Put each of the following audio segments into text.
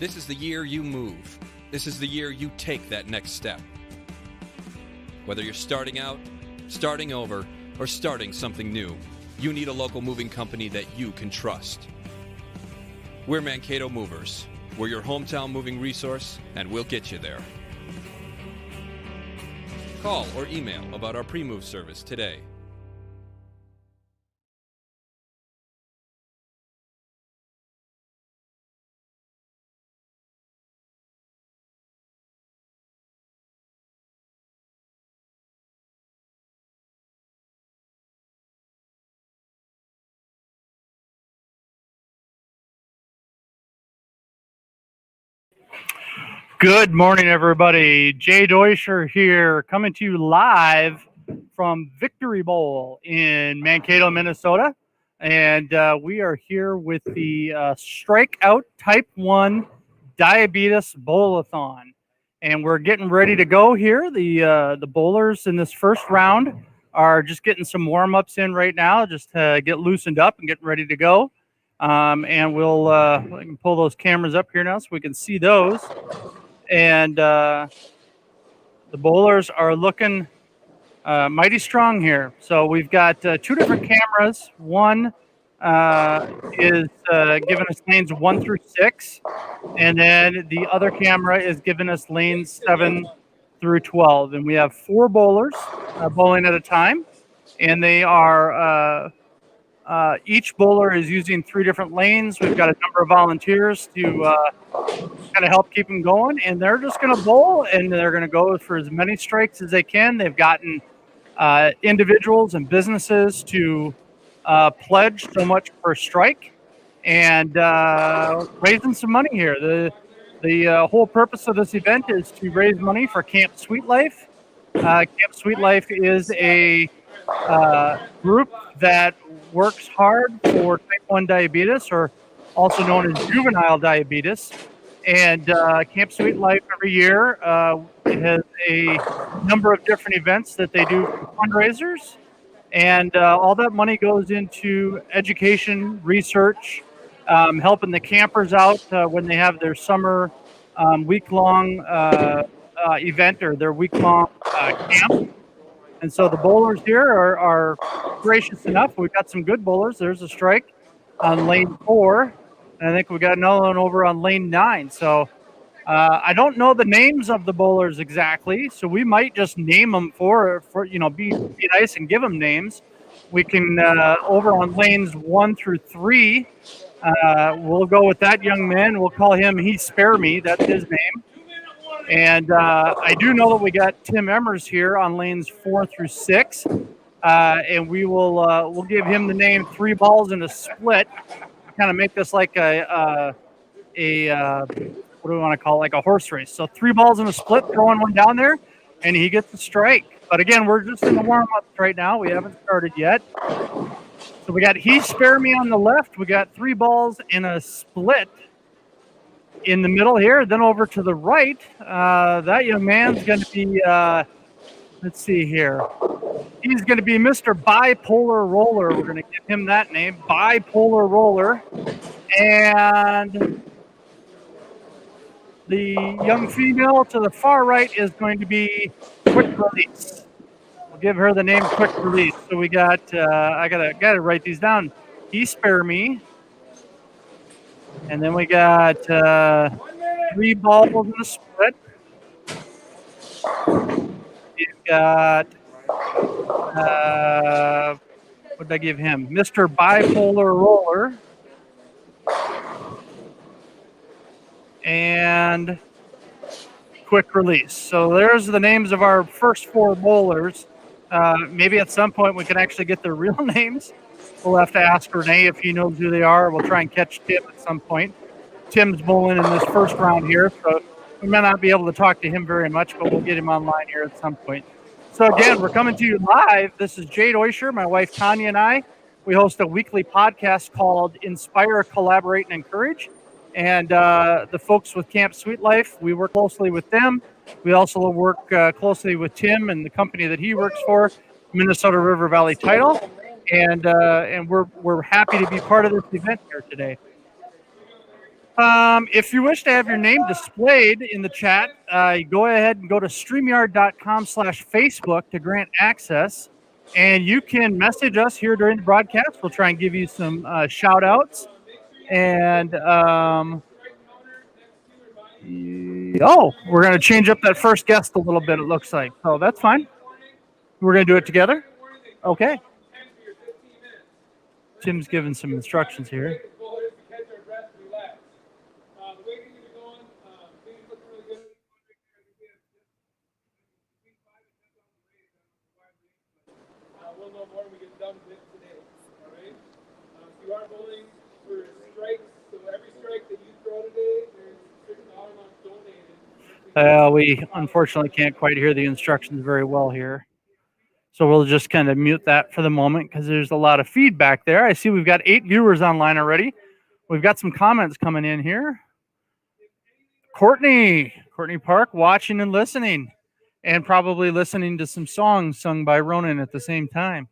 This is the year you move. This is the year you take that next step. Whether you're starting out, starting over, or starting something new, you need a local moving company that you can trust. We're Mankato Movers. We're your hometown moving resource, and we'll get you there. Call or email about our pre-move service today. Good morning, everybody. Jdrf here, coming to you live from Victory Bowl in Mankato, Minnesota. And we are here with the Strikeout Type 1 Diabetes Bowl-A-Thon. And we're getting ready to go here. The bowlers in this first round are just getting some warm-ups in right now, just to get loosened up and getting ready to go. And we'll we can pull those cameras up here now so we can see those. And the bowlers are looking mighty strong here. So we've got two different cameras. One is giving us lanes 1 through 6, and then the other camera is giving us lanes 7 through 12. And we have 4 bowlers bowling at a time, and they are each bowler is using 3 different lanes. We've got a number of volunteers to kind of help keep them going, and they're just going to bowl, and they're going to go for as many strikes as they can. They've gotten individuals and businesses to pledge so much per strike, and raising some money here. The whole purpose of this event is to raise money for Camp Sweet Life. Camp Sweet Life is a group that works hard for type 1 diabetes, or also known as juvenile diabetes. And Camp Sweet Life every year has a number of different events that they do for fundraisers. And all that money goes into education, research, helping the campers out when they have their summer week-long event or their week-long camp. And so the bowlers here are gracious enough. We've got some good bowlers. There's a strike on lane 4. And I think we got another one over on lane 9. So I don't know the names of the bowlers exactly. So we might just name them for be nice and give them names. We can over on lanes 1 through 3. We'll go with that young man. We'll call him He Spare Me. That's his name. And I do know that we got Tim Emmers here on lanes 4 through 6. And we'll give him the name 3 balls in a split. Kind of make this like a what do we want to call it? Like a horse race. So 3 balls in a split, throwing one down there, and he gets the strike. But again, we're just in the warm-ups right now. We haven't started yet. So we got He Spare Me on the left. We got 3 balls in a split in the middle here. Then over to the right, that young man's going to be, let's see here. He's going to be Mr. Bipolar Roller. We're going to give him that name, Bipolar Roller. And the young female to the far right is going to be Quick Release. We'll give her the name Quick Release. So we got, I gotta write these down. He Spare Me. And then we got 3 balls in the split. We've got, what did I give him? Mr. Bipolar Roller. And Quick Release. So there's the names of our first 4 bowlers. Maybe at some point we can actually get their real names. We'll have to ask Renee if he knows who they are. We'll try and catch Tim at some point. Tim's bowling in this first round here, so we may not be able to talk to him very much, but we'll get him online here at some point. So again, we're coming to you live. This is Jdrf, my wife Tanya, and I. We host a weekly podcast called Inspire, Collaborate, and Encourage. And the folks with Camp Sweet Life, we work closely with them. We also work closely with Tim and the company that he works for, Minnesota River Valley Title. And we're happy to be part of this event here today. If you wish to have your name displayed in the chat, go ahead and go to StreamYard.com/Facebook to grant access. And you can message us here during the broadcast. We'll try and give you some shout outs. And we're going to change up that first guest a little bit, it looks like. So that's fine. We're going to do it together. Okay. Tim's giving some instructions here. We'll know more when we get done with today. All right? You are bowling for strikes, so every strike that you throw today, there's a certain dollar amount donated. We unfortunately can't quite hear the instructions very well here. So we'll just kind of mute that for the moment because there's a lot of feedback there. I see we've got 8 viewers online already. We've got some comments coming in here. Courtney Park watching and listening, and probably listening to some songs sung by Ronan at the same time.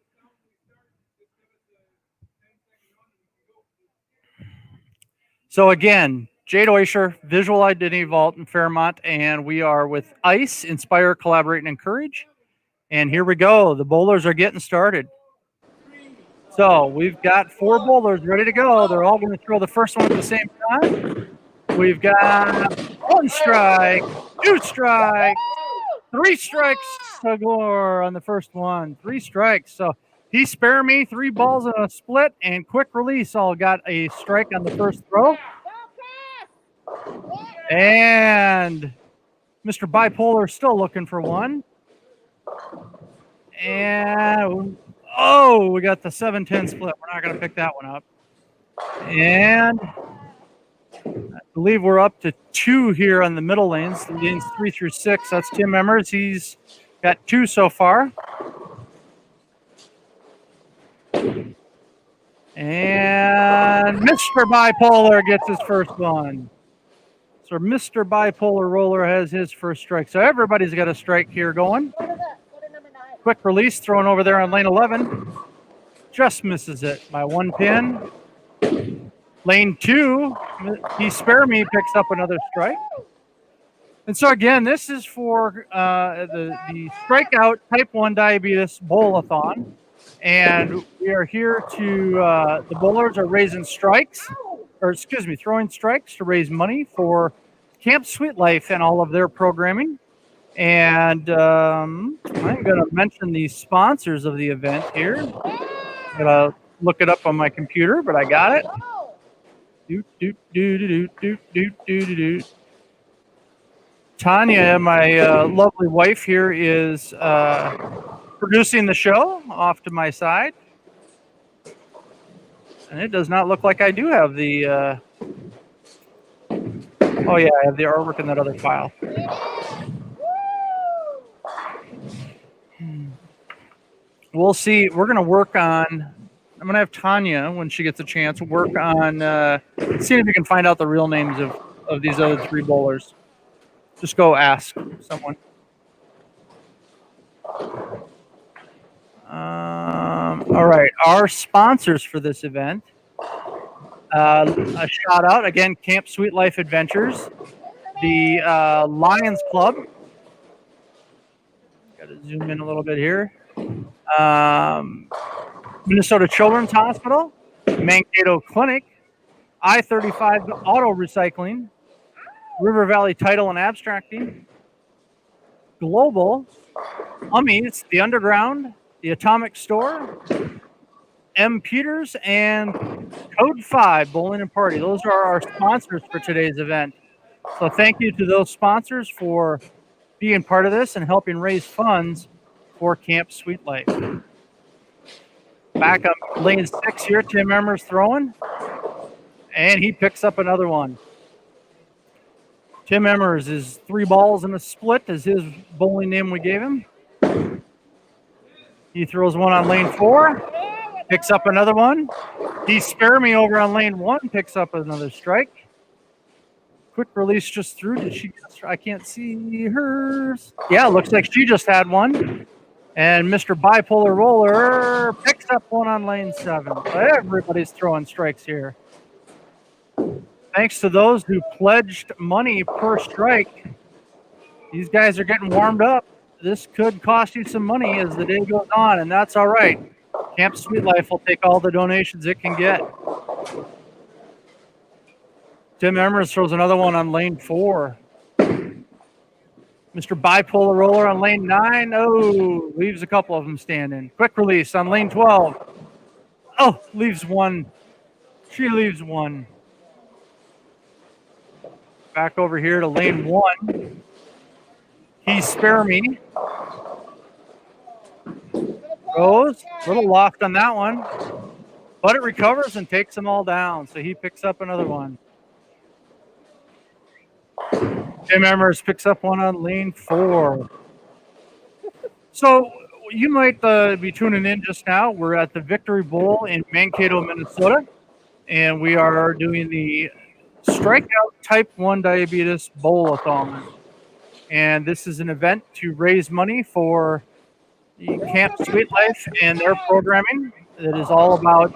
So again, Jade Oisher, Visual Identity Vault in Fairmont, and we are with I.C.E, Inspire, Collaborate, and Encourage. And here we go. The bowlers are getting started. So we've got 4 bowlers ready to go. They're all going to throw the first one at the same time. We've got 1 strike, 2 strikes, 3 strikes to Gore on the first one. 3 strikes. So he spare me 3 balls in a split, and quick release all got a strike on the first throw. And Mr. Bipolar still looking for 1. And we got the 7-10 split. We're not going to pick that one up. And I believe we're up to 2 here on the middle lanes. The lanes 3 through 6. That's Tim Emmers. He's got 2 so far. And Mr. Bipolar gets his first one. So Mr. Bipolar Roller has his first strike. So everybody's got a strike here going. Quick release thrown over there on lane 11. Just misses it by 1 pin. Lane 2, he spare me picks up another strike. And so again, this is for the Strikeout Type 1 Diabetes Bowl-A-Thon. And we are here to, the bowlers are raising strikes, throwing strikes to raise money for Camp Sweet Life and all of their programming. And I'm going to mention the sponsors of the event here. I'm going to look it up on my computer, but I got it. Tanya, my lovely wife here, is producing the show off to my side. And it does not look like I do have the... oh, yeah, I have the artwork in that other file. We'll see. We're going to work on... I'm going to have Tanya, when she gets a chance, work on seeing if we can find out the real names of these other 3 bowlers. Just go ask someone. All right. Our sponsors for this event. A shout out, again, Camp Sweet Life Adventures. The Lions Club. Got to zoom in a little bit here. Minnesota Children's Hospital, Mankato Clinic, I-35 Auto Recycling, River Valley Title and Abstracting, Global, Ummies, The Underground, The Atomic Store, M. Peters, and Code 5 Bowling and Party. Those are our sponsors for today's event. So thank you to those sponsors for being part of this and helping raise funds for Camp Sweet Life. Back up lane 6 here, Tim Emmers throwing, and he picks up another one. Tim Emmers is 3 balls in a split is his bowling name we gave him. He throws one on lane 4, picks up another one. He spare me over on lane 1, picks up another strike. Quick release just through. Did she? I can't see hers. Yeah, looks like she just had one. And Mr. Bipolar Roller picks up one on lane 7. So everybody's throwing strikes here. thanks to those who pledged money per strike, these guys are getting warmed up. This could cost you some money as the day goes on, and that's all right. Camp Sweet Life will take all the donations it can get. Tim Emmers throws another one on lane 4. Mr. Bipolar Roller on lane 9. Oh, leaves a couple of them standing. Quick Release on lane 12. Oh, leaves one. She leaves one. Back over here to lane 1. He Spare Me. Goes. Little loft on that one. But it recovers and takes them all down. So he picks up another one. Tim Emmers picks up one on lane 4. So you might be tuning in just now. We're at the Victory Bowl in Mankato, Minnesota. And we are doing the Strikeout Type 1 Diabetes Bowl-A-Thon. And this is an event to raise money for the Camp Sweet Life and their programming. It is all about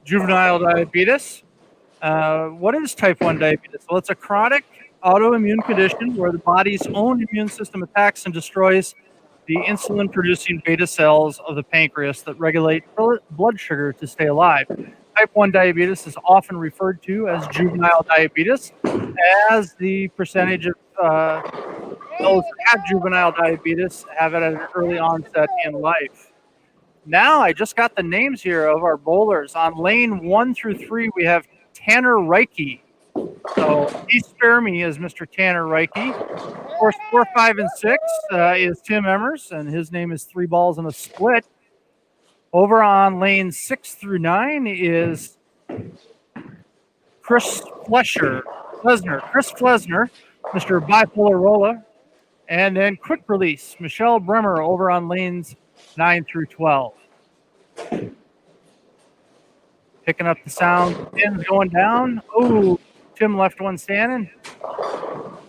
juvenile diabetes. What is type 1 diabetes? Well, it's a chronic autoimmune condition where the body's own immune system attacks and destroys the insulin-producing beta cells of the pancreas that regulate blood sugar to stay alive. Type 1 diabetes is often referred to as juvenile diabetes, as the percentage of those that have juvenile diabetes have it at an early onset in life. Now, I just got the names here of our bowlers. On lane 1 through 3, we have Tanner Reiki. So, He Spare Me is Mr. Tanner Reiki. Of course, 4, 5, and 6 is Tim Emmers, and his name is 3 balls and a split. Over on lane 6 through 9 is Chris Flesner, Mr. Bipolar Roller, and then Quick Release, Michelle Bremer over on lanes 9 through 12. Picking up the sound, pins going down. Oh, Tim left one standing.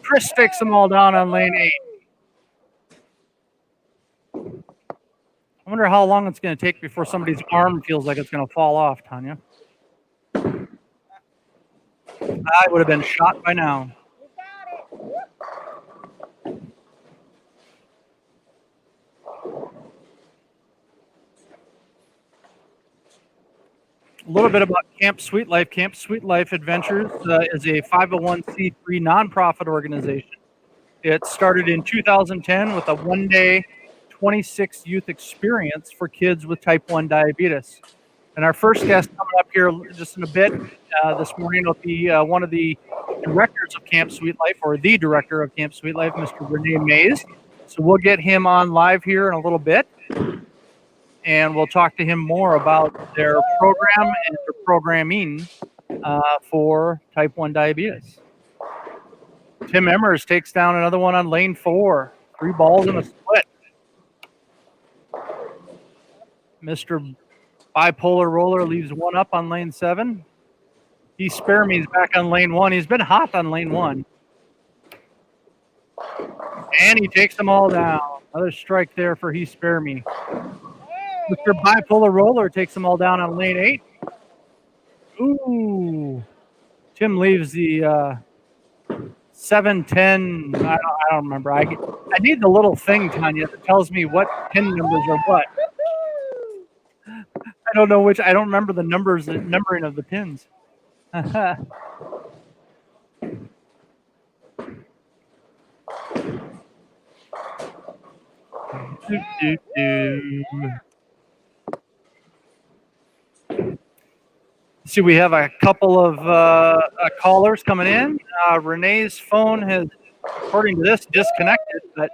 Chris takes them all down on lane 8. I wonder how long it's going to take before somebody's arm feels like it's going to fall off, Tanya. I would have been shot by now. A little bit about Camp Sweet Life. Camp Sweet Life Adventures is a 501c3 nonprofit organization. It started in 2010 with a one-day 26 youth experience for kids with type 1 diabetes. And our first guest coming up here just in a bit this morning will be one of the directors of Camp Sweet Life, or the director of Camp Sweet Life, Mr. Renee Mays. So we'll get him on live here in a little bit. And we'll talk to him more about their program and their programming for type 1 diabetes. Tim Emmers takes down another one on lane 4. 3 balls and a split. Mr. Bipolar Roller leaves one up on lane 7. He Spare Me is back on lane 1. He's been hot on lane 1. And he takes them all down. Another strike there for He Spare Me. Mr. Bipolar Roller takes them all down on lane 8. Ooh. Tim leaves the 7-10. I don't remember. I need the little thing, Tanya, that tells me what pin numbers are what. I don't know which. I don't remember the numbering of the pins. See, we have a couple of callers coming in. Renee's phone has, according to this, disconnected, but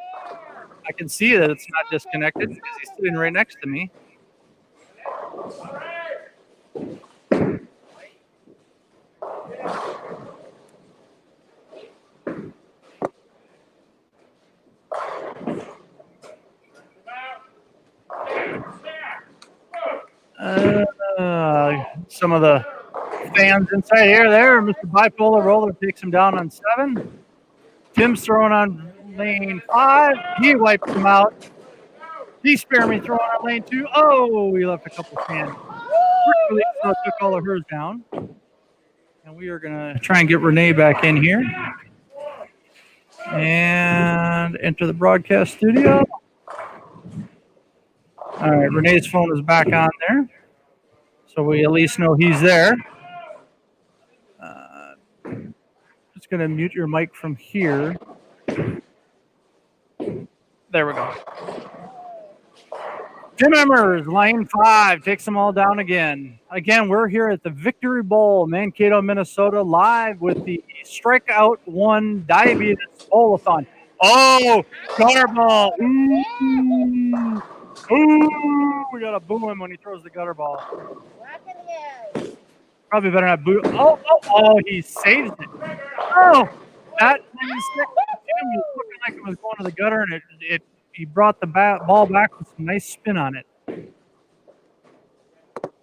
I can see that it's not disconnected because he's sitting right next to me. Some of the fans inside here. There, Mr. Bipolar Roller takes him down on 7. Tim's throwing on lane 5. He wipes him out. He Spare Me throwing on lane 2. Oh, he left a couple fans. Really took all of hers down. And we are going to try and get Renee back in here. And enter the broadcast studio. All right, Renee's phone is back on there. So we at least know he's there. Just going to mute your mic from here. There we go. Tim Emmers, lane 5, takes them all down again. Again, we're here at the Victory Bowl, Mankato, Minnesota, live with the Strikeout 1 Diabetes Bowl-A-Thon. Oh, gutter ball. Ooh. Ooh, we got to boo him when he throws the gutter ball. Probably better not boo. Oh, he saves it. Oh, that thing was looking like it was going to the gutter, and he brought the ball back with some nice spin on it.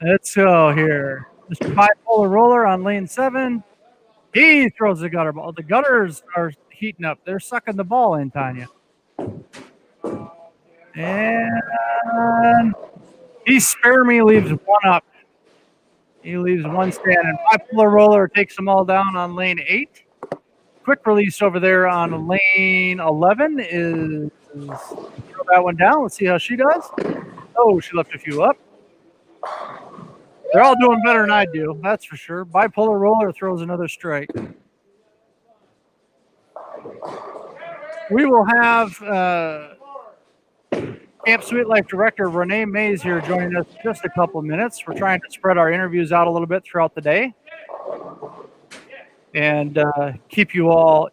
Let's go here. Mr. Bipolar Roller on lane 7. He throws the gutter ball. The gutters are heating up. They're sucking the ball in, Tanya. And he spare me leaves one up. He leaves one standing. Bipolar Roller takes them all down on lane 8. Quick release over there on lane 11 is throw that one down. Let's see how she does. Oh, she left a few up. They're all doing better than I do, that's for sure. Bipolar Roller throws another strike. We will have Camp Sweet Life Director Renee Mays here joining us in just a couple minutes. We're trying to spread our interviews out a little bit throughout the day and keep you all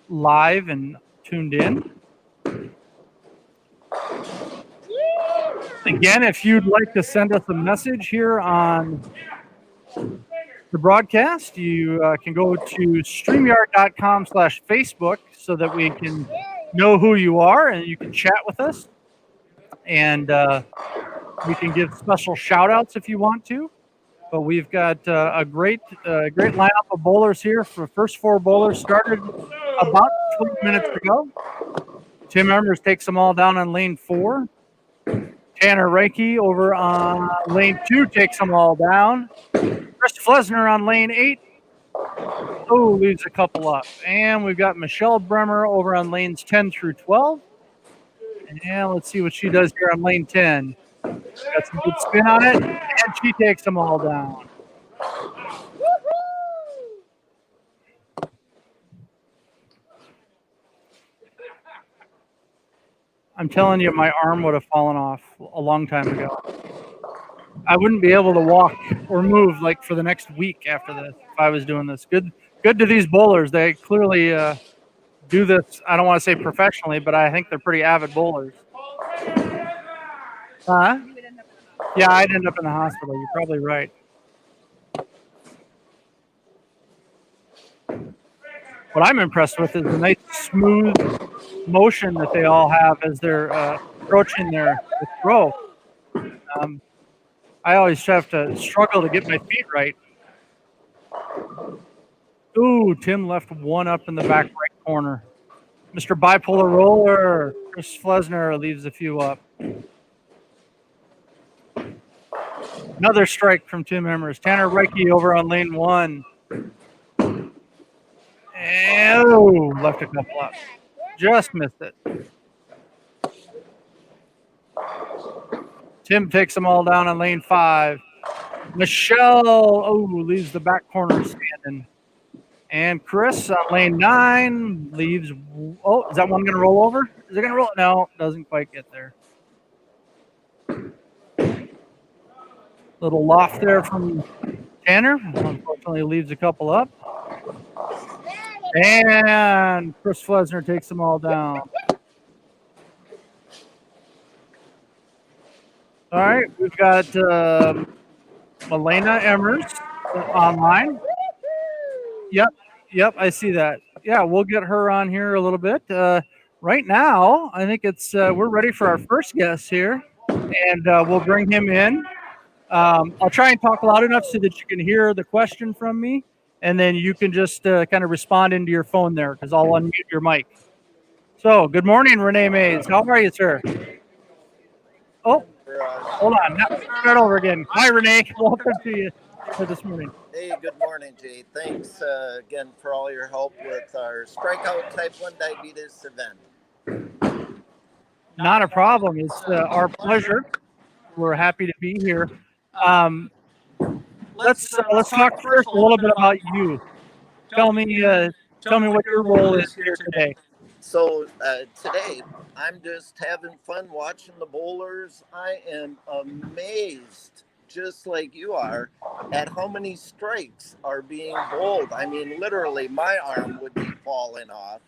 live and tuned in. Again, if you'd like to send us a message here on the broadcast, you can go to StreamYard.com/Facebook so that we can know who you are and you can chat with us. And we can give special shout outs if you want to. But we've got a great lineup of bowlers here. For the first 4 bowlers started about 20 minutes ago. Tim Emmers takes them all down on lane 4. Tanner Reiki over on lane 2 takes them all down. Chris Flesner on lane 8. Oh, leaves a couple up. And we've got Michelle Bremer over on lanes 10 through 12. And let's see what she does here on lane 10. Got some good spin on it, and she takes them all down. I'm telling you, my arm would have fallen off a long time ago. I wouldn't be able to walk or move like for the next week after this if I was doing this. Good to these bowlers. They clearly do this, I don't want to say professionally, but I think they're pretty avid bowlers. Huh? Yeah, I'd end up in the hospital. You're probably right. What I'm impressed with is the nice smooth motion that they all have as they're approaching their throw. I always have to struggle to get my feet right. Ooh, Tim left one up in the back right corner. Mr. Bipolar Roller, Chris Flesner leaves a few up. Another strike from Tim Emmers. Tanner Reiki over on lane 1. And left a couple up. Just missed it. Tim takes them all down on lane 5. Michelle, leaves the back corner standing. And Chris on lane 9 leaves. Oh, is that one going to roll over? Is it going to roll? No, doesn't quite get there. Little loft there from Tanner. Unfortunately, leaves a couple up. And Chris Flesner takes them all down. All right, we've got Elena Emmers online. Yep, I see that. Yeah, we'll get her on here a little bit. Right now, I think it's we're ready for our first guest here, and we'll bring him in. I'll try and talk loud enough so that you can hear the question from me, and then you can just kind of respond into your phone there because I'll unmute your mic. So, good morning, Renee Mays. How are you, sir? Oh, hold on. Now, start over again. Hi, Renee. Welcome to you for this morning. Hey, good morning, Jay. Thanks again for all your help with our Strikeout Type 1 Diabetes event. Not a problem. It's our pleasure. We're happy to be here. Let's talk first a little bit about you. Tell me what your role is here today. So today, I'm just having fun watching the bowlers. I am amazed, just like you are, at how many strikes are being bowled. I mean, literally, my arm would be falling off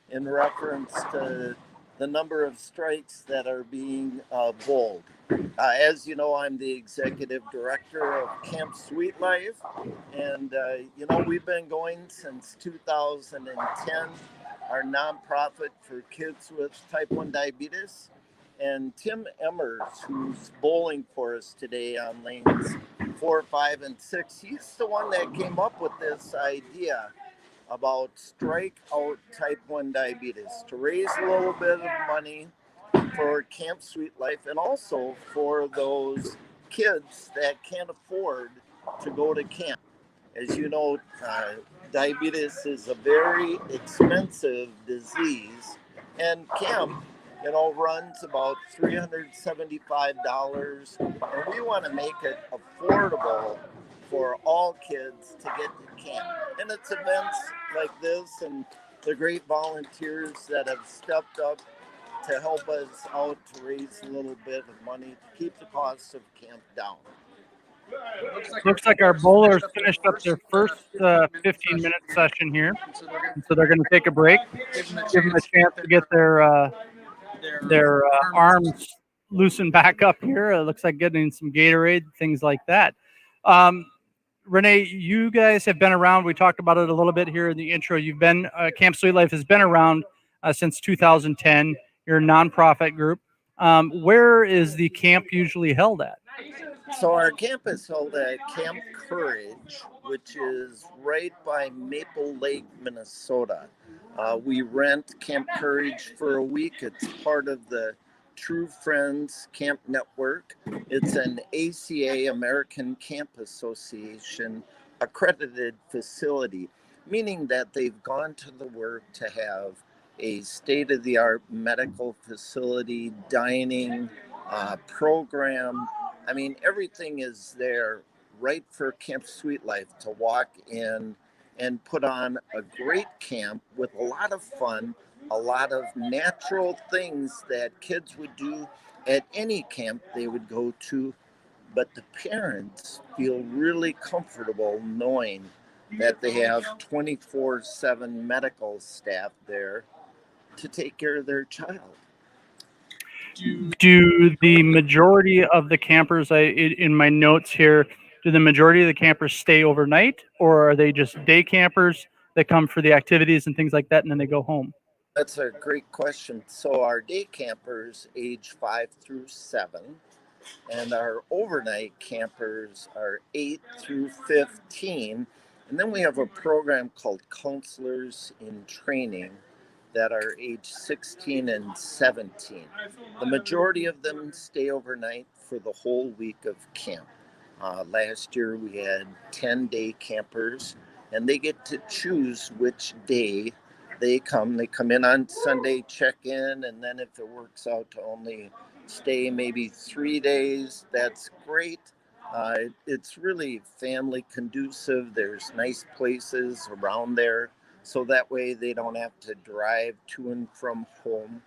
in reference to the number of strikes that are being bowled. As you know, I'm the executive director of Camp Sweet Life, and we've been going since 2010, our nonprofit for kids with type 1 diabetes. And Tim Emmers, who's bowling for us today on lanes 4, 5, and 6, he's the one that came up with this idea about Strikeout Type 1 diabetes to raise a little bit of money for Camp Sweet Life and also for those kids that can't afford to go to camp. As you know, diabetes is a very expensive disease, and camp, runs about $375, and we want to make it affordable for all kids to get to camp. And it's events like this and the great volunteers that have stepped up to help us out to raise a little bit of money to keep the cost of camp down. Looks like our bowlers finished up their first 15-minute session here, and so they're going to take a break, give them a chance to get their arms loosened back up here. It looks like getting some Gatorade, things like that. Renee, you guys have been around. We talked about it a little bit here in the intro. You've been Camp Sweet Life has been around since 2010. You're a nonprofit group. Where is the camp usually held at? So our camp is held at Camp Courage, which is right by Maple Lake, Minnesota. We rent Camp Courage for a week. It's part of the True Friends Camp Network. It's an I.C.E, American Camp Association accredited facility, meaning that they've gone to the work to have a state-of-the-art medical facility, dining, program. I mean, everything is there right for Camp Sweet Life to walk in and put on a great camp with a lot of fun, a lot of natural things that kids would do at any camp they would go to. But the parents feel really comfortable knowing that they have 24/7 medical staff there to take care of their child. Do the majority of the campers, in my notes here, do the majority of the campers stay overnight, or are they just day campers that come for the activities and things like that, and then they go home? That's a great question. So our day campers age 5 through 7, and our overnight campers are 8 through 15. And then we have a program called Counselors in Training that are age 16 and 17. The majority of them stay overnight for the whole week of camp. Last year we had 10 day campers, and they get to choose which day they come. They come in on Sunday, check in, and then if it works out to only stay maybe 3 days, that's great. It's really family conducive. There's nice places around there, so that way they don't have to drive to and from home.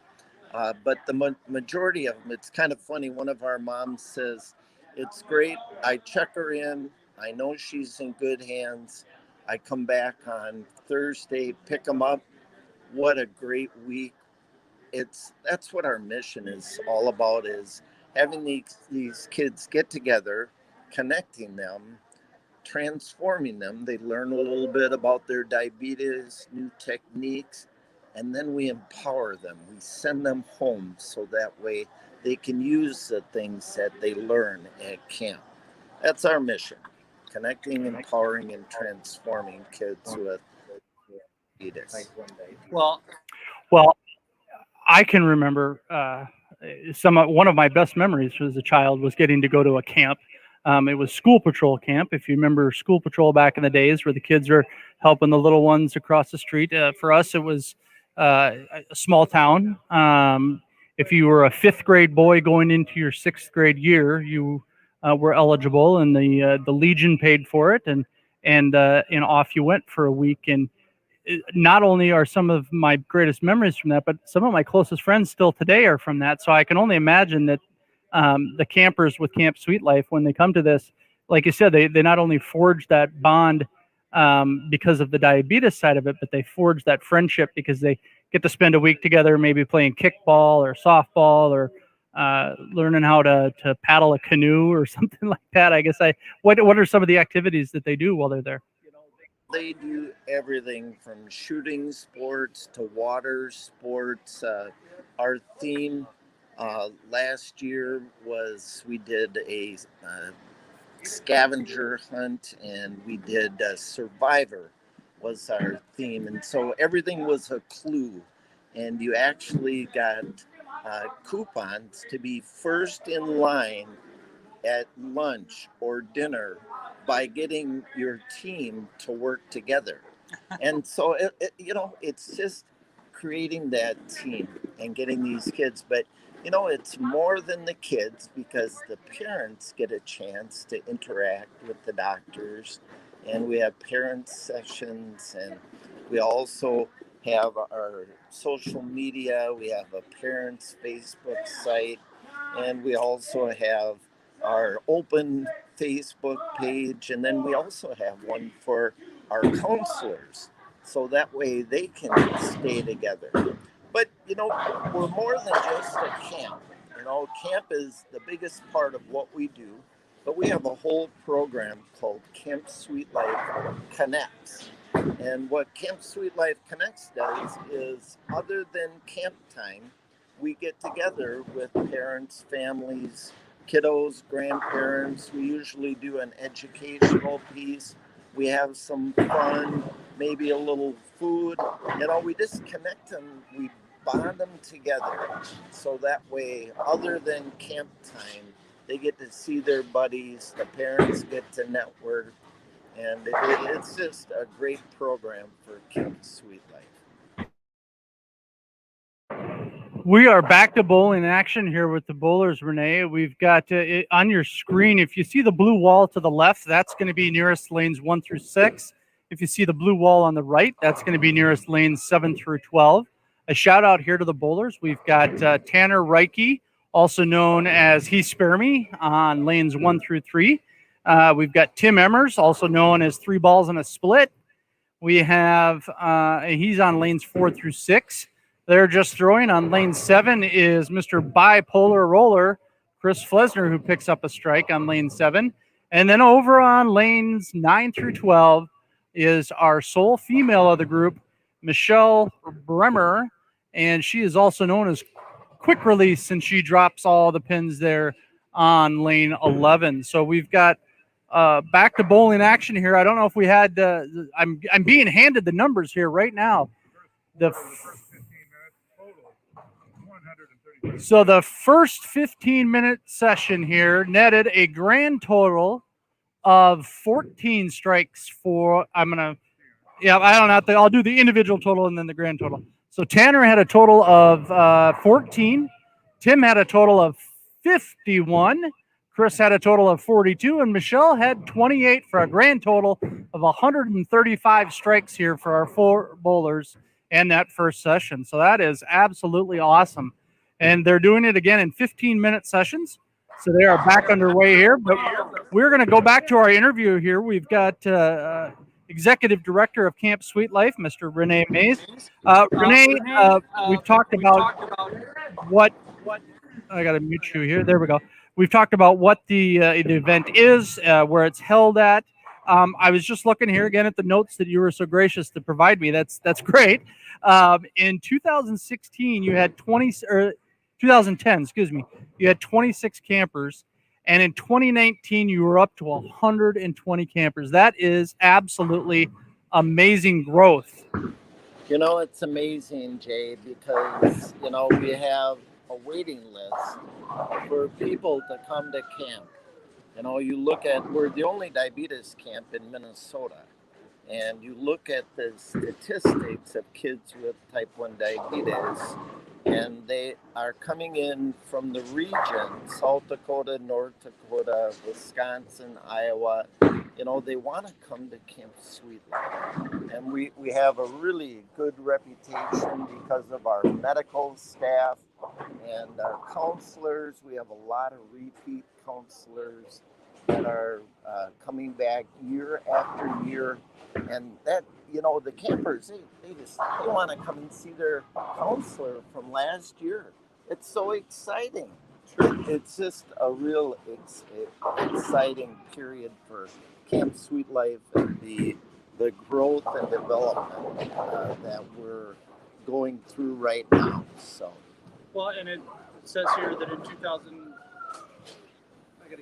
But the majority of them, it's kind of funny. One of our moms says, "It's great. I check her in. I know she's in good hands. I come back on Thursday, pick them up. What a great week." That's what our mission is all about, is having these kids get together, connecting them, transforming them. They learn a little bit about their diabetes, new techniques, and then we empower them. We send them home so that way they can use the things that they learn at camp. That's our mission: connecting, empowering, and transforming kids with diabetes. Well, I can remember one of my best memories as a child was getting to go to a camp. It was school patrol camp. If you remember school patrol back in the days where the kids were helping the little ones across the street. For us, it was a small town. If you were a fifth grade boy going into your sixth grade year, you were eligible, and the Legion paid for it, and off you went for a week. And not only are some of my greatest memories from that, but some of my closest friends still today are from that. So I can only imagine that the campers with Camp Sweet Life, when they come to this, like you said, they not only forge that bond because of the diabetes side of it, but they forge that friendship because they get to spend a week together, maybe playing kickball or softball or learning how to paddle a canoe or something like that. I guess what are some of the activities that they do while they're there? They do everything from shooting sports to water sports. Our theme last year was we did a scavenger hunt, and we did Survivor was our theme. And so everything was a clue. And you actually got coupons to be first in line at lunch or dinner by getting your team to work together. And so it's just creating that team and getting these kids. But it's more than the kids, because the parents get a chance to interact with the doctors, and we have parent sessions, and we also have our social media. We have a parents Facebook site, and we also have our open Facebook page, and then we also have one for our counselors, so that way they can stay together. But we're more than just a camp. Camp is the biggest part of what we do, but we have a whole program called Camp Sweet Life Connects. And what Camp Sweet Life Connects does is, other than camp time, we get together with parents, families, kiddos, grandparents. We usually do an educational piece. We have some fun, maybe a little food. We just connect them. We bond them together, so that way, other than camp time, they get to see their buddies. The parents get to network, and it's just a great program for Camp Sweet Life. We are back to bowling action here with the bowlers, Renee. We've got on your screen, if you see the blue wall to the left, that's going to be nearest lanes 1 through 6. If you see the blue wall on the right, that's going to be nearest lanes 7 through 12. A shout out here to the bowlers. We've got Tanner Reike, also known as He Spare Me, on lanes 1 through 3. We've got Tim Emmers, also known as 3 balls and a split. We have, he's on lanes 4 through 6. They're just throwing. On lane 7 is Mr. Bipolar Roller, Chris Flesner, who picks up a strike on lane 7. And then over on lanes 9 through 12 is our sole female of the group, Michelle Bremer, and she is also known as Quick Release, since she drops all the pins there on lane 11. So we've got back to bowling action here. I don't know if we had. I'm being handed the numbers here right now. So the first 15-minute session here netted a grand total of 14 strikes for. I don't have to. I'll do the individual total and then the grand total. So Tanner had a total of 14. Tim had a total of 51. Chris had a total of 42. And Michelle had 28 for a grand total of 135 strikes here for our 4 bowlers in that first session. So that is absolutely awesome. And they're doing it again in 15-minute sessions. So they are back underway here. But we're going to go back to our interview here. We've got Executive Director of Camp Sweet Life, Mr. Renee Mays. Renee, we've talked about what I got to mute you here. There we go. We've talked about what the event is, where it's held at. I was just looking here again at the notes that you were so gracious to provide me. That's great. In 2016, you had 2010, excuse me, you had 26 campers. And in 2019, you were up to 120 campers. That is absolutely amazing growth. It's amazing, Jay, because, we have a waiting list for people to come to camp. You know, you look at, we're the only diabetes camp in Minnesota, and you look at the statistics of kids with type 1 diabetes, and they are coming in from the region, South Dakota, North Dakota, Wisconsin, Iowa. You know, they want to come to Camp Sweet Life. And we have a really good reputation because of our medical staff and our counselors. We have a lot of repeat counselors that are coming back year after year. And that, you know, the campers, they want to come and see their counselor from last year. It's so exciting. It's just a real exciting period for Camp Sweet Life and the growth and development that we're going through right now. So, well, and it says here that in 2000.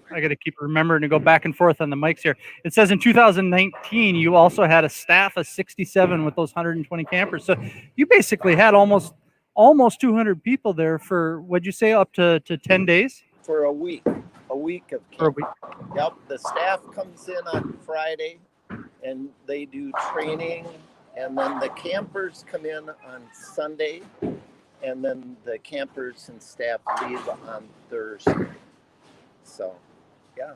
I got to keep remembering to go back and forth on the mics here. It says in 2019, you also had a staff of 67 with those 120 campers. So you basically had almost 200 people there for, what'd you say, up to 10 days? For a week of camp. For a week. Yep, the staff comes in on Friday and they do training, and then the campers come in on Sunday, and then the campers and staff leave on Thursday. So, yeah.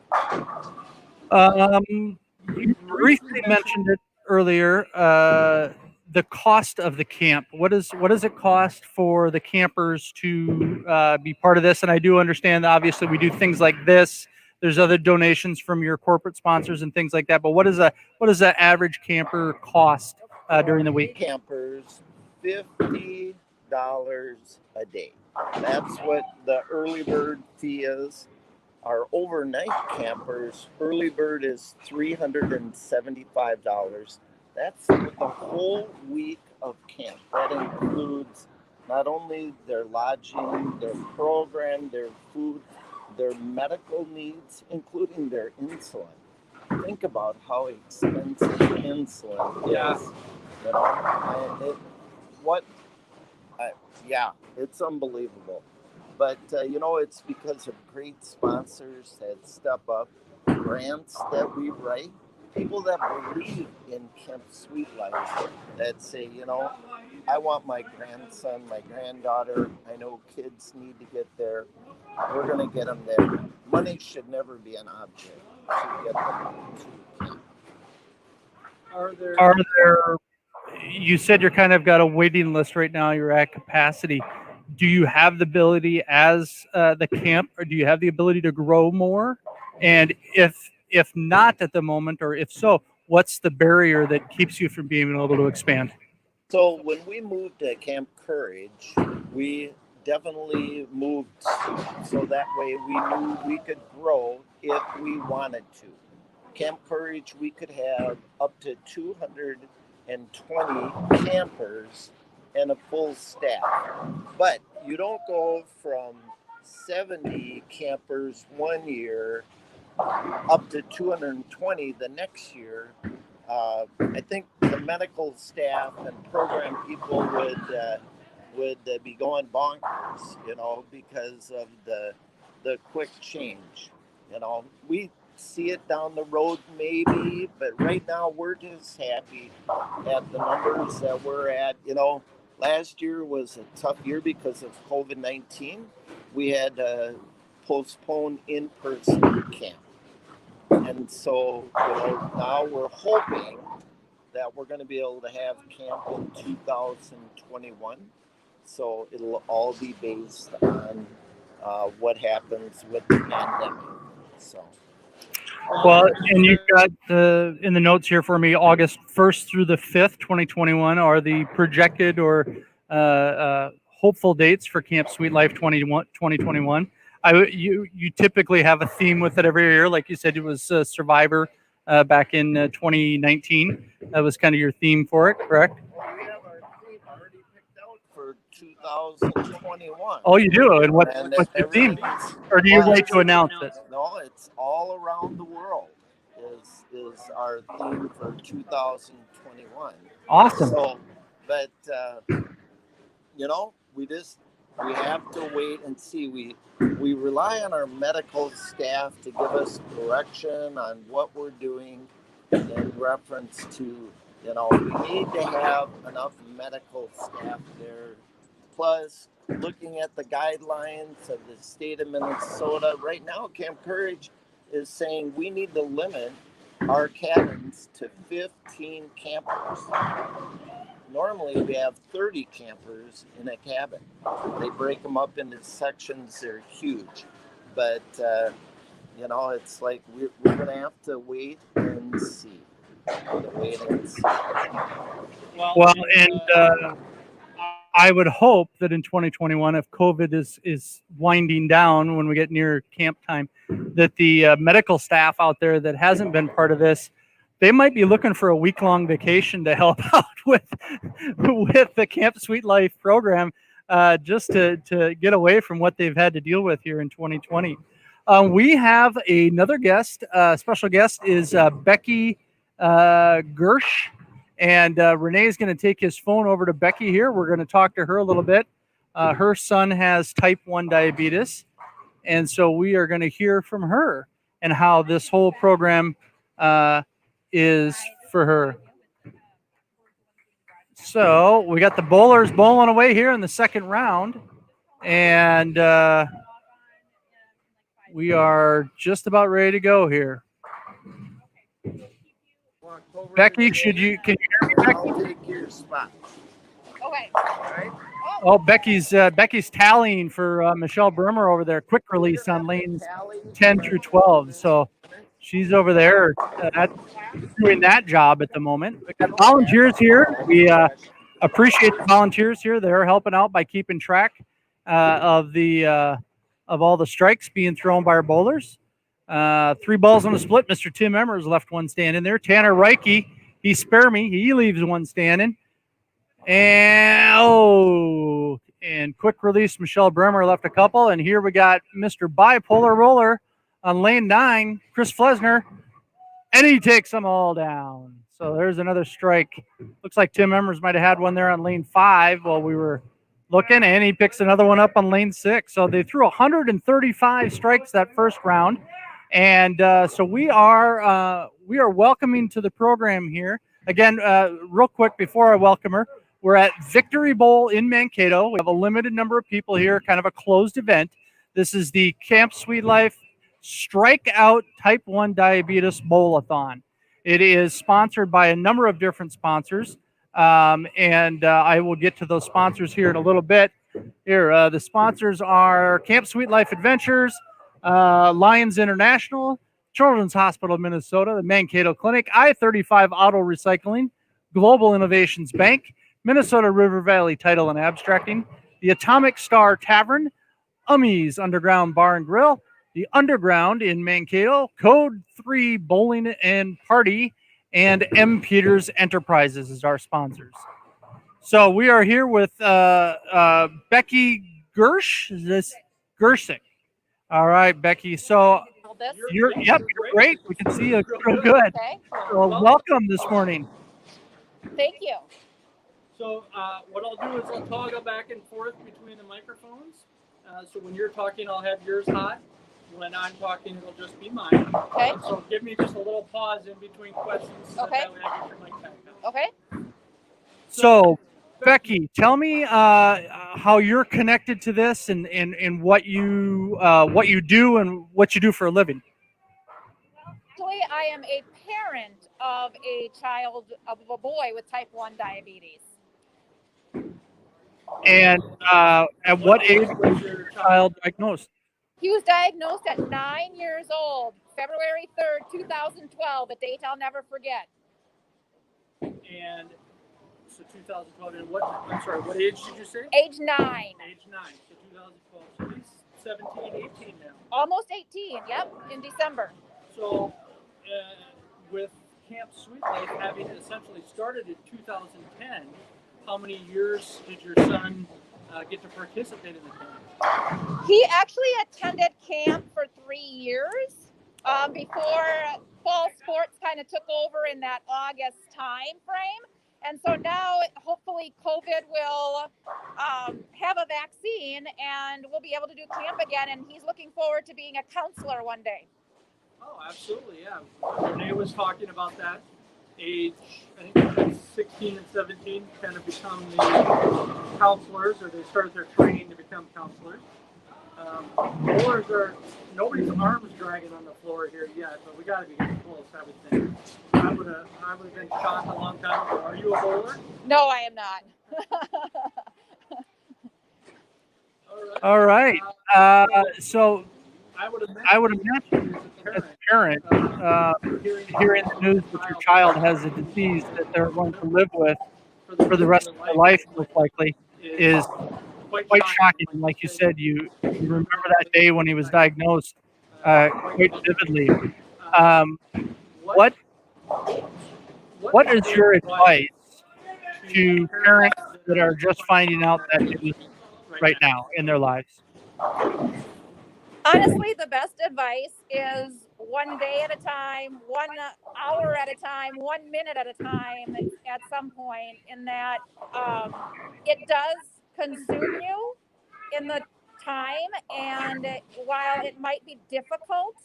You briefly mentioned it earlier. The cost of the camp. What does it cost for the campers to be part of this? And I do understand that obviously we do things like this. There's other donations from your corporate sponsors and things like that. But what is the average camper cost during the week? Campers, $50 a day. That's what the early bird fee is. Our overnight campers, early bird is $375. That's the whole week of camp. That includes not only their lodging, their program, their food, their medical needs, including their insulin. Think about how expensive insulin is. You know, it's unbelievable. But, you know, it's because of great sponsors that step up, grants that we write, people that believe in Camp Sweet Life, that say, you know, I want my grandson, my granddaughter, I know kids need to get there. We're going to get them there. Money should never be an object to get them to camp. Are there, you said you're kind of got a waiting list right now, you're at capacity. Do you have the ability as the camp, or do you have the ability to grow more? And if not at the moment, or if so, what's the barrier that keeps you from being able to expand? So when we moved to Camp Courage, we definitely moved so that way we knew we could grow if we wanted to. Camp Courage, we could have up to 220 campers and a full staff. But you don't go from 70 campers one year up to 220 the next year. I think the medical staff and program people would be going bonkers, you know, because of the quick change. You know, we see it down the road maybe, but right now we're just happy at the numbers that we're at. You know, last year was a tough year because of COVID-19. We had to postpone in-person camp. And so, you know, now we're hoping that we're going to be able to have camp in 2021. So it'll all be based on what happens with the pandemic. So. Well, and you've got in the notes here for me, August 1st through the 5th, 2021 are the projected or hopeful dates for Camp Sweet Life 2021. You typically have a theme with it every year. Like you said, it was Survivor back in 2019. That was kind of your theme for it, correct? We have our theme already picked out for 2021. Oh, you do? And what's the theme? Or do you wait to announce it? No, it's all around the world is our theme for 2021. Awesome. So, but, you know, we just We have to wait and see. We rely on our medical staff to give us direction on what we're doing in reference to, we need to have enough medical staff there. Plus, looking at the guidelines of the state of Minnesota, right now, Camp Courage is saying we need to limit our cabins to 15 campers. Normally, we have 30 campers in a cabin. They break them up into sections. They're huge. But, it's like we're going to have to wait and see. Well, and I would hope that in 2021, if COVID is winding down when we get near camp time, that the medical staff out there that hasn't been part of this, they might be looking for a week-long vacation to help out with the Camp Sweet Life program, just to get away from what they've had to deal with here in 2020. We have another guest. Special guest is Becky Gersh. And Renee is going to take his phone over to Becky here. We're going to talk to her a little bit. Her son has type 1 diabetes. And so we are going to hear from her and how this whole program is for her. So we got the bowlers bowling away here in the second round. And we are just about ready to go here. Becky, can you hear me, Becky? I'll take your spot. Okay. All right. Oh, Becky's tallying for Michelle Bremer over there. Quick release on lanes 10 through 12. So she's over there doing that job at the moment. We got volunteers here. We appreciate the volunteers here. They're helping out by keeping track of all the strikes being thrown by our bowlers. 3 balls on the split. Mr. Tim Emmers left one standing there. Tanner Reike, he spare me. He leaves one standing. And quick release, Michelle Bremer left a couple. And here we got Mr. Bipolar Roller on lane 9, Chris Flesner. And he takes them all down. So there's another strike. Looks like Tim Emmers might have had one there on lane 5 while we were looking. And he picks another one up on lane 6. So they threw 135 strikes that first round. And so we are welcoming to the program here. Again, real quick before I welcome her, we're at Victory Bowl in Mankato. We have a limited number of people here, kind of a closed event. This is the Camp Sweet Life Strikeout Type 1 Diabetes Bowl-A-Thon. It is sponsored by a number of different sponsors, and I will get to those sponsors here in a little bit. Here, the sponsors are Camp Sweet Life Adventures, Lions International, Children's Hospital of Minnesota, the Mankato Clinic, I-35 Auto Recycling, Global Innovations Bank, Minnesota River Valley Title and Abstracting, the Atomic Star Tavern, Ummy's Underground Bar and Grill, the Underground in Mankato, Code 3 Bowling and Party, and M. Peters Enterprises is our sponsors. So we are here with Becky Gersh. Is this Gersick? All right, Becky. So you're great. We can see you real good. Okay. So welcome this morning. Thank you. So what I'll do is I'll toggle back and forth between the microphones. So when you're talking, I'll have yours hot. When I'm talking, it'll just be mine. Okay. So give me just a little pause in between questions. Okay. So that way I get your mic back now. Okay. So Becky, tell me how you're connected to this and what you do and what you do for a living. Actually, I am a parent of a boy with type 1 diabetes. And at what age was your child diagnosed? He was diagnosed at 9 years old, February 3rd, 2012, a date I'll never forget. And so 2012, and what age did you say? Age 9. Age 9, so 2012. So he's 17, 18 now. Almost 18, yep, in December. So with Camp Sweet Life having essentially started in 2010, how many years did your son get to participate in the camp? He actually attended camp for 3 years before fall sports kind of took over in that August time frame. And so now, hopefully, COVID will have a vaccine and we'll be able to do camp again. And he's looking forward to being a counselor one day. Oh, absolutely, yeah. Renee was talking about that age, I think 16 and 17 kind of become the counselors, or they start their training to become counselors. Bowlers nobody's arms dragging on the floor here yet, but we got to be getting close, I would think. I would have been shot a long time ago. Are you a bowler? No, I am not. All right. So I would imagine as a parent, hearing the news that your child has a disease that they're going to live with for the rest of their life, most likely, is quite shocking. And like you said, you remember that day when he was diagnosed quite vividly. What is your advice to parents that are just finding out that news right now in their lives? Honestly, the best advice is one day at a time, 1 hour at a time, 1 minute at a time at some point, in that it does consume you in the time. And while it might be difficult,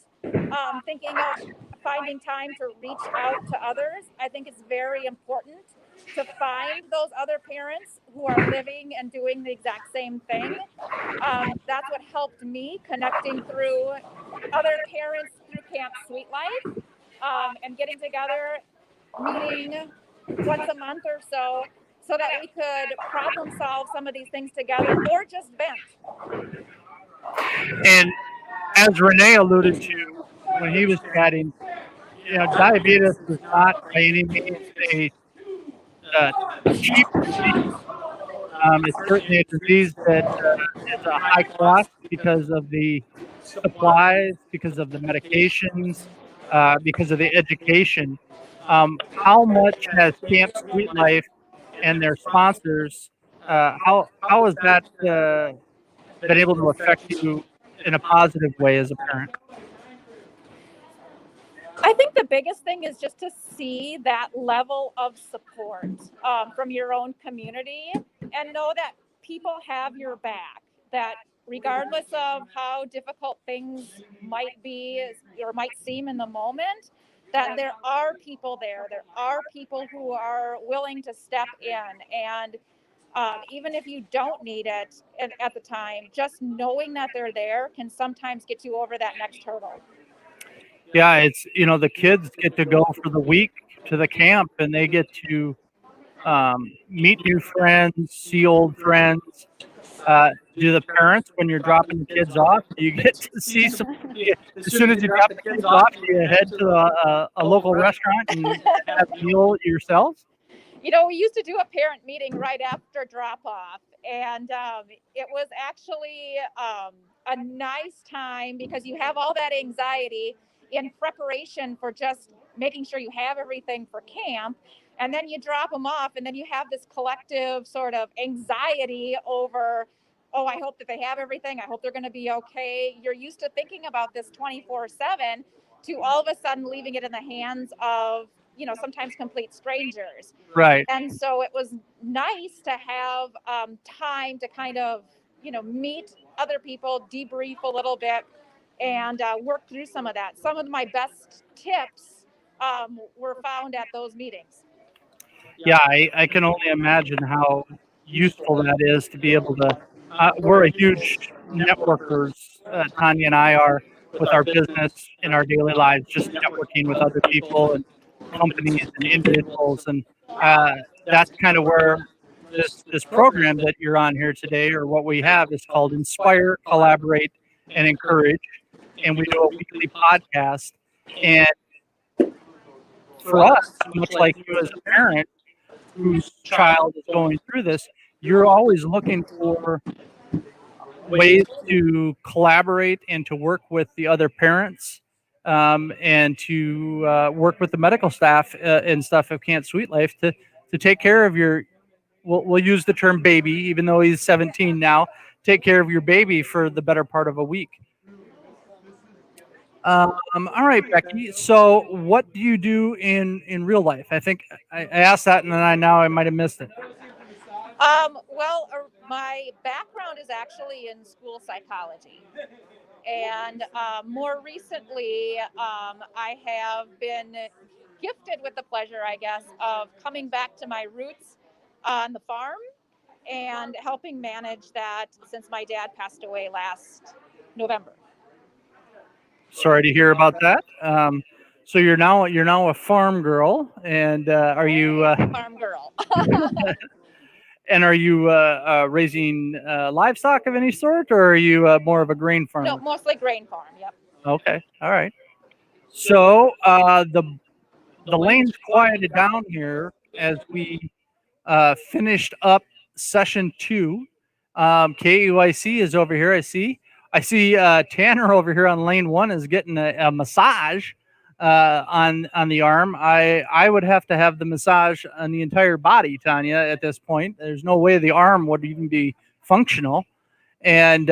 thinking of finding time to reach out to others, I think it's very important to find those other parents who are living and doing the exact same thing. That's what helped me, connecting through other parents through Camp Sweet Life, and getting together, meeting once a month or so that we could problem solve some of these things together or just vent. And as Renee alluded to when he was chatting, diabetes is not by any means a cheap disease. It's certainly a disease that is a high cost because of the supplies, because of the medications, because of the education. How much has Camp Sweet Life and their sponsors, how has that been able to affect you in a positive way as a parent? I think the biggest thing is just to see that level of support from your own community, and know that people have your back, that regardless of how difficult things might be or might seem in the moment, that there are people there. There are people who are willing to step in. And even if you don't need it at the time, just knowing that they're there can sometimes get you over that next hurdle. Yeah, it's, the kids get to go for the week to the camp and they get to meet new friends, see old friends. Do the parents, when you're dropping the kids off, you get to see some, as soon as you drop the kids off, you head to a local restaurant and have a meal yourselves? We used to do a parent meeting right after drop off, and it was actually a nice time because you have all that anxiety in preparation for just making sure you have everything for camp. And then you drop them off, and then you have this collective sort of anxiety over, oh, I hope that they have everything. I hope they're going to be okay. You're used to thinking about this 24/7, to all of a sudden leaving it in the hands of, sometimes complete strangers. Right. And so it was nice to have time to kind of, meet other people, debrief a little bit, and work through some of that. Some of my best tips were found at those meetings. Yeah, I can only imagine how useful that is to be able to. We're a huge networkers. Tanya and I are, with our business in our daily lives, just networking with other people and companies and individuals, and that's kind of where this program that you're on here today, or what we have, is called Inspire, Collaborate, and Encourage, and we do a weekly podcast. And for us, much like you as a parent whose child is going through this, you're always looking for ways to collaborate and to work with the other parents, and to work with the medical staff and stuff of Camp Sweet Life to take care of your, we'll use the term baby, even though he's 17 now, take care of your baby for the better part of a week. All right, Becky. So, what do you do in real life? I think I asked that, and then I might have missed it. Well, my background is actually in school psychology. And more recently, I have been gifted with the pleasure, I guess, of coming back to my roots on the farm and helping manage that since my dad passed away last November. Sorry to hear about that. So you're now a farm girl, and are you Farm girl. are you raising livestock of any sort, or are you more of a grain farmer? No, mostly grain farm. Yep. Okay, all right. So the lane's quieted down here as we finished up session 2. KUIC is over here. I see Tanner over here on lane 1 is getting a massage on the arm. I would have to have the massage on the entire body, Tanya, at this point. There's no way the arm would even be functional. And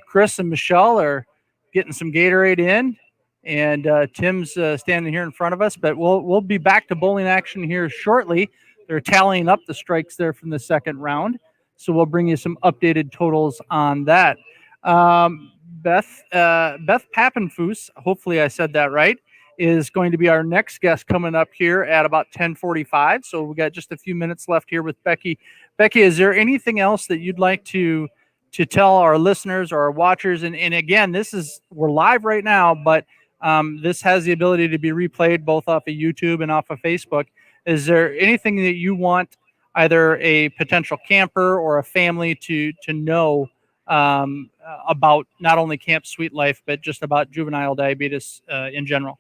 Chris and Michelle are getting some Gatorade in, and Tim's standing here in front of us. But we'll be back to bowling action here shortly. They're tallying up the strikes there from the second round, so we'll bring you some updated totals on that. Beth Pappenfuss, hopefully I said that right, is going to be our next guest coming up here at about 10:45. So we got just a few minutes left here with Becky. Becky, is there anything else that you'd like to tell our listeners or our watchers? And again, we're live right now, but this has the ability to be replayed both off of YouTube and off of Facebook. Is there anything that you want either a potential camper or a family to know about not only Camp Sweet Life, but just about juvenile diabetes in general?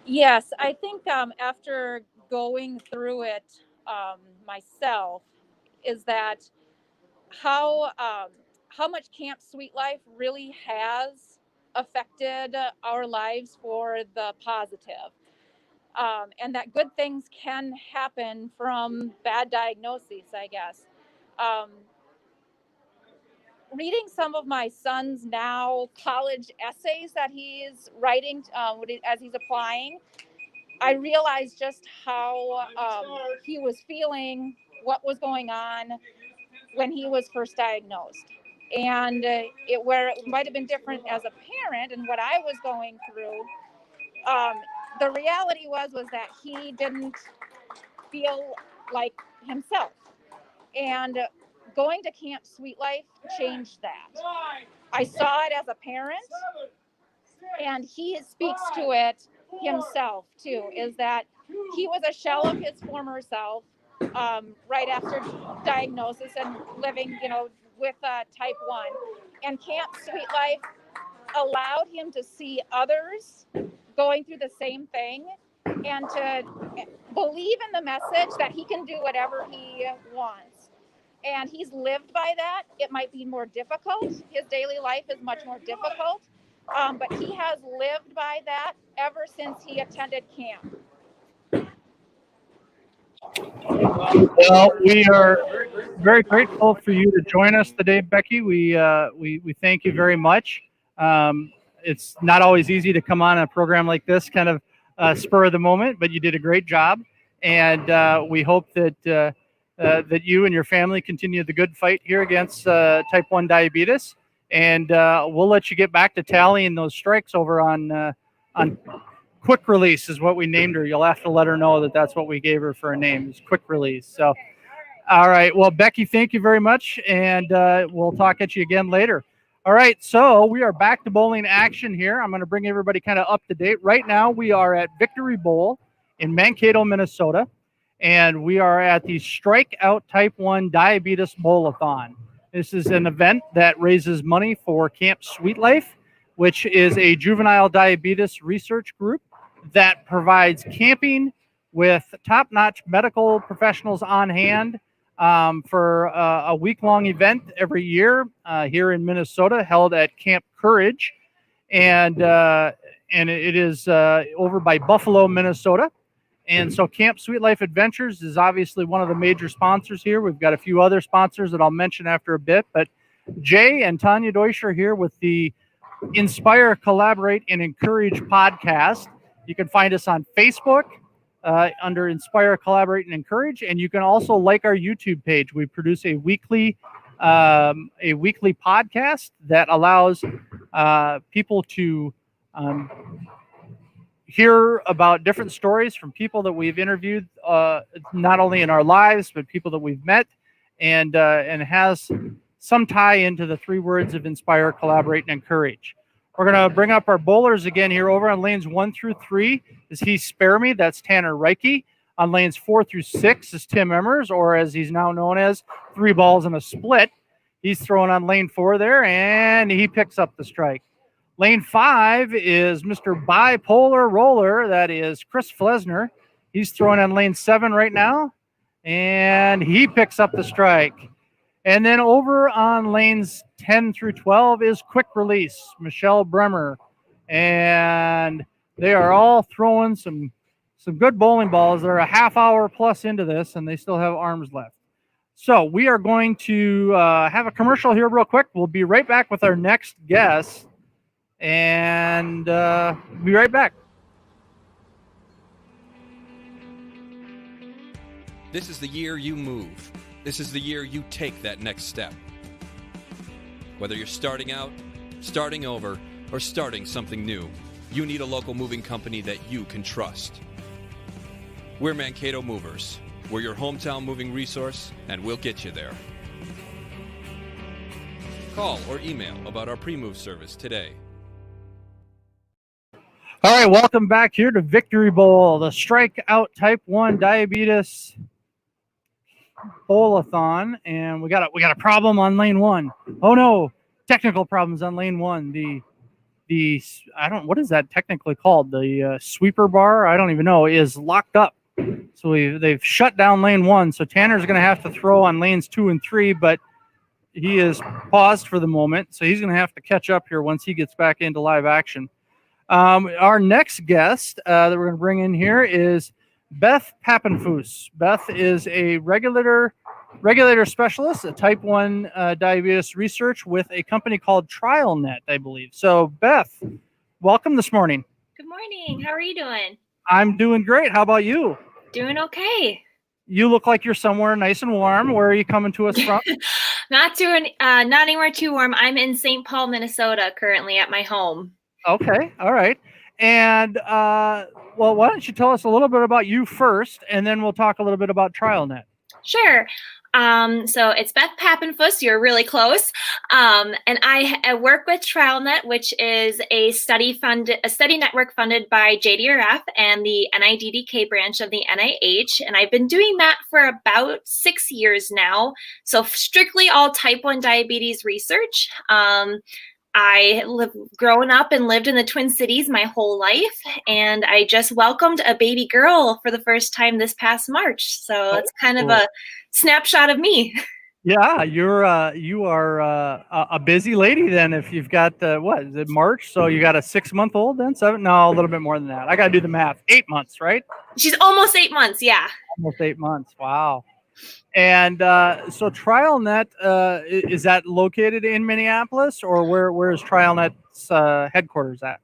Yes, I think after going through it myself, is that how much Camp Sweet Life really has affected our lives for the positive. And that good things can happen from bad diagnoses, I guess. Reading some of my son's now college essays that he's writing as he's applying, I realized just how he was feeling, what was going on when he was first diagnosed. And where it might have been different as a parent and what I was going through, the reality was that he didn't feel like himself. And going to Camp Sweet Life changed that. I saw it as a parent, and he speaks to it himself too, is that he was a shell of his former self right after diagnosis and living, with type 1. And Camp Sweet Life allowed him to see others going through the same thing and to believe in the message that he can do whatever he wants. And he's lived by that. It might be more difficult. His daily life is much more difficult, but he has lived by that ever since he attended camp. Well, we are very grateful for you to join us today, Becky. We thank you very much. It's not always easy to come on a program like this, kind of spur of the moment, but you did a great job, and we hope that that you and your family continue the good fight here against type 1 diabetes. And we'll let you get back to tallying those strikes over on Quick Release is what we named her. You'll have to let her know that that's what we gave her for a name, is Quick Release. So, all right. Well, Becky, thank you very much, and we'll talk at you again later. All right. So we are back to bowling action here. I'm going to bring everybody kind of up to date. Right now, we are at Victory Bowl in Mankato, Minnesota, and we are at the Strikeout Type 1 Diabetes Bowl-A-Thon. This is an event that raises money for Camp Sweet Life, which is a juvenile diabetes research group that provides camping with top-notch medical professionals on hand for a week-long event every year here in Minnesota, held at Camp Courage, and it is over by Buffalo, Minnesota. And so Camp Sweet Life Adventures is obviously one of the major sponsors here. We've got a few other sponsors that I'll mention after a bit, but Jay and Tanya Deutscher here with the Inspire, Collaborate, and Encourage podcast. You can find us on Facebook under Inspire, Collaborate, and Encourage, and you can also like our YouTube page. We produce a weekly podcast that allows people to hear about different stories from people that we've interviewed, not only in our lives, but people that we've met, and has some tie into the three words of Inspire, Collaborate, and Encourage. We're going to bring up our bowlers again here over on lanes 1 through 3 is He Spare Me. That's Tanner Reike. On lanes 4 through 6 is Tim Emmers, or as he's now known as, 3 balls and a split. He's throwing on lane 4 there, and he picks up the strike. Lane 5 is Mr. Bipolar Roller. That is Chris Flesner. He's throwing on lane 7 right now, and he picks up the strike. And then over on lanes 10 through 12 is Quick Release, Michelle Bremer. And they are all throwing some good bowling balls. They're a half hour plus into this, and they still have arms left. So we are going to have a commercial here real quick. We'll be right back with our next guest, and be right back. This is the year you move. This is the year you take that next step. Whether you're starting out, starting over, or starting something new, you need a local moving company that you can trust. We're Mankato Movers. We're your hometown moving resource, and we'll get you there. Call or email about our pre-move service today. All right, welcome back here to Victory Bowl, the Strikeout Type 1 Diabetes Bowl-A-Thon, and we got a problem on lane 1. Oh no, technical problems on lane 1. The what is that technically called? The sweeper bar, I don't even know, is locked up. So they've shut down lane 1. So Tanner's going to have to throw on lanes 2 and 3, but he is paused for the moment. So he's going to have to catch up here once he gets back into live action. Our next guest that we're going to bring in here is Beth Pappenfuss. Beth is a regulator specialist at Type 1 diabetes research with a company called TrialNet, I believe. So Beth, welcome this morning. Good morning. How are you doing? I'm doing great. How about you? Doing okay. You look like you're somewhere nice and warm. Where are you coming to us from? Not anywhere too warm. I'm in St. Paul, Minnesota, currently at my home. Okay. All right. And well, why don't you tell us a little bit about you first, and then we'll talk a little bit about TrialNet. Sure. So it's Beth Pappenfuss. You're really close. And I work with TrialNet, which is a study network funded by Jdrf and the NIDDK branch of the NIH. And I've been doing that for about 6 years now. So strictly all type 1 diabetes research. I grown up and lived in the Twin Cities my whole life, and I just welcomed a baby girl for the first time this past March. So it's kind of a snapshot of me. Yeah, you are a busy lady then. If you've got what is it, March? So you got a 6-month-old then? 7? No, a little bit more than that. I got to do the math. 8 months, right? She's almost 8 months. Yeah. Almost 8 months. Wow. And so TrialNet, is that located in Minneapolis, or where is TrialNet's headquarters at?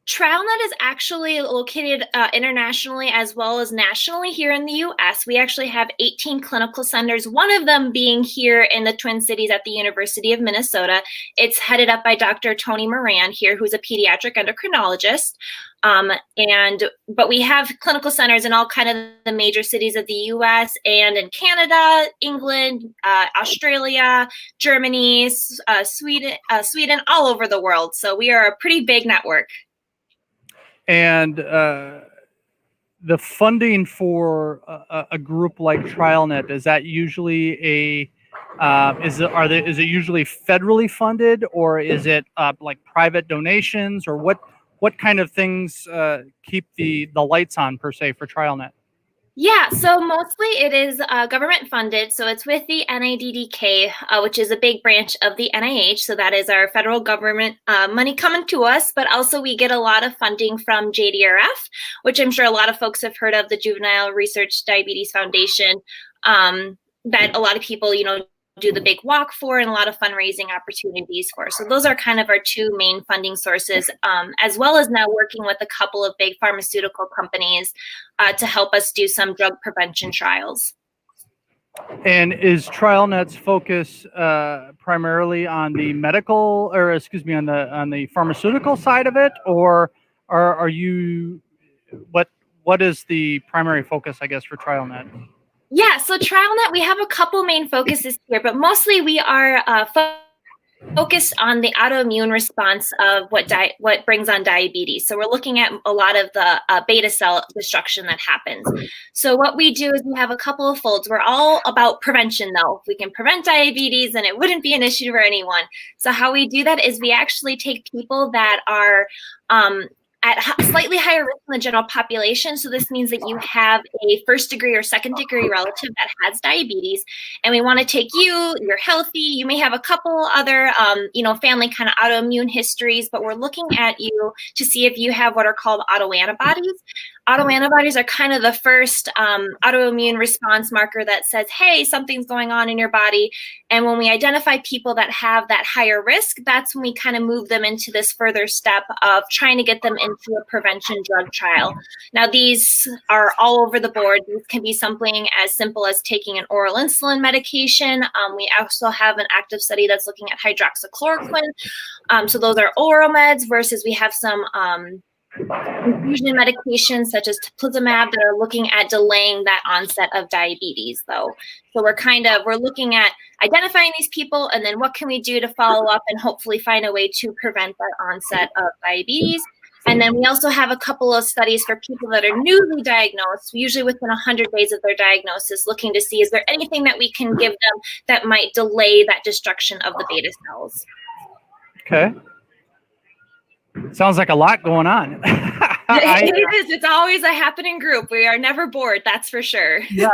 TrialNet is actually located internationally as well as nationally here in the U.S. We actually have 18 clinical centers, one of them being here in the Twin Cities at the University of Minnesota. It's headed up by Dr. Tony Moran here, who's a pediatric endocrinologist. But we have clinical centers in all kind of the major cities of the U.S. and in Canada, England, Australia, Germany, Sweden, all over the world. So we are a pretty big network. And the funding for a group like TrialNet, is that usually is it usually federally funded, or is it like private donations, or what kind of things keep the lights on per se for TrialNet? Yeah, so mostly it is government funded. So it's with the NIDDK, which is a big branch of the NIH. So that is our federal government money coming to us. But also we get a lot of funding from Jdrf, which I'm sure a lot of folks have heard of, the Juvenile Research Diabetes Foundation, that a lot of people, do the big walk for, and a lot of fundraising opportunities for. So those are kind of our two main funding sources, as well as now working with a couple of big pharmaceutical companies to help us do some drug prevention trials. And is TrialNet's focus primarily on the medical, or excuse me, on the pharmaceutical side of it, or are you what is the primary focus, I guess, for TrialNet? Yeah, so TrialNet, we have a couple main focuses here, but mostly we are focused on the autoimmune response of what brings on diabetes. So we're looking at a lot of the beta cell destruction that happens. So what we do is we have a couple of folds. We're all about prevention, though. If we can prevent diabetes, then it wouldn't be an issue for anyone. So how we do that is we actually take people that are at slightly higher risk than the general population. So this means that you have a first degree or second degree relative that has diabetes, and we want to take you, you're healthy, you may have a couple other, family kind of autoimmune histories, but we're looking at you to see if you have what are called autoantibodies. Autoantibodies are kind of the first autoimmune response marker that says, hey, something's going on in your body. And when we identify people that have that higher risk, that's when we kind of move them into this further step of trying to get them into a prevention drug trial. Now, these are all over the board. These can be something as simple as taking an oral insulin medication. We also have an active study that's looking at hydroxychloroquine. So those are oral meds versus we have some infusion medications such as teplizumab that are looking at delaying that onset of diabetes, though. So we're looking at identifying these people, and then what can we do to follow up and hopefully find a way to prevent that onset of diabetes. And then we also have a couple of studies for people that are newly diagnosed, usually within 100 days of their diagnosis, looking to see is there anything that we can give them that might delay that destruction of the beta cells. Okay. Sounds like a lot going on. It is. It's always a happening group. We are never bored, that's for sure. Yeah.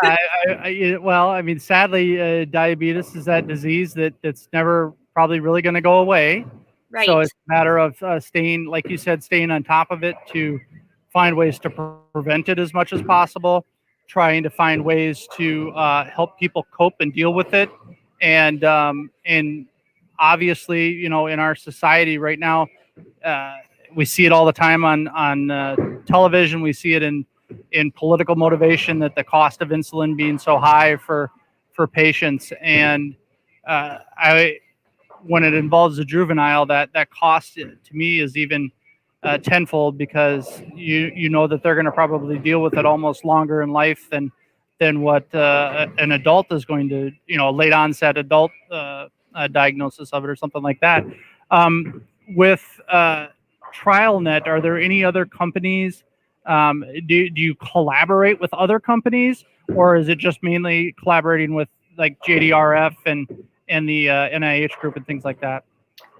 I mean, sadly, diabetes is that disease that's never probably really going to go away. Right. So it's a matter of staying, like you said, staying on top of it to find ways to prevent it as much as possible, trying to find ways to help people cope and deal with it. And obviously, in our society right now, we see it all the time on television. We see it in political motivation, that the cost of insulin being so high for patients. And when it involves a juvenile, that cost to me is even tenfold, because you know that they're going to probably deal with it almost longer in life than what an adult is going to, late onset adult diagnosis of it or something like that. With TrialNet, are there any other companies? Do you collaborate with other companies, or is it just mainly collaborating with like Jdrf and the NIH group and things like that?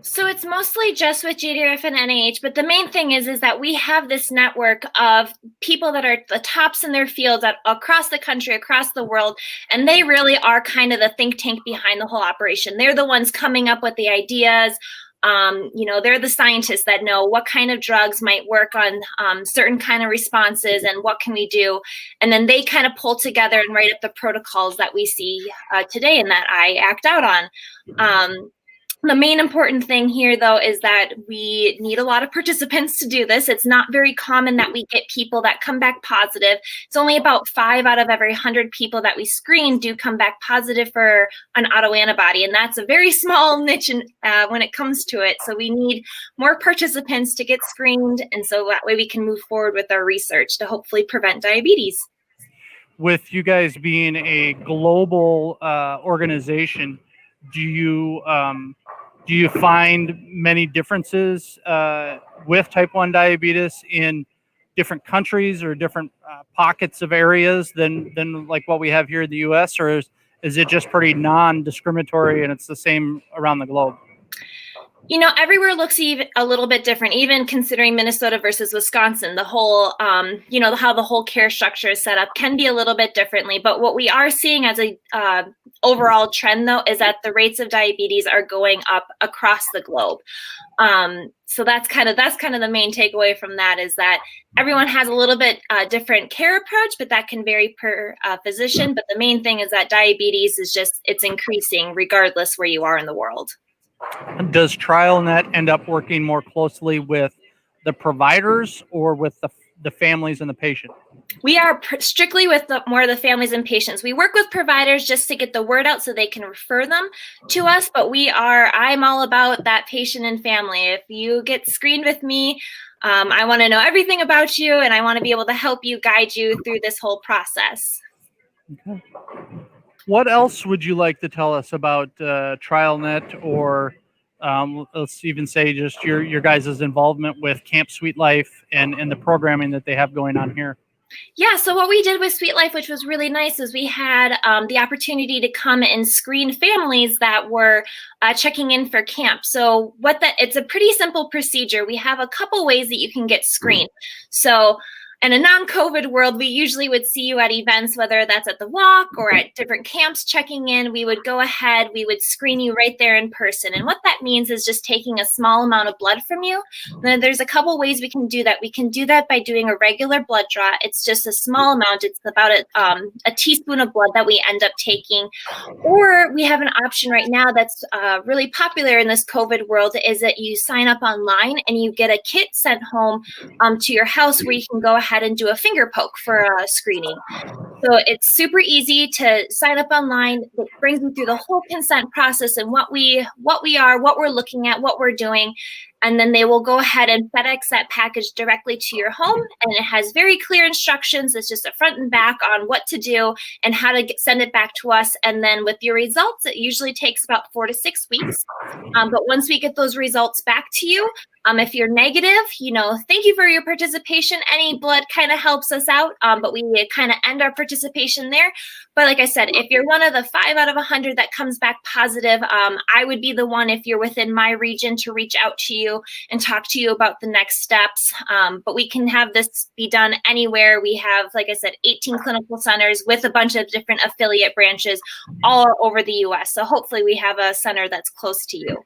So it's mostly just with Jdrf and NIH, but the main thing is that we have this network of people that are the tops in their fields across the country, across the world, and they really are kind of the think tank behind the whole operation. They're the ones coming up with the ideas. They're the scientists that know what kind of drugs might work on certain kind of responses and what can we do. And then they kind of pull together and write up the protocols that we see today and that I act out on. The main important thing here, though, is that we need a lot of participants to do this. It's not very common that we get people that come back positive. It's only about 5 out of every 100 people that we screen do come back positive for an autoantibody, and that's a very small niche when it comes to it. So we need more participants to get screened, and so that way we can move forward with our research to hopefully prevent diabetes. With you guys being a global organization, do you find many differences with type 1 diabetes in different countries or different pockets of areas than like what we have here in the U.S., or is it just pretty non-discriminatory and it's the same around the globe? Everywhere looks even a little bit different, even considering Minnesota versus Wisconsin. The whole, how the whole care structure is set up can be a little bit differently. But what we are seeing as a overall trend, though, is that the rates of diabetes are going up across the globe. So that's kind of the main takeaway from that, is that everyone has a little bit different care approach, but that can vary per physician. But the main thing is that diabetes is it's increasing regardless where you are in the world. Does TrialNet end up working more closely with the providers or with the families and the patient? We are strictly with more of the families and patients. We work with providers just to get the word out so they can refer them to us, but I'm all about that patient and family. If you get screened with me, I want to know everything about you, and I want to be able to help you, guide you through this whole process. Okay. What else would you like to tell us about TrialNet, or let's even say just your guys' involvement with Camp Sweet Life and the programming that they have going on here? Yeah, so what we did with Sweet Life, which was really nice, is we had the opportunity to come and screen families that were checking in for camp. So it's a pretty simple procedure. We have a couple ways that you can get screened. So in a non-COVID world, we usually would see you at events, whether that's at the walk or at different camps checking in. We would go ahead, we would screen you right there in person. And what that means is just taking a small amount of blood from you. And then there's a couple ways we can do that. We can do that by doing a regular blood draw. It's just a small amount. It's about a teaspoon of blood that we end up taking. Or we have an option right now that's really popular in this COVID world, is that you sign up online and you get a kit sent home to your house where you can go ahead and do a finger poke for a screening. So it's super easy to sign up online. It brings you through the whole consent process and what we are, what we're looking at, what we're doing. And then they will go ahead and FedEx that package directly to your home. And it has very clear instructions. It's just a front and back on what to do and how to send it back to us. And then with your results, it usually takes about 4 to 6 weeks. But once we get those results back to you, if you're negative, thank you for your participation. Any blood kind of helps us out, but we kind of end our participation there. But like I said, if you're one of the 5 out of 100 that comes back positive, I would be the one, if you're within my region, to reach out to you and talk to you about the next steps. But we can have this be done anywhere. We have, like I said, 18 clinical centers with a bunch of different affiliate branches all over the U.S. So hopefully we have a center that's close to you.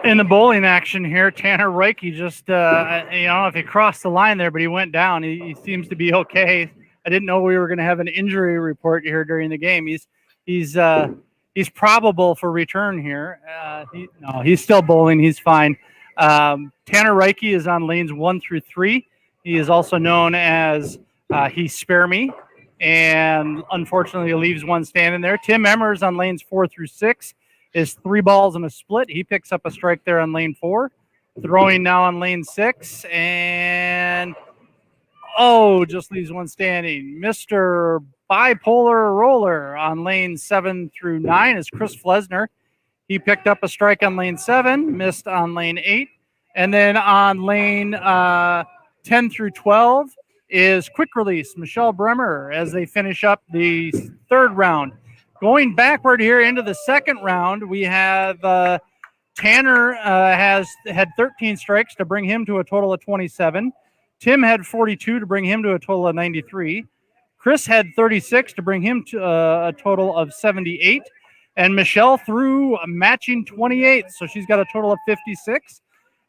In the bowling action here, Tanner Reich, just, I don't know if he crossed the line there, but he went down. He seems to be okay. I didn't know we were going to have an injury report here during the game. He's probable for return here. He's still bowling. He's fine. Tanner Reich is on lanes 1 through 3. He is also known as He Spare Me, and unfortunately leaves one standing there. Tim Emmers on lanes 4 through 6 is 3 balls and a split. He picks up a strike there on lane 4. Throwing now on lane 6, and just leaves one standing. Mr. Bipolar Roller on lane 7 through 9 is Chris Flesner. He picked up a strike on lane 7, missed on lane 8. And then on lane 10 through 12 is Quick Release, Michelle Bremer, as they finish up the 3rd round. Going backward here into the 2nd round, we have Tanner has had 13 strikes to bring him to a total of 27. Tim had 42 to bring him to a total of 93. Chris had 36 to bring him to a total of 78. And Michelle threw a matching 28, so she's got a total of 56.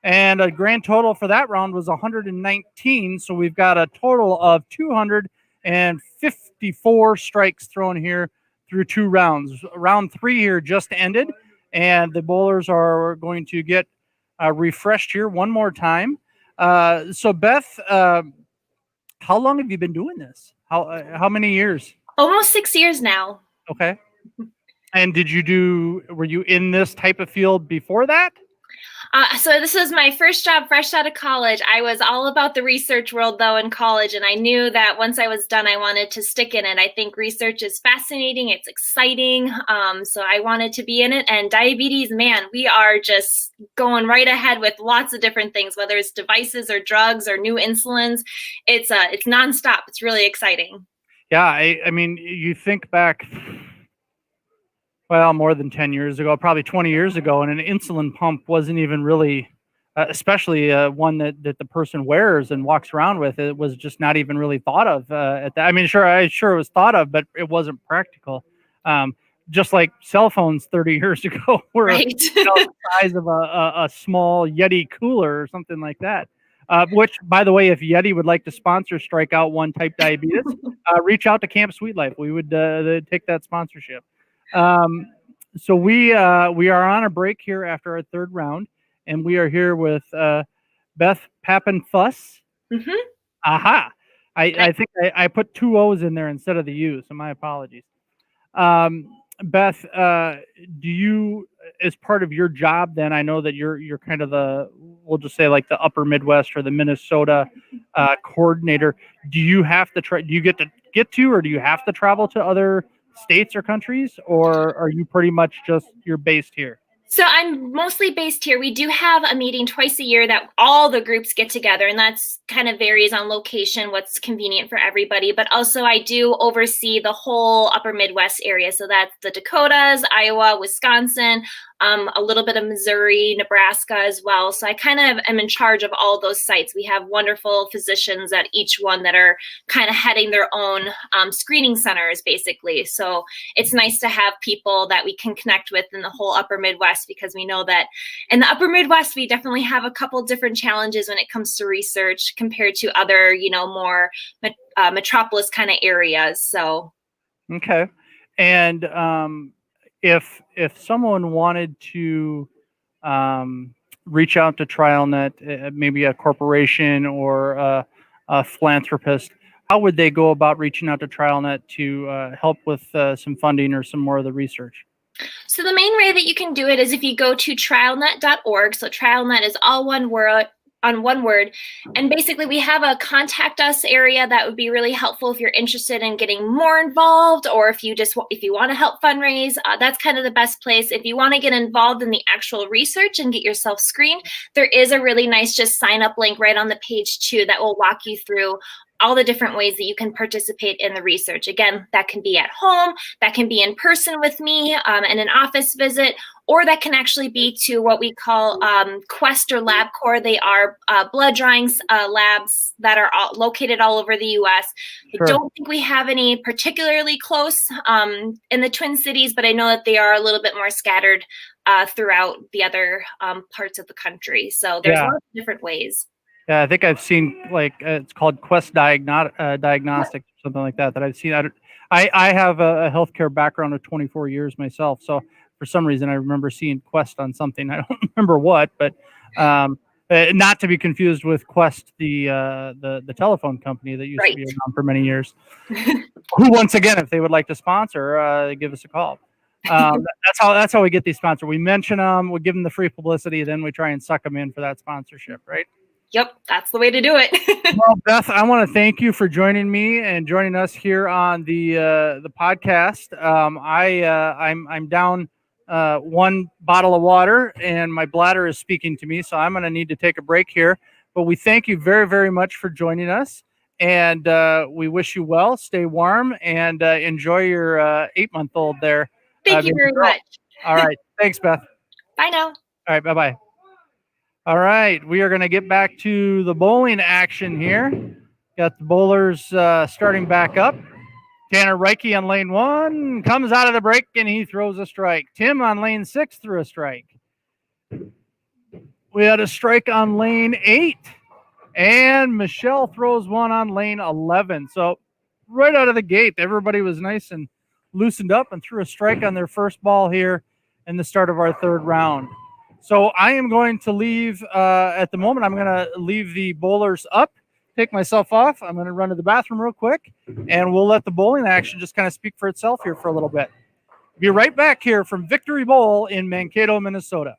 And a grand total for that round was 119, so we've got a total of 254 strikes thrown here through 2 rounds. Round 3 here just ended, and the bowlers are going to get refreshed here one more time. So Beth, how long have you been doing this? How many years? Almost 6 years now. Okay. And were you in this type of field before that? So this was my first job fresh out of college. I was all about the research world, though, in college, and I knew that once I was done, I wanted to stick in it. I think research is fascinating. It's exciting. So I wanted to be in it. And diabetes, man, we are just going right ahead with lots of different things, whether it's devices or drugs or new insulins. It's nonstop. It's really exciting. Yeah, I mean, you think back, well, more than 10 years ago, probably 20 years ago, and an insulin pump wasn't even really especially one that the person wears and walks around with. It was just not even really thought of at that. I mean, sure it was thought of, but it wasn't practical. Just like cell phones 30 years ago were Right. the size of a small Yeti cooler or something like that. Which, by the way, if Yeti would like to sponsor Strikeout 1 Type Diabetes, reach out to Camp Sweet Life. We would take that sponsorship. So we are on a break here after our third round, and we are here with Beth Pappenfuss. Mm-hmm. Aha! I think I put 2 O's in there instead of the U, so my apologies. Beth, do you, as part of your job, then I know that you're kind of we'll just say like the Upper Midwest or the Minnesota coordinator. Do you have to do you get to, or do you have to travel to other states or countries, or are you pretty much you're based here? So I'm mostly based here. We do have a meeting twice a year that all the groups get together, and that's kind of varies on location, what's convenient for everybody. But also I do oversee the whole upper Midwest area. So that's the Dakotas, Iowa, Wisconsin, a little bit of Missouri, Nebraska as well. So I kind of am in charge of all those sites. We have wonderful physicians at each one that are kind of heading their own screening centers, basically. So it's nice to have people that we can connect with in the whole upper Midwest, because we know that in the upper Midwest, we definitely have a couple different challenges when it comes to research compared to other, more metropolis kind of areas. So. Okay. And if someone wanted to reach out to TrialNet, maybe a corporation or a philanthropist, how would they go about reaching out to TrialNet to help with some funding or some more of the research? So the main way that you can do it is if you go to trialnet.org. So TrialNet is all one word. And basically we have a contact us area that would be really helpful if you're interested in getting more involved, or if you want to help fundraise. That's kind of the best place. If you want to get involved in the actual research and get yourself screened, there is a really nice just sign up link right on the page too that will walk you through all the different ways that you can participate in the research. Again, that can be at home, that can be in person with me in an office visit, or that can actually be to what we call Quest or LabCorp. They are blood drawing labs that are located all over the U.S. Sure. I don't think we have any particularly close in the Twin Cities, but I know that they are a little bit more scattered throughout the other parts of the country. So there's lots of different ways. Yeah, I think I've seen it's called Quest Diagnostics or something like that I've seen. I have a healthcare background of 24 years myself, so for some reason I remember seeing Quest on something. I don't remember what, but not to be confused with Quest, the telephone company that used to be around for many years. Who, once again, if they would like to sponsor, give us a call. That's how we get these sponsors. We mention them, we give them the free publicity, then we try and suck them in for that sponsorship, right? Yep, that's the way to do it. Well, Beth, I want to thank you for joining me and joining us here on the podcast. I'm down 1 bottle of water, and my bladder is speaking to me, so I'm going to need to take a break here. But we thank you very, very much for joining us, and we wish you well. Stay warm and enjoy your 8-month-old there. Thank you very much. All right, thanks, Beth. Bye now. All right, bye-bye. All right, we are going to get back to the bowling action here. Got the bowlers starting back up. Tanner Reike on lane 1 comes out of the break and he throws a strike. Tim on lane 6 threw a strike. We had a strike on lane 8, and Michelle throws one on lane 11. So right out of the gate, everybody was nice and loosened up and threw a strike on their first ball here in the start of our third round. So I am going to leave, at the moment, I'm going to leave the bowlers up, take myself off. I'm going to run to the bathroom real quick, and we'll let the bowling action just kind of speak for itself here for a little bit. Be right back here from Victory Bowl in Mankato, Minnesota.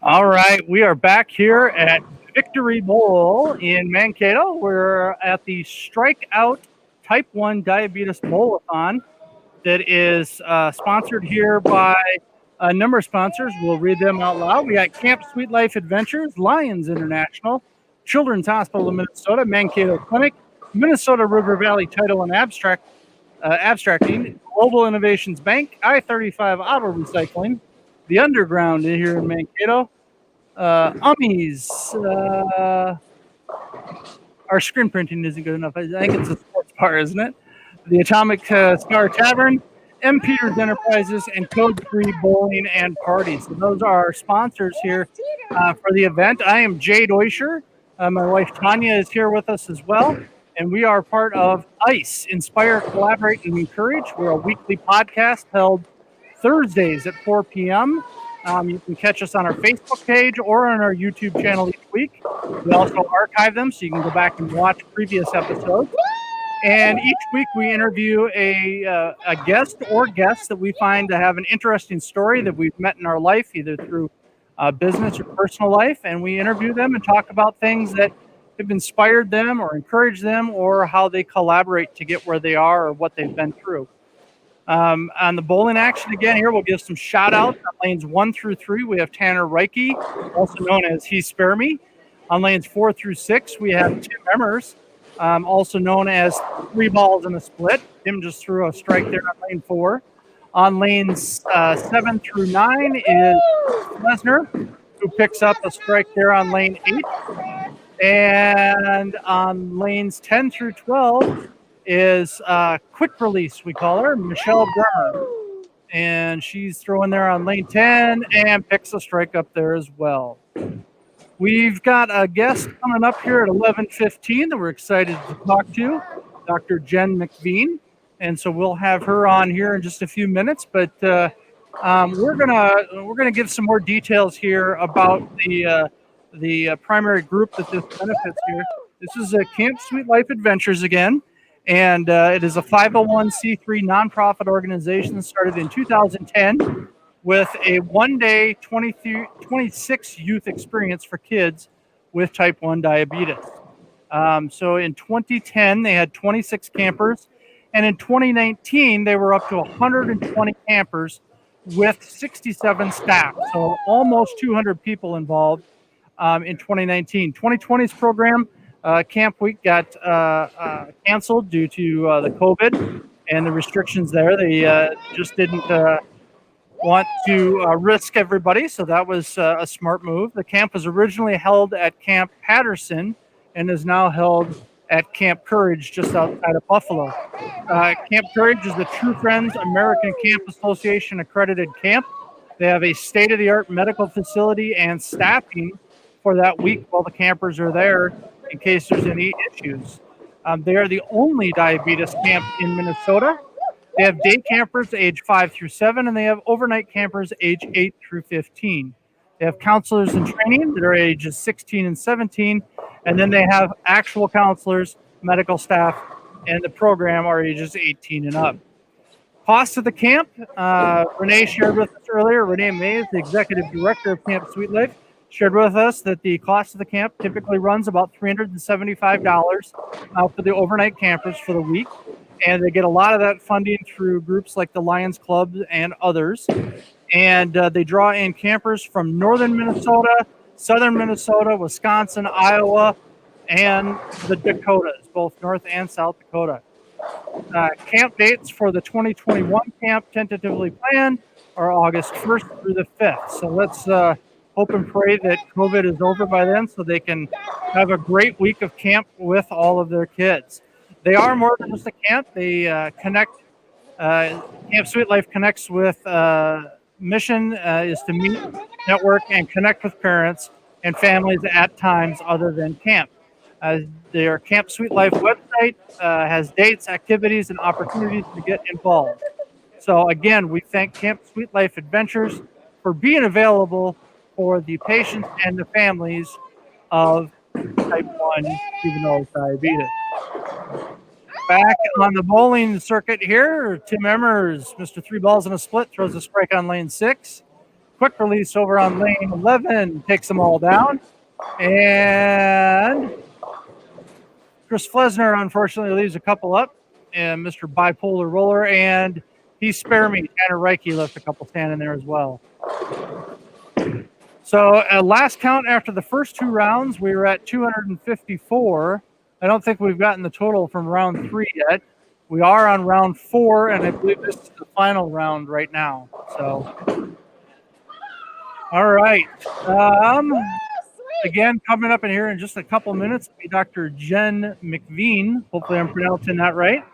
All right, we are back here at Victory Bowl in Mankato. We're at the Strikeout Type 1 Diabetes Bowl-A-Thon that is sponsored here by a number of sponsors. We'll read them out loud. We got Camp Sweet Life Adventures, Lions International, Children's Hospital of Minnesota, Mankato Clinic, Minnesota River Valley Title and Abstracting, Global Innovations Bank, I-35 Auto Recycling, The Underground here in Mankato, Ummies. Our screen printing isn't good enough. I think it's a sports bar, isn't it? The Atomic Star Tavern, M. Peters Enterprises, and Code Free Bowling and Parties. So those are our sponsors here for the event. I am Jay Deuscher. My wife Tanya is here with us as well. And we are part of I.C.E, Inspire, Collaborate, and Encourage. We're a weekly podcast held Thursdays at 4 p.m. You can catch us on our Facebook page or on our YouTube channel each week. We also archive them so you can go back and watch previous episodes. And each week we interview a guest or guests that we find to have an interesting story that we've met in our life, either through business or personal life. And we interview them and talk about things that have inspired them or encouraged them, or how they collaborate to get where they are or what they've been through. On the bowling action again here, we'll give some shout outs. On lanes 1 through 3, we have Tanner Reike, also known as He Spare Me. On lanes 4 through 6, we have Tim Emmers, also known as 3 balls and a split. Tim just threw a strike there on lane 4. On lanes 7 through 9 is Lesnar, who picks up a strike there on lane 8. And on lanes 10 through 12 is quick release, we call her, Michelle Bremer. And she's throwing there on lane 10 and picks a strike up there as well. We've got a guest coming up here at 11:15 that we're excited to talk to, Dr. Jen McVean. And so we'll have her on here in just a few minutes, but we're gonna give some more details here about the primary group that this benefits here. This is a Camp Sweet Life Adventures again, and it is a 501c3 nonprofit organization started in 2010 with a one-day 26 youth experience for kids with type 1 diabetes. So in 2010, they had 26 campers, and in 2019, they were up to 120 campers with 67 staff, so almost 200 people involved. In 2019. 2020's program, Camp Week, got canceled due to the COVID and the restrictions there. They just didn't want to risk everybody, so that was a smart move. The camp was originally held at Camp Patterson and is now held at Camp Courage just outside of Buffalo. Camp Courage is the True Friends American Camp Association accredited camp. They have a state-of-the-art medical facility and staffing for that week while the campers are there in case there's any issues. They are the only diabetes camp in Minnesota. They have day campers age 5 through 7, and they have overnight campers age 8 through 15. They have counselors in training that are ages 16 and 17, and then they have actual counselors, medical staff, and the program are ages 18 and up. Cost of the camp, Renee shared with us earlier. Renee Mays, the executive director of Camp Sweet Life, shared with us that the cost of the camp typically runs about $375 for the overnight campers for the week. And they get a lot of that funding through groups like the Lions Club and others. And they draw in campers from northern Minnesota, southern Minnesota, Wisconsin, Iowa, and the Dakotas, both North and South Dakota. Camp dates for the 2021 camp tentatively planned are August 1st through the 5th. So let's hope and pray that COVID is over by then so they can have a great week of camp with all of their kids. They are more than just a camp. They connect. Camp Sweet Life connects with mission is to meet, network, and connect with parents and families at times other than camp. Their Camp Sweet Life website has dates, activities, and opportunities to get involved. So again, we thank Camp Sweet Life Adventures for being available for the patients and the families of type 1 juvenile diabetes. Back on the bowling circuit here, Tim Emmers, Mr. 3 balls and a split, throws a strike on lane 6. quick release over on lane 11 takes them all down. And Chris Flesner unfortunately leaves a couple up. And Mr. Bipolar Roller, and he's spare me. Tanner Reiki left a couple standing there as well. So last count after the first 2 rounds, we were at 254. I don't think we've gotten the total from round 3 yet. We are on round 4, and I believe this is the final round right now. So, all right. Again, coming up in here in just a couple minutes will be Dr. Jen McVean. Hopefully I'm pronouncing that right.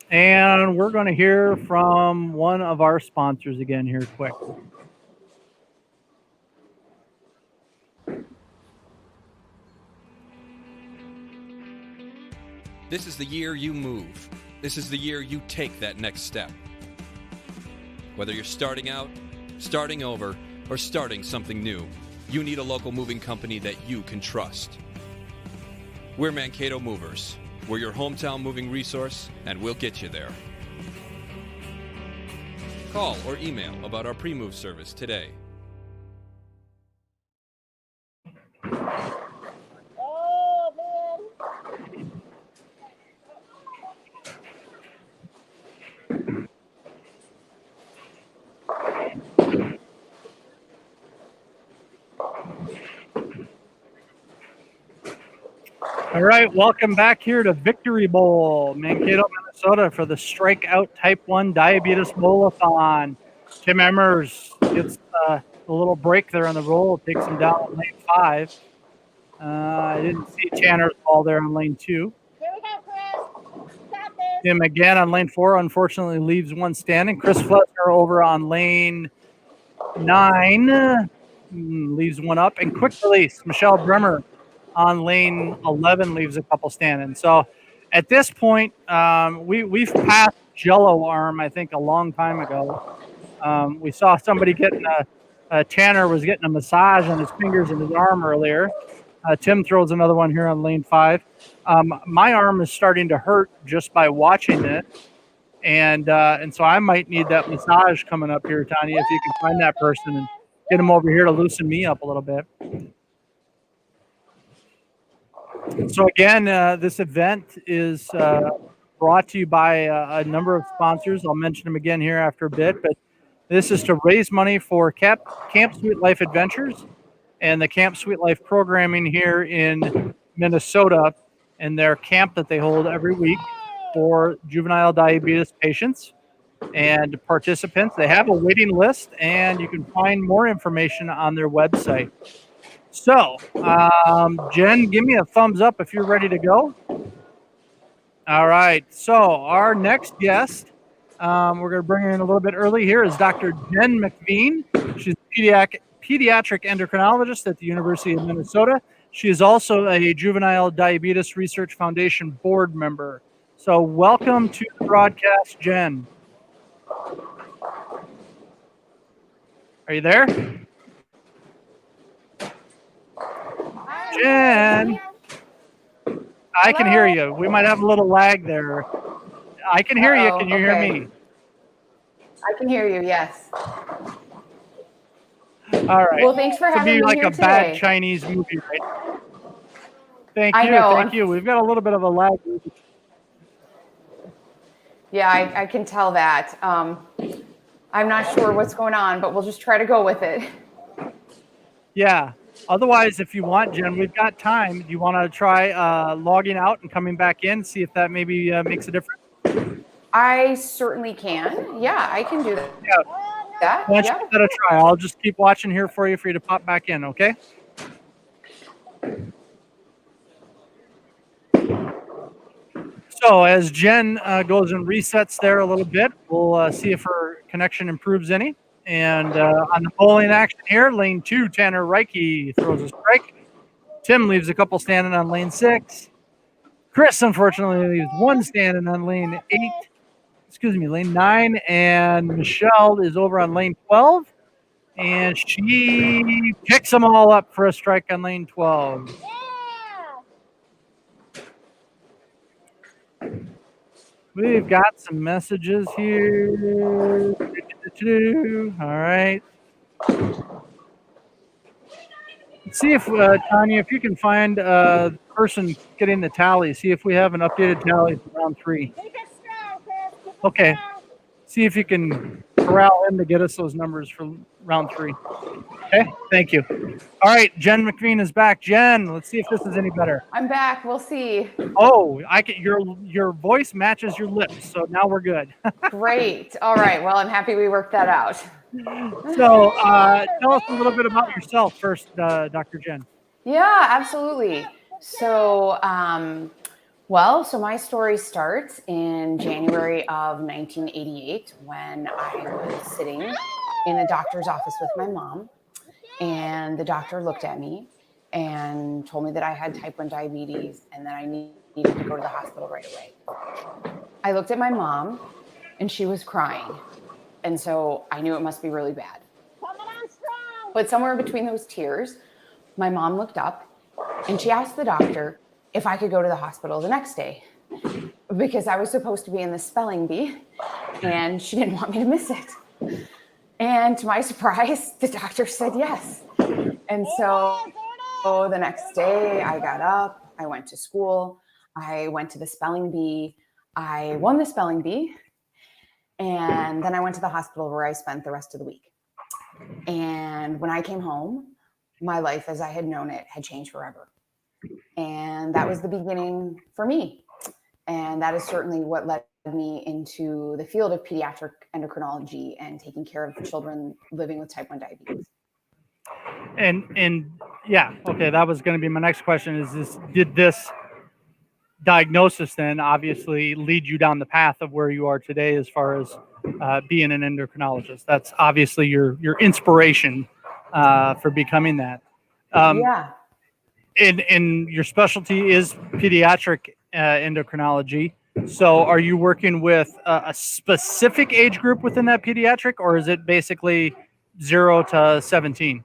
And we're going to hear from one of our sponsors again here quick. This is the year you move. This is the year you take that next step. Whether you're starting out, starting over, or starting something new, you need a local moving company that you can trust. We're Mankato Movers. We're your hometown moving resource, and we'll get you there. Call or email about our pre-move service today. All right, welcome back here to Victory Bowl, Mankato, Minnesota, for the Strikeout Type 1 Diabetes Bowl-A-Thon. Tim Emmers gets a little break there on the roll, takes him down on lane 5. I didn't see Tanner's ball there on lane 2. Here we go, Chris. Stop this. Tim again on lane 4, unfortunately leaves one standing. Chris Flesner over on lane 9, leaves one up. And quick release, Michelle Bremer on lane 11 leaves a couple standing. So at this point, we've passed Jello arm, I think, a long time ago. We saw somebody getting Tanner was getting a massage on his fingers and his arm earlier. Tim throws another one here on lane 5. My arm is starting to hurt just by watching it. And so I might need that massage coming up here, Tanya, if you can find that person and get him over here to loosen me up a little bit. So again, this event is brought to you by a number of sponsors. I'll mention them again here after a bit, but this is to raise money for Camp Sweet Life Adventures and the Camp Sweet Life programming here in Minnesota and their camp that they hold every week for juvenile diabetes patients and participants. They have a waiting list, and you can find more information on their website. So, Jen, give me a thumbs up if you're ready to go. All right. So, our next guest, we're going to bring her in a little bit early here, is Dr. Jen McVean. She's a pediatric endocrinologist at the University of Minnesota. She is also a Juvenile Diabetes Research Foundation board member. So, welcome to the broadcast, Jen. Are you there? Jen, I can hear you. We might have a little lag there. I can hear you. Can you hear me? I can hear you, yes. All right. Well, thanks for having me here today. It could be like a bad today. Chinese movie, right? Thank I you. know. Thank you. We've got a little bit of a lag. Yeah, I can tell that. I'm not sure what's going on, but we'll just try to go with it. Yeah. Otherwise, if you want, Jen, we've got time. Do you want to try logging out and coming back in, see if that maybe makes a difference? I certainly can. Yeah, I can do that. Yeah. Why don't you give that a try? I'll just keep watching here for you to pop back in, okay? So as Jen goes and resets there a little bit, we'll see if her connection improves any. And on the bowling action here, lane 2, Tanner Reiki throws a strike. Tim leaves a couple standing on lane 6. Chris, unfortunately, leaves one standing on lane 9. And Michelle is over on lane 12. And she picks them all up for a strike on lane 12. We've got some messages here. All right. Let's see if, Tanya, if you can find the person getting the tally. See if we have an updated tally for round 3. Okay. See if you can corral him to get us those numbers for round 3. Okay. Thank you. All right. Jen McVean is back. Jen, let's see if this is any better. I'm back. We'll see. Oh, I can. Your voice matches your lips, so now we're good. Great. All right. Well, I'm happy we worked that out. So, tell us a little bit about yourself first, Dr. Jen. Yeah, absolutely. So, so my story starts in January of 1988 when I was sitting in a doctor's office with my mom, and the doctor looked at me and told me that I had type 1 diabetes and that I needed to go to the hospital right away. I looked at my mom and she was crying. And so I knew it must be really bad. But somewhere between those tears, my mom looked up and she asked the doctor if I could go to the hospital the next day because I was supposed to be in the spelling bee and she didn't want me to miss it. And to my surprise, the doctor said yes. And so the next day I got up, I went to school, I went to the spelling bee, I won the spelling bee, and then I went to the hospital where I spent the rest of the week. And when I came home, my life as I had known it had changed forever. And that was the beginning for me. And that is certainly what led me into the field of pediatric endocrinology and taking care of children living with type 1 diabetes. And yeah, okay, that was going to be my next question. Did this diagnosis then obviously lead you down the path of where you are today as far as being an endocrinologist? That's obviously your inspiration for becoming that. Yeah. And your specialty is pediatric endocrinology. So are you working with a specific age group within that pediatric, or is it basically 0 to 17?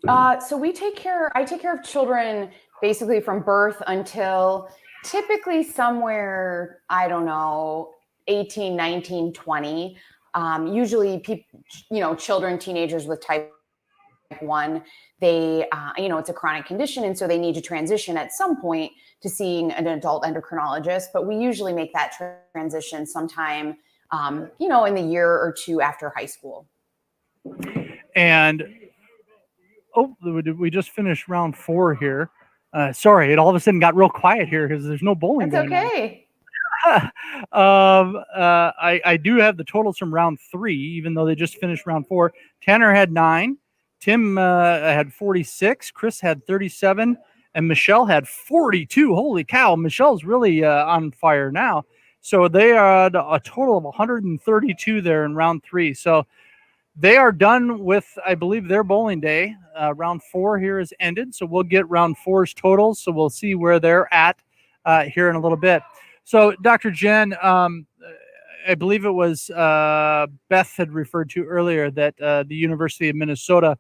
So I take care of children basically from birth until typically somewhere, I don't know, 18, 19, 20. Usually people, children, teenagers with type 1, they, it's a chronic condition. And so they need to transition at some point to seeing an adult endocrinologist. But we usually make that transition sometime, in the year or two after high school. And, we just finished round 4 here. Sorry, it all of a sudden got real quiet here because there's no bowling. That's okay. I do have the totals from round 3, even though they just finished round 4. Tanner had 9, Tim had 46, Chris had 37, and Michelle had 42. Holy cow, Michelle's really on fire now. So they are at a total of 132 there in round 3. So they are done with, I believe, their bowling day. Round 4 here is ended, so we'll get round 4's totals. So we'll see where they're at here in a little bit. So, Dr. Jen, I believe it was Beth had referred to earlier that the University of Minnesota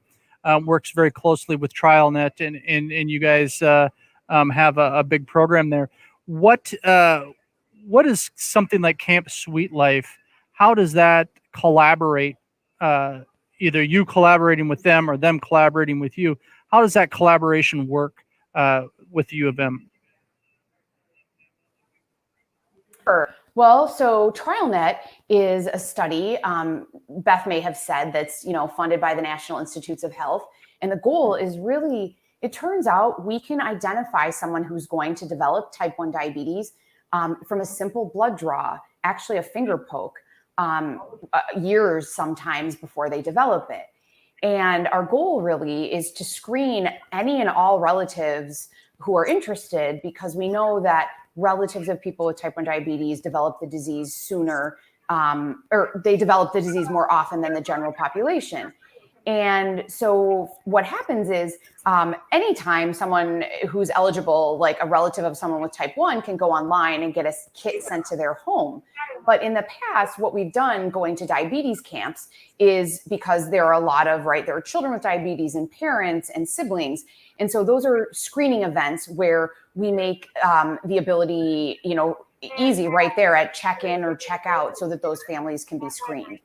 works very closely with TrialNet, and you guys have a big program there. What is something like Camp Sweet Life? How does that collaborate? Either you collaborating with them or them collaborating with you. How does that collaboration work with U of M? Sure. Well, so TrialNet is a study, Beth may have said, that's, funded by the National Institutes of Health. And the goal is really, it turns out we can identify someone who's going to develop type 1 diabetes from a simple blood draw, actually a finger poke. Years sometimes before they develop it. And our goal really is to screen any and all relatives who are interested, because we know that relatives of people with type 1 diabetes develop the disease sooner, or they develop the disease more often than the general population. And so what happens is anytime someone who's eligible, like a relative of someone with type 1, can go online and get a kit sent to their home. But in the past, what we've done going to diabetes camps is because there are a lot of, there are children with diabetes and parents and siblings. And so those are screening events where we make the ability, easy right there at check-in or check-out so that those families can be screened.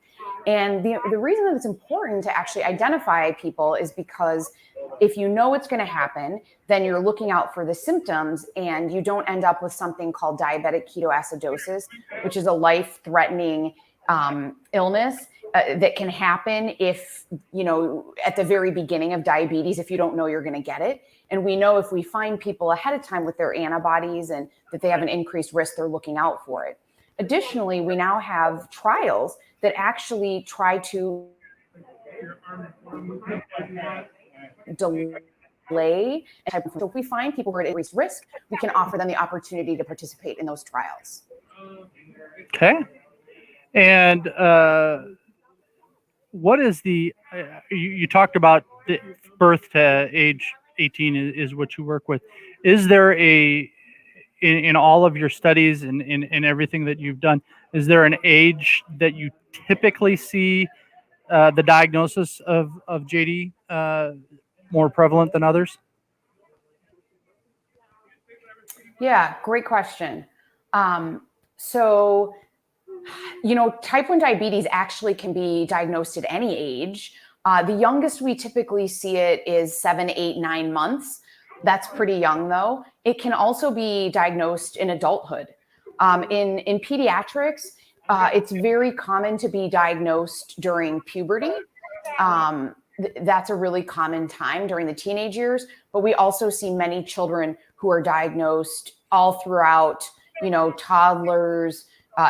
And the reason that it's important to actually identify people is because if you know it's going to happen, then you're looking out for the symptoms and you don't end up with something called diabetic ketoacidosis, which is a life-threatening illness that can happen if, at the very beginning of diabetes, if you don't know you're going to get it. And we know if we find people ahead of time with their antibodies and that they have an increased risk, they're looking out for it. Additionally, we now have trials that actually try to delay. So if we find people who are at increased risk, we can offer them the opportunity to participate in those trials. Okay. And what is you talked about the birth to age 18 is what you work with. Is there in all of your studies and in everything that you've done, is there an age that you typically see the diagnosis of JD more prevalent than others? Yeah, great question. So, type 1 diabetes actually can be diagnosed at any age. The youngest we typically see it is 7, 8, 9 months. That's pretty young though. It can also be diagnosed in adulthood. In pediatrics, it's very common to be diagnosed during puberty. That's a really common time during the teenage years, but we also see many children who are diagnosed all throughout, toddlers,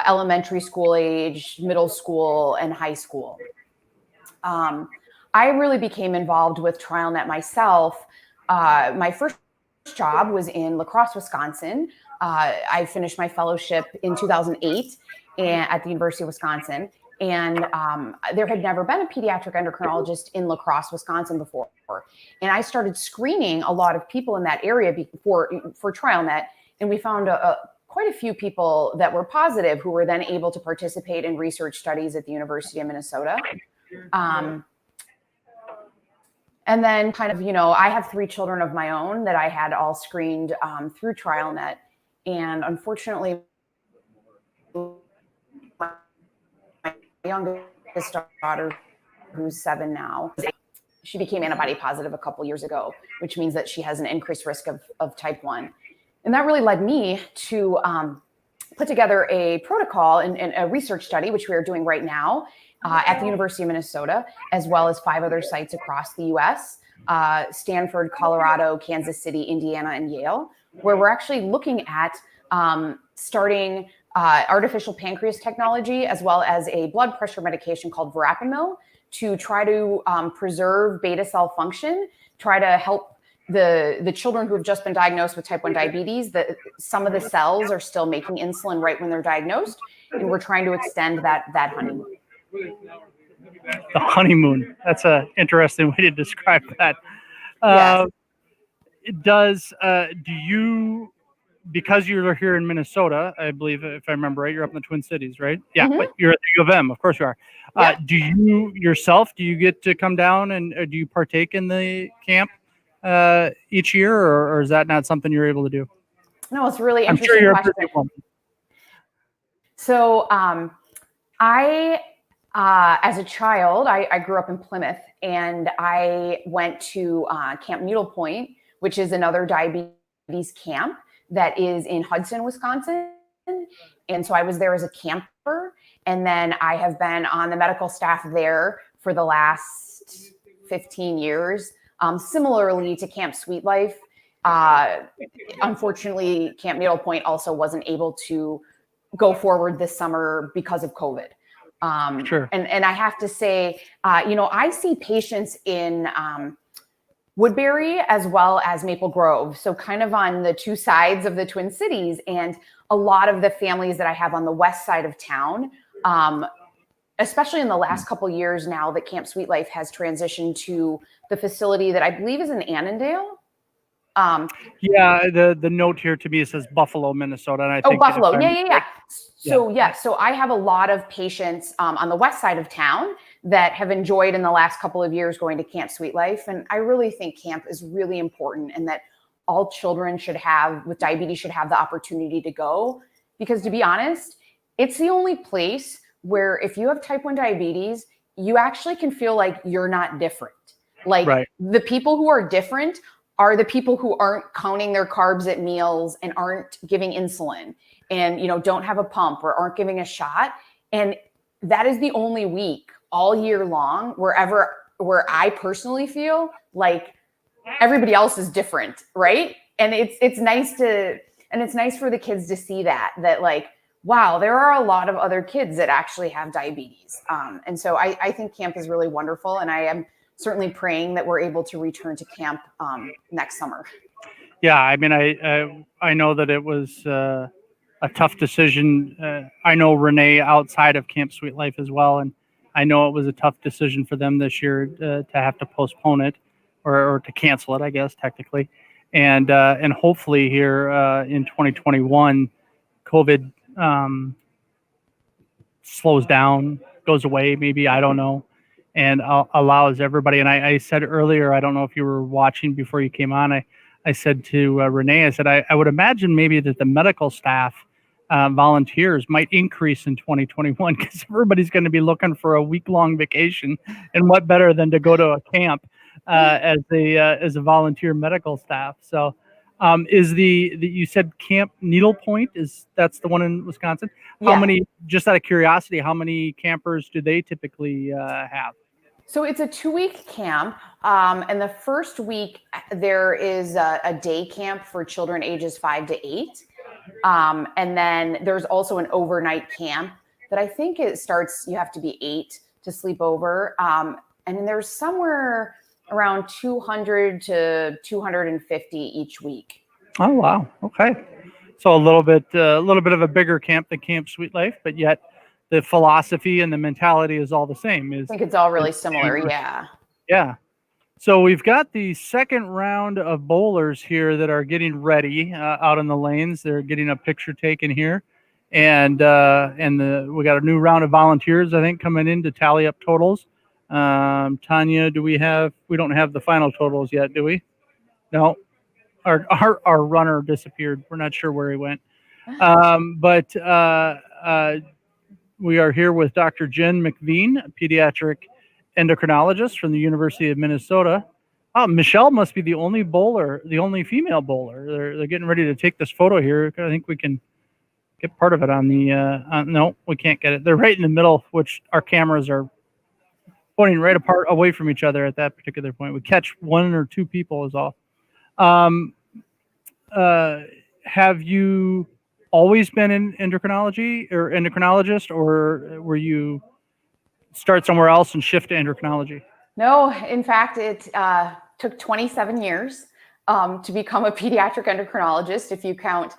elementary school age, middle school, and high school. I really became involved with TrialNet myself. My first job was in La Crosse, Wisconsin. I finished my fellowship in 2008 at the University of Wisconsin. And there had never been a pediatric endocrinologist in La Crosse, Wisconsin before. And I started screening a lot of people in that area for TrialNet. And we found quite a few people that were positive who were then able to participate in research studies at the University of Minnesota. And then I have 3 children of my own that I had all screened through TrialNet. And unfortunately, my youngest daughter, who's 7 now, she became antibody positive a couple years ago, which means that she has an increased risk of type 1. And that really led me to put together a protocol and a research study, which we are doing right now at the University of Minnesota, as well as 5 other sites across the US, Stanford, Colorado, Kansas City, Indiana, and Yale, where we're actually looking at starting artificial pancreas technology, as well as a blood pressure medication called verapamil to try to preserve beta cell function, try to help the children who have just been diagnosed with type 1 diabetes, that some of the cells are still making insulin right when they're diagnosed, and we're trying to extend that honeymoon. The honeymoon. That's an interesting way to describe that. Yes. Do you, because you're here in Minnesota, I believe, if I remember right, you're up in the Twin Cities, right? Yeah, but you're at the U of M, of course you are. Yeah. Do you get to come down and do you partake in the camp each year, or is that not something you're able to do? No, it's a really interesting I'm sure you're question. a pretty woman. So as a child, I grew up in Plymouth, and I went to Camp Needlepoint, which is another diabetes camp that is in Hudson, Wisconsin. And so I was there as a camper. And then I have been on the medical staff there for the last 15 years, similarly to Camp Sweet Life. Unfortunately, Camp Needlepoint also wasn't able to go forward this summer because of COVID. Sure. And I have to say, I see patients in Woodbury as well as Maple Grove. So kind of on the 2 sides of the Twin Cities. And a lot of the families that I have on the west side of town, especially in the last couple of years now that Camp Sweet Life has transitioned to the facility that I believe is in Annandale. Yeah, the note here to me says Buffalo, Minnesota. And I think Buffalo. Yeah. So I have a lot of patients on the west side of town that have enjoyed in the last couple of years going to Camp Sweet Life. And I really think camp is really important, and that all children with diabetes should have the opportunity to go, because to be honest, it's the only place where if you have type 1 diabetes, you actually can feel like you're not different. Like the people who are different are the people who aren't counting their carbs at meals and aren't giving insulin and, don't have a pump or aren't giving a shot. And that is the only week all year long where I personally feel like everybody else is different. Right. And it's nice for the kids to see that like, wow, there are a lot of other kids that actually have diabetes. And so I think camp is really wonderful. And I am certainly praying that we're able to return to camp next summer. Yeah, I mean, I know that it was a tough decision. I know Renee outside of Camp Sweet Life as well, and I know it was a tough decision for them this year to have to postpone it or to cancel it, I guess, technically. And hopefully here in 2021, COVID slows down, goes away, maybe, I don't know, and allows everybody. And I said earlier, I don't know if you were watching before you came on, I said to Renee, I said, I would imagine maybe that the medical staff volunteers might increase in 2021 because everybody's going to be looking for a week-long vacation. And what better than to go to a camp as a volunteer medical staff. So you said Camp Needlepoint, that's the one in Wisconsin? How many, just out of curiosity, how many campers do they typically have? So it's a 2-week camp. And the first week there is a day camp for children ages 5 to 8. And then there's also an overnight camp that I think it starts, you have to be 8 to sleep over. And then there's somewhere around 200 to 250 each week. Oh, wow. Okay. So a little bit of a bigger camp than Camp Sweet Life, but yet the philosophy and the mentality is all the same. I think it's all really similar. Yeah. Yeah. So we've got the second round of bowlers here that are getting ready out in the lanes. They're getting a picture taken here. And we got a new round of volunteers, I think, coming in to tally up totals. Tanya, we don't have the final totals yet, do we? No, our runner disappeared. We're not sure where he went. But we are here with Dr. Jen McVean, a pediatric endocrinologist from the University of Minnesota. Michelle must be the only female bowler. They're getting ready to take this photo here. I think we can get part of it on the, no, we can't get it. They're right in the middle, which our cameras are pointing right apart away from each other at that particular point. We catch 1 or 2 people is all. Have you always been in endocrinology or endocrinologist, or were you start somewhere else and shift to endocrinology? No, in fact, it took 27 years to become a pediatric endocrinologist, if you count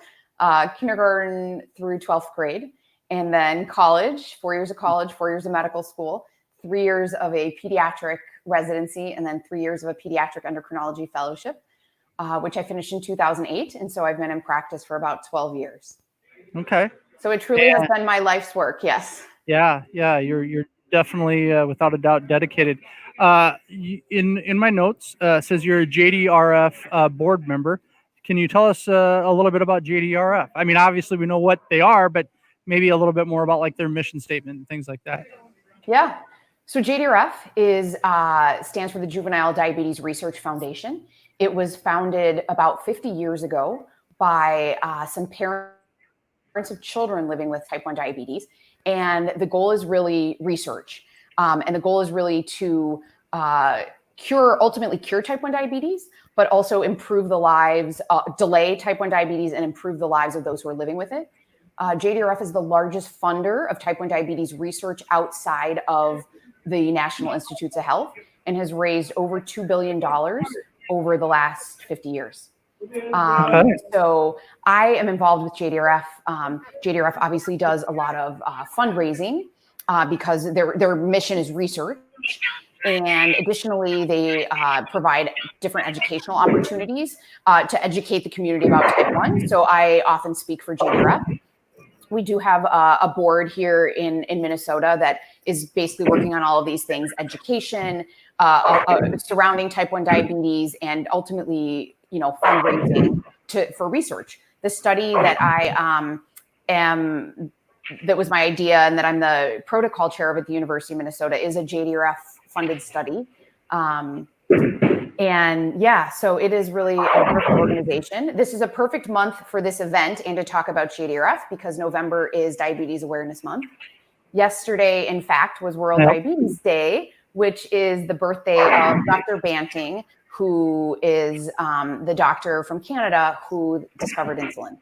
kindergarten through 12th grade, and then college, 4 years of college, 4 years of medical school, 3 years of a pediatric residency, and then 3 years of a pediatric endocrinology fellowship, which I finished in 2008. And so I've been in practice for about 12 years. Okay. So it truly has been my life's work. Yes. Yeah. You're definitely, without a doubt, dedicated. In my notes, says you're a Jdrf board member. Can you tell us a little bit about Jdrf? I mean, obviously we know what they are, but maybe a little bit more about like their mission statement and things like that. Yeah. So Jdrf stands for the Juvenile Diabetes Research Foundation. It was founded about 50 years ago by some parents of children living with type 1 diabetes. And the goal is really research. And the goal is really to ultimately cure type 1 diabetes, but also improve the lives, delay type 1 diabetes and improve the lives of those who are living with it. Jdrf is the largest funder of type 1 diabetes research outside of the National Institutes of Health and has raised over $2 billion over the last 50 years. So I am involved with Jdrf. Jdrf obviously does a lot of fundraising because their mission is research. And additionally, they provide different educational opportunities to educate the community about type 1. So I often speak for Jdrf. we do have a board here in Minnesota that is basically working on all of these things: education, surrounding type 1 diabetes, and ultimately, fundraising for research. The study that that was my idea and that I'm the protocol chair of at the University of Minnesota is a Jdrf funded study. And yeah, so it is really a wonderful organization. This is a perfect month for this event and to talk about Jdrf because November is Diabetes Awareness Month. Yesterday, in fact, was World Diabetes Day, which is the birthday of Dr. Banting, who is the doctor from Canada who discovered insulin.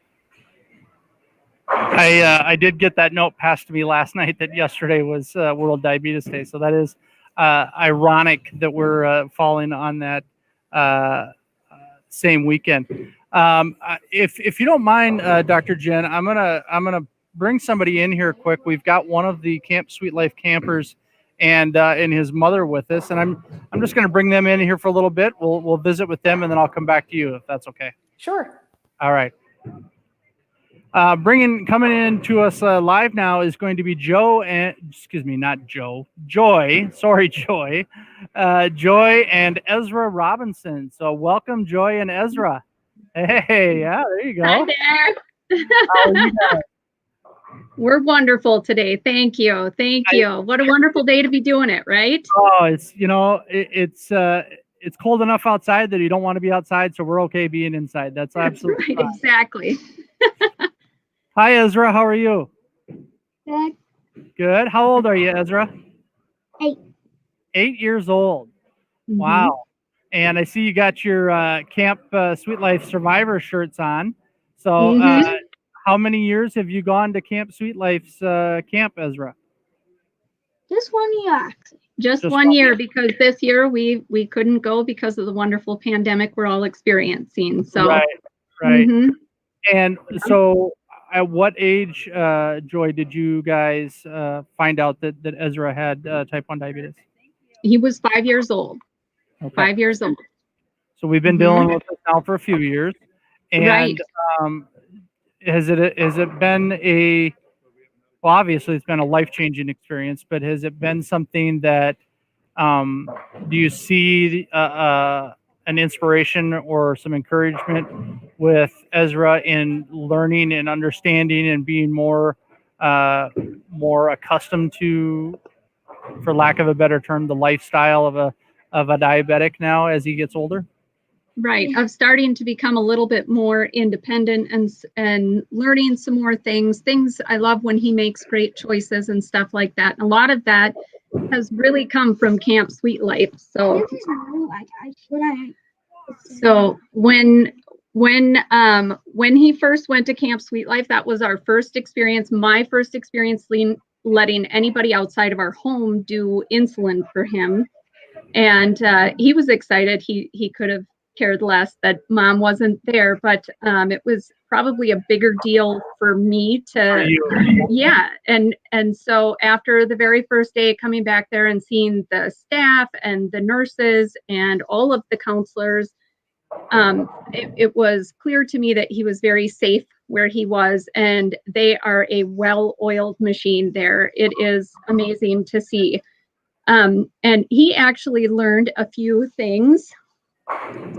I did get that note passed to me last night that yesterday was World Diabetes Day. So that is ironic that we're falling on that same weekend. If you don't mind, Dr. Jen, I'm gonna bring somebody in here quick. We've got one of the Camp Sweet Life campers and his mother with us, and I'm just gonna bring them in here for a little bit. We'll visit with them, and then I'll come back to you if that's okay. Sure. All right. Coming in to us live now is going to be Joy. Sorry, Joy. Joy and Ezra Robinson. So welcome, Joy and Ezra. Hey, yeah, there you go. Hi there. We're wonderful today. Thank you. Thank you. What a wonderful day to be doing it, right? Oh, it's cold enough outside that you don't want to be outside, so we're okay being inside. That's absolutely right. Exactly. Hi, Ezra. How are you? Good. Good. How old are you, Ezra? 8. 8 years old. Mm-hmm. Wow. And I see you got your Camp Sweet Life Survivor shirts on. So how many years have you gone to Camp Sweet Life's camp, Ezra? Just 1 year. Just one year, because this year we couldn't go because of the wonderful pandemic we're all experiencing. So right. Mm-hmm. And so at what age, Joy, did you guys find out that Ezra had type 1 diabetes? He was 5 years old. Okay. 5 years old. So we've been dealing with this now for a few years. And right. Has it been obviously it's been a life-changing experience, but has it been something that, do you see an inspiration or some encouragement with Ezra in learning and understanding and being more accustomed to, for lack of a better term, the lifestyle of a diabetic now as he gets older? Right. Of starting to become a little bit more independent and learning some more things. I love when he makes great choices and stuff like that. And a lot of that has really come from Camp Sweet Life. So when he first went to Camp Sweet Life, that was our first experience, my first experience letting anybody outside of our home do insulin for him. And he was excited. He could have cared less that mom wasn't there, but it was probably a bigger deal for me to, yeah. And so after the very first day coming back there and seeing the staff and the nurses and all of the counselors, it was clear to me that he was very safe where he was, and they are a well-oiled machine there. It is amazing to see. And he actually learned a few things.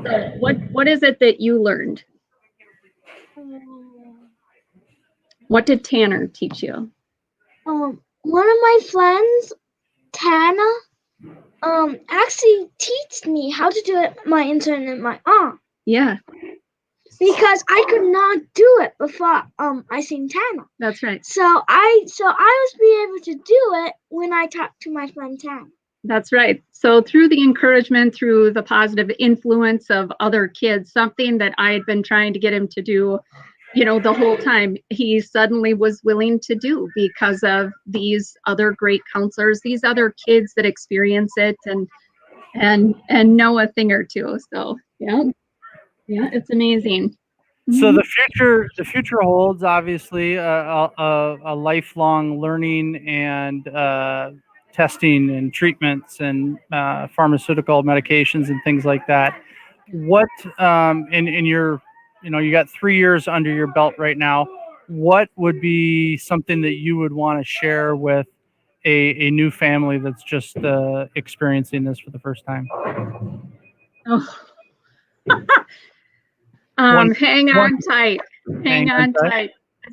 So what is it that you learned? What did Tanner teach you? One of my friends, Tanner, actually teach me how to do my insulin in my arm. Yeah. Because I could not do it before I seen Tanner. That's right. So I was be able to do it when I talked to my friend Tanner. That's right. So through the encouragement, through the positive influence of other kids, something that I had been trying to get him to do, the whole time, he suddenly was willing to do because of these other great counselors, these other kids that experience it and know a thing or two. So yeah, it's amazing. So the future holds obviously a lifelong learning and testing and treatments and pharmaceutical medications and things like that. What in your, you got 3 years under your belt right now. what would be something that you would want to share with a new family that's just experiencing this for the first time? Oh. One- Hang on tight. Hang on tight. tight.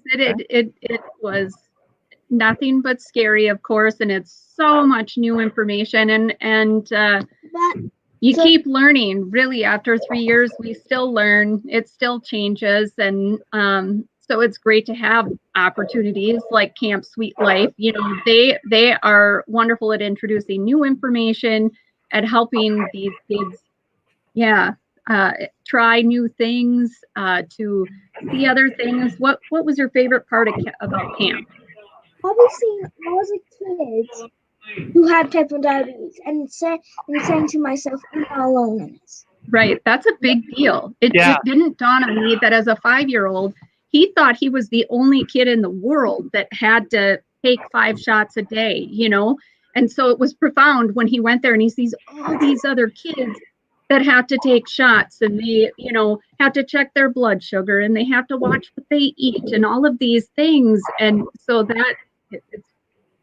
It was nothing but scary, of course, and it's so much new information, and you keep learning. Really, after 3 years, we still learn. It still changes, and so it's great to have opportunities like Camp Sweet Life. You know, they are wonderful at introducing new information, at helping these kids, try new things, to see other things. What was your favorite part about camp? Probably seeing all the kids who have type 1 diabetes and saying to myself, I'm not alone in this. Right. That's a big deal. It didn't dawn on me that as a 5-year-old, he thought he was the only kid in the world that had to take 5 shots a day, you know? And so it was profound when he went there and he sees all these other kids that have to take shots, and they, you know, have to check their blood sugar, and they have to watch what they eat and all of these things. And so that it's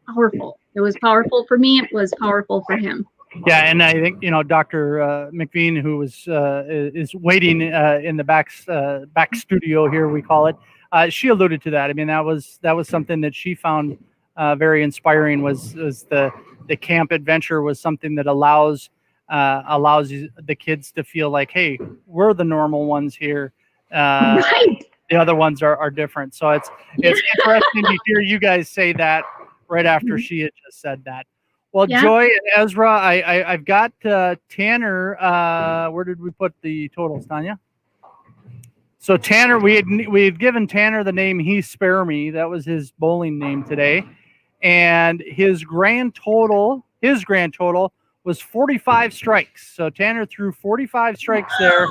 powerful. It was powerful for me. It was powerful for him. Yeah, and I think, you know, Dr. McVean, who is waiting in the back studio here, we call it. She alluded to that. I mean, that was something that she found very inspiring. Was the camp adventure was something that allows the kids to feel like, hey, we're the normal ones here. Right. The other ones are different. So it's interesting to hear you guys say that right after she had just said that. Well, Joy and Ezra, I've got Tanner. Where did we put the totals, Tanya? So Tanner, we had given Tanner the name He Spare Me. That was his bowling name today, and his grand total was 45 strikes. So Tanner threw 45 strikes there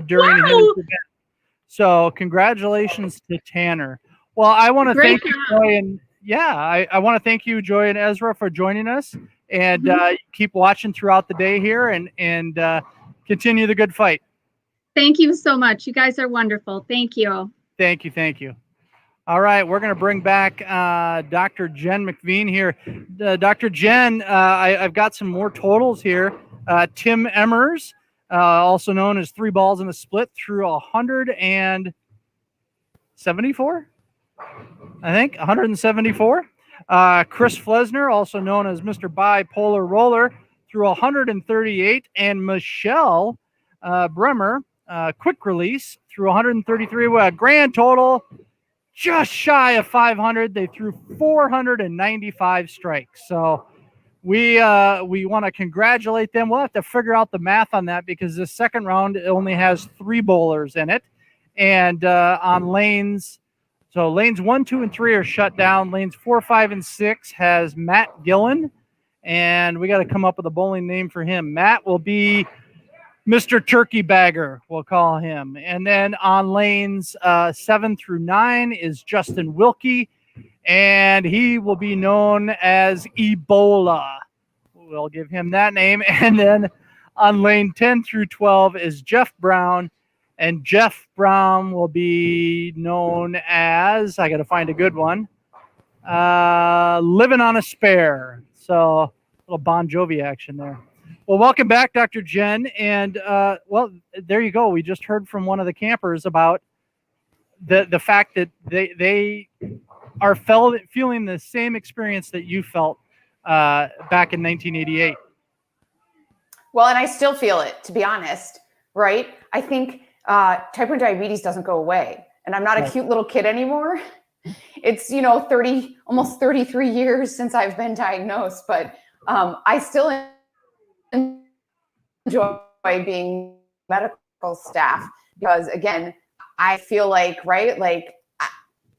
during his event. So congratulations to Tanner. Well, I want to thank you, Joy, and I want to thank you, Joy and Ezra, for joining us, and keep watching throughout the day here, and continue the good fight. Thank you so much. You guys are wonderful. Thank you. Thank you. All right, we're going to bring back Dr. Jen McVean here. Dr. Jen, I've got some more totals here. Tim Emmers, also known as 3 balls in a split, threw 174. I think 174. Chris Flesner, also known as Mr. Bipolar Roller, threw 138, and Michelle Bremer, quick release, threw 133. With a grand total just shy of 500. They threw 495 strikes. So we want to congratulate them. We'll have to figure out the math on that because this second round only has 3 bowlers in it, and on lanes. So lanes 1, 2, and 3 are shut down. Lanes 4, 5, and 6 has Matt Gillen, and we got to come up with a bowling name for him. Matt will be Mr. Turkey Bagger, we'll call him. And then on lanes 7 through 9 is Justin Wilkie, and he will be known as Ebola. We'll give him that name. And then on lane 10 through 12 is Jeff Brown. And Jeff Brown will be known as, I got to find a good one, Living on a Spare. So a little Bon Jovi action there. Well, welcome back, Dr. Jen. And, well, there you go. We just heard from one of the campers about the fact that they are feeling the same experience that you felt back in 1988. Well, and I still feel it, to be honest, right? I think type 1 diabetes doesn't go away, and I'm not a cute little kid anymore. It's, you know, almost 33 years since I've been diagnosed, but I still enjoy being medical staff because, again, I feel like, right, like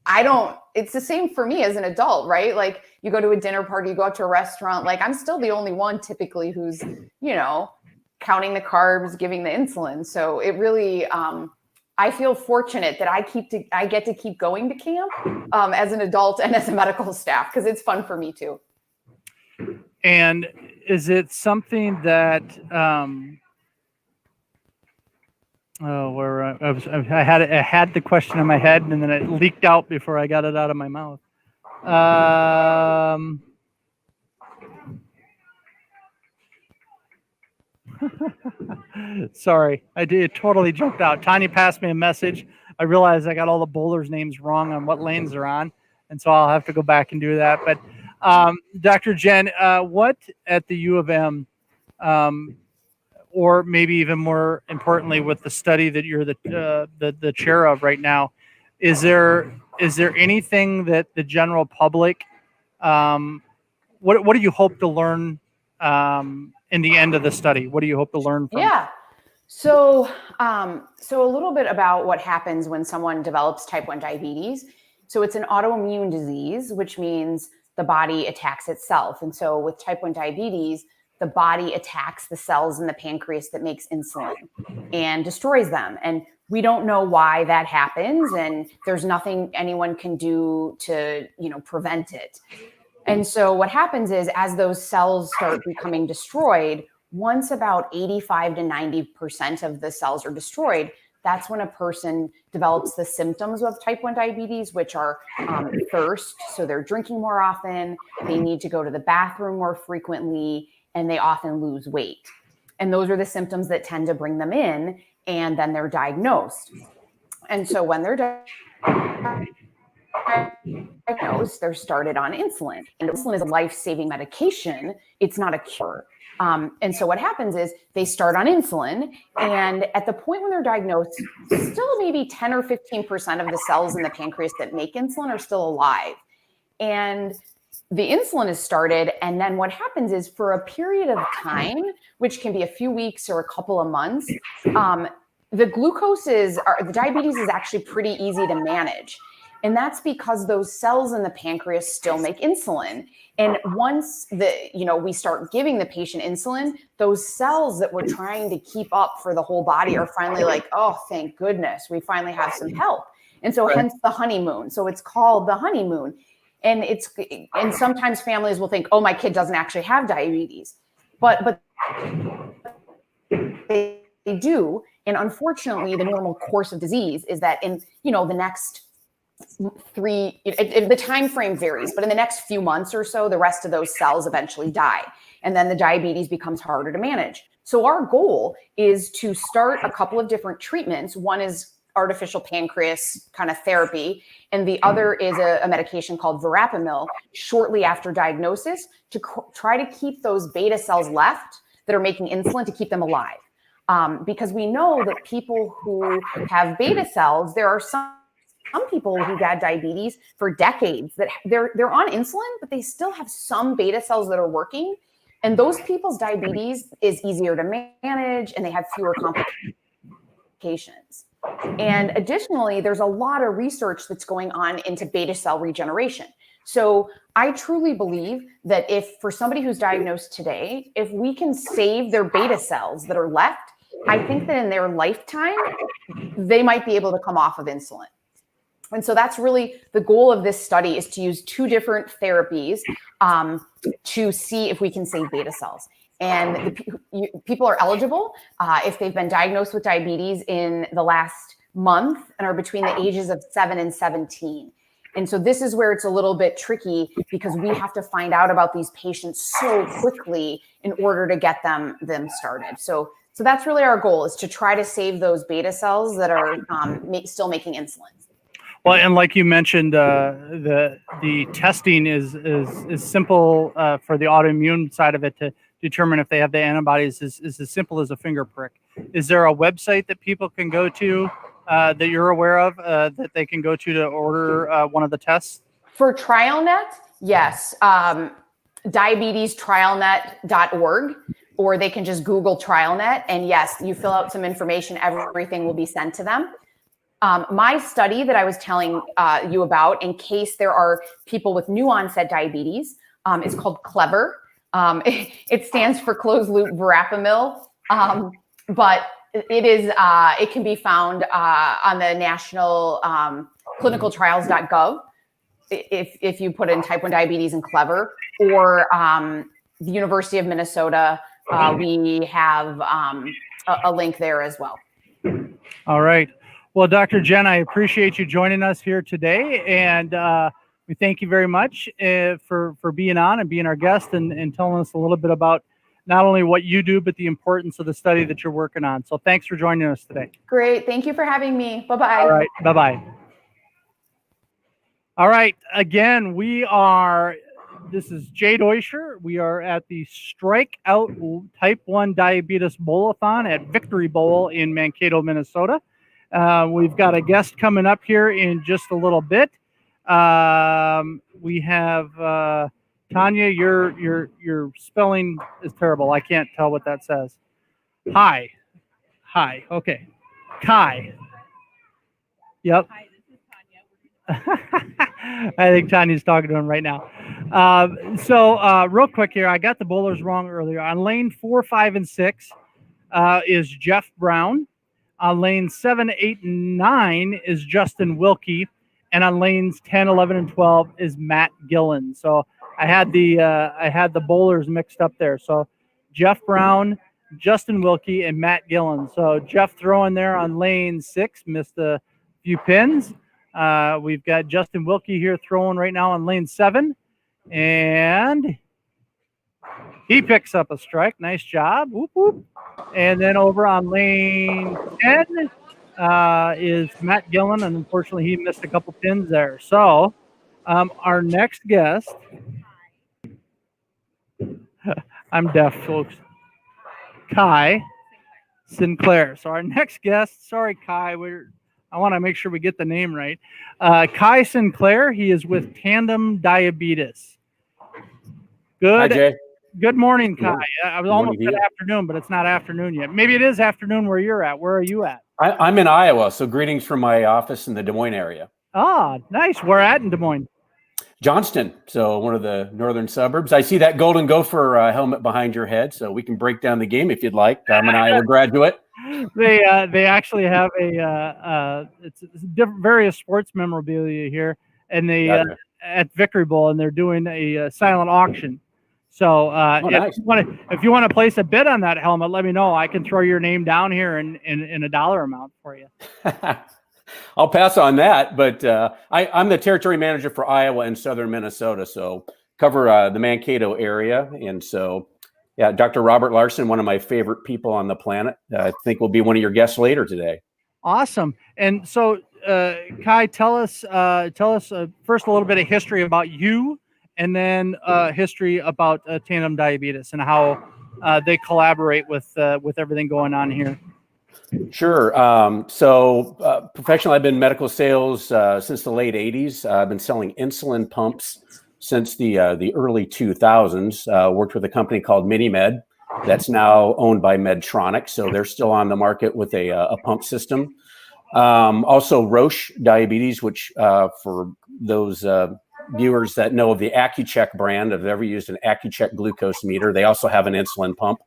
I don't, it's the same for me as an adult, right? Like you go to a dinner party, you go out to a restaurant, like I'm still the only one typically who's, you know, counting the carbs, giving the insulin. So it really, I feel fortunate that I get to keep going to camp as an adult and as a medical staff because it's fun for me too. And is it something that Oh, where I had the question in my head, and then it leaked out before I got it out of my mouth. Sorry, it totally jumped out. Tanya passed me a message. I realized I got all the bowlers' names wrong on what lanes they're on, and so I'll have to go back and do that. But Dr. Jen, what at the U of M, or maybe even more importantly, with the study that you're the chair of right now, is there anything that the general public, what do you hope to learn in the end of the study? What do you hope to learn from? Yeah. So, so a little bit about what happens when someone develops type 1 diabetes. So it's an autoimmune disease, which means the body attacks itself. And so with type 1 diabetes, the body attacks the cells in the pancreas that makes insulin and destroys them. And we don't know why that happens. And there's nothing anyone can do to, prevent it. And so what happens is, as those cells start becoming destroyed, once about 85 to 90% of the cells are destroyed, that's when a person develops the symptoms of type 1 diabetes, which are thirst. So they're drinking more often, they need to go to the bathroom more frequently, and they often lose weight. And those are the symptoms that tend to bring them in, and then they're diagnosed. And so when they're diagnosed, they're started on insulin. And insulin is a life-saving medication. It's not a cure. And so what happens is they start on insulin, and at the point when they're diagnosed, still maybe 10 or 15% of the cells in the pancreas that make insulin are still alive. And the insulin is started, and then what happens is, for a period of time, which can be a few weeks or a couple of months, the diabetes is actually pretty easy to manage. And that's because those cells in the pancreas still make insulin. And once we start giving the patient insulin, those cells that we're trying to keep up for the whole body are finally like, oh, thank goodness, we finally have some help. And so hence the honeymoon. So it's called the honeymoon. And sometimes families will think, oh, my kid doesn't actually have diabetes, but they do. And unfortunately, the normal course of disease is that in the next the time frame varies, but in the next few months or so, the rest of those cells eventually die, and then the diabetes becomes harder to manage. So our goal is to start a couple of different treatments. One is artificial pancreas kind of therapy, and the other is a medication called verapamil shortly after diagnosis to try to keep those beta cells left that are making insulin, to keep them alive. Because we know that people who have beta cells, there are some people who had diabetes for decades that they're on insulin, but they still have some beta cells that are working. And those people's diabetes is easier to manage, and they have fewer complications. And additionally, there's a lot of research that's going on into beta cell regeneration. So I truly believe that if for somebody who's diagnosed today, if we can save their beta cells that are left, I think that in their lifetime, they might be able to come off of insulin. And so that's really the goal of this study, is to use two different therapies to see if we can save beta cells. And people are eligible if they've been diagnosed with diabetes in the last month and are between the ages of 7 and 17. And so this is where it's a little bit tricky, because we have to find out about these patients so quickly in order to get them started. So that's really our goal, is to try to save those beta cells that are still making insulin. Well, and like you mentioned, the testing is simple for the autoimmune side of it to determine if they have the antibodies is as simple as a finger prick. Is there a website that people can go to that you're aware of that they can go to order one of the tests? For TrialNet, yes, diabetestrialnet.org, or they can just Google TrialNet, and yes, you fill out some information, everything will be sent to them. My study that I was telling you about, in case there are people with new onset diabetes, is called CLEVER. It stands for closed loop verapamil, but it can be found on the national clinicaltrials.gov if you put in type 1 diabetes and CLEVER, or the University of Minnesota. We have a link there as well. All right. Well, Dr. Jen, I appreciate you joining us here today, and we thank you very much for being on and being our guest and telling us a little bit about not only what you do, but the importance of the study that you're working on. So thanks for joining us today. Great. Thank you for having me. Bye-bye. All right. Bye-bye. All right. Again, this is Jay Deuscher. We are at the Strikeout Type 1 Diabetes Bowl-A-Thon at Victory Bowl in Mankato, Minnesota. We've got a guest coming up here in just a little bit. We have Tanya. Your spelling is terrible. I can't tell what that says. Hi. Okay. Kai. Yep. Hi, this is Tanya. I think Tanya's talking to him right now. So real quick here, I got the bowlers wrong earlier. On lane 4, 5, and 6 is Jeff Brown. On lanes 7, 8, and 9 is Justin Wilkie. And on lanes 10, 11, and 12 is Matt Gillen. So I had the bowlers mixed up there. So Jeff Brown, Justin Wilkie, and Matt Gillen. So Jeff throwing there on lane 6, missed a few pins. We've got Justin Wilkie here throwing right now on lane 7. And he picks up a strike. Nice job. Whoop, whoop. And then over on lane 10 is Matt Gillen, and unfortunately he missed a couple pins there. So our next guest, I'm deaf, folks, Kai Sinclair. So our next guest, sorry Kai, I want to make sure we get the name right. Kai Sinclair, he is with Tandem Diabetes. Hi, Jay. Good morning, Kai. Morning. I was almost at afternoon, but it's not afternoon yet. Maybe it is afternoon where you're at. Where are you at? I'm in Iowa, so greetings from my office in the Des Moines area. Ah, nice. Where at in Des Moines? Johnston, so one of the northern suburbs. I see that Golden Gopher helmet behind your head, so we can break down the game if you'd like. I'm an Iowa graduate. They actually have it's various sports memorabilia here, and they at Victory Bowl, and they're doing a silent auction. So nice. if you want to place a bid on that helmet, let me know. I can throw your name down here in a dollar amount for you. I'll pass on that, but I'm the territory manager for Iowa and southern Minnesota, so cover the Mankato area. And so, yeah, Dr. Robert Larson, one of my favorite people on the planet, I think will be one of your guests later today. Awesome. And so, Kai, tell us first a little bit of history about you, and then history about Tandem Diabetes and how they collaborate with everything going on here. Sure. So professionally, I've been in medical sales since the late 80s. I've been selling insulin pumps since the early 2000s. Worked with a company called MiniMed that's now owned by Medtronic. So they're still on the market with a pump system. Also Roche Diabetes, which for those viewers that know of the Accu-Check brand, if they've ever used an Accu-Check glucose meter, they also have an insulin pump.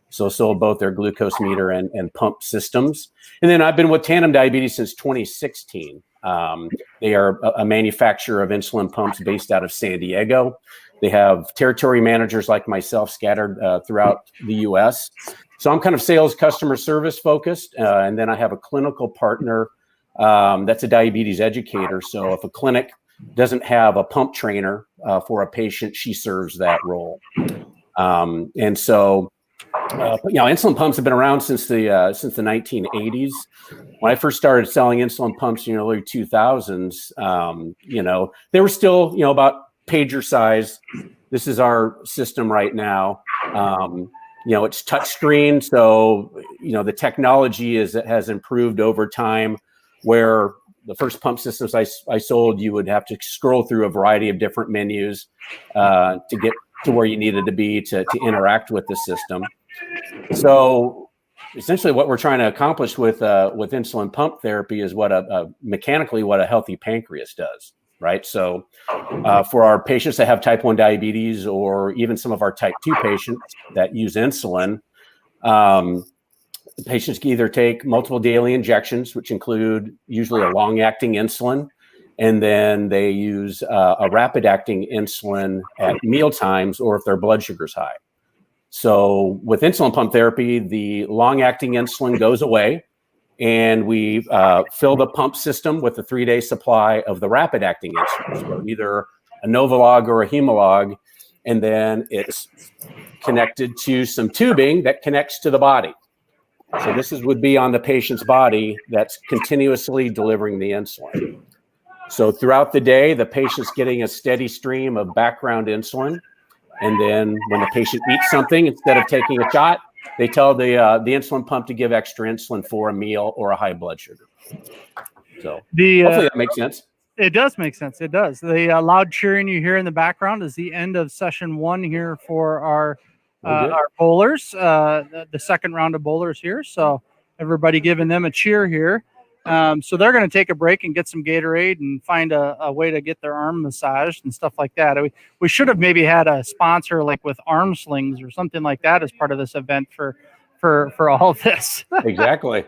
So sold both their glucose meter and pump systems. And then I've been with Tandem Diabetes since 2016. They are a manufacturer of insulin pumps based out of San Diego. They have territory managers like myself scattered throughout the U.S. So I'm kind of sales customer service focused. And then I have a clinical partner that's a diabetes educator. So if a clinic doesn't have a pump trainer for a patient, she serves that role. And so, insulin pumps have been around since the 1980s. When I first started selling insulin pumps in the early 2000s, they were still, about pager size. This is our system right now. It's touchscreen, so the technology has improved over time. Where the first pump systems I sold, you would have to scroll through a variety of different menus to get to where you needed to be to interact with the system. So essentially what we're trying to accomplish with insulin pump therapy is mechanically what a healthy pancreas does, right? So for our patients that have type 1 diabetes, or even some of our type 2 patients that use insulin, the patients can either take multiple daily injections, which include usually a long-acting insulin, and then they use a rapid-acting insulin at meal times or if their blood sugar's high. So with insulin pump therapy, the long-acting insulin goes away, and we fill the pump system with a 3-day supply of the rapid acting insulin, so either a Novolog or a Humalog, and then it's connected to some tubing that connects to the body. So this would be on the patient's body that's continuously delivering the insulin. So throughout the day, the patient's getting a steady stream of background insulin. And then when the patient eats something, instead of taking a shot, they tell the insulin pump to give extra insulin for a meal or a high blood sugar. So hopefully that makes sense. It does make sense. It does. The loud cheering you hear in the background is the end of session 1 here for our bowlers, the second round of bowlers here. So everybody giving them a cheer here. So they're going to take a break and get some Gatorade and find a way to get their arm massaged and stuff like that. We should have maybe had a sponsor like with arm slings or something like that as part of this event for all of this. Exactly.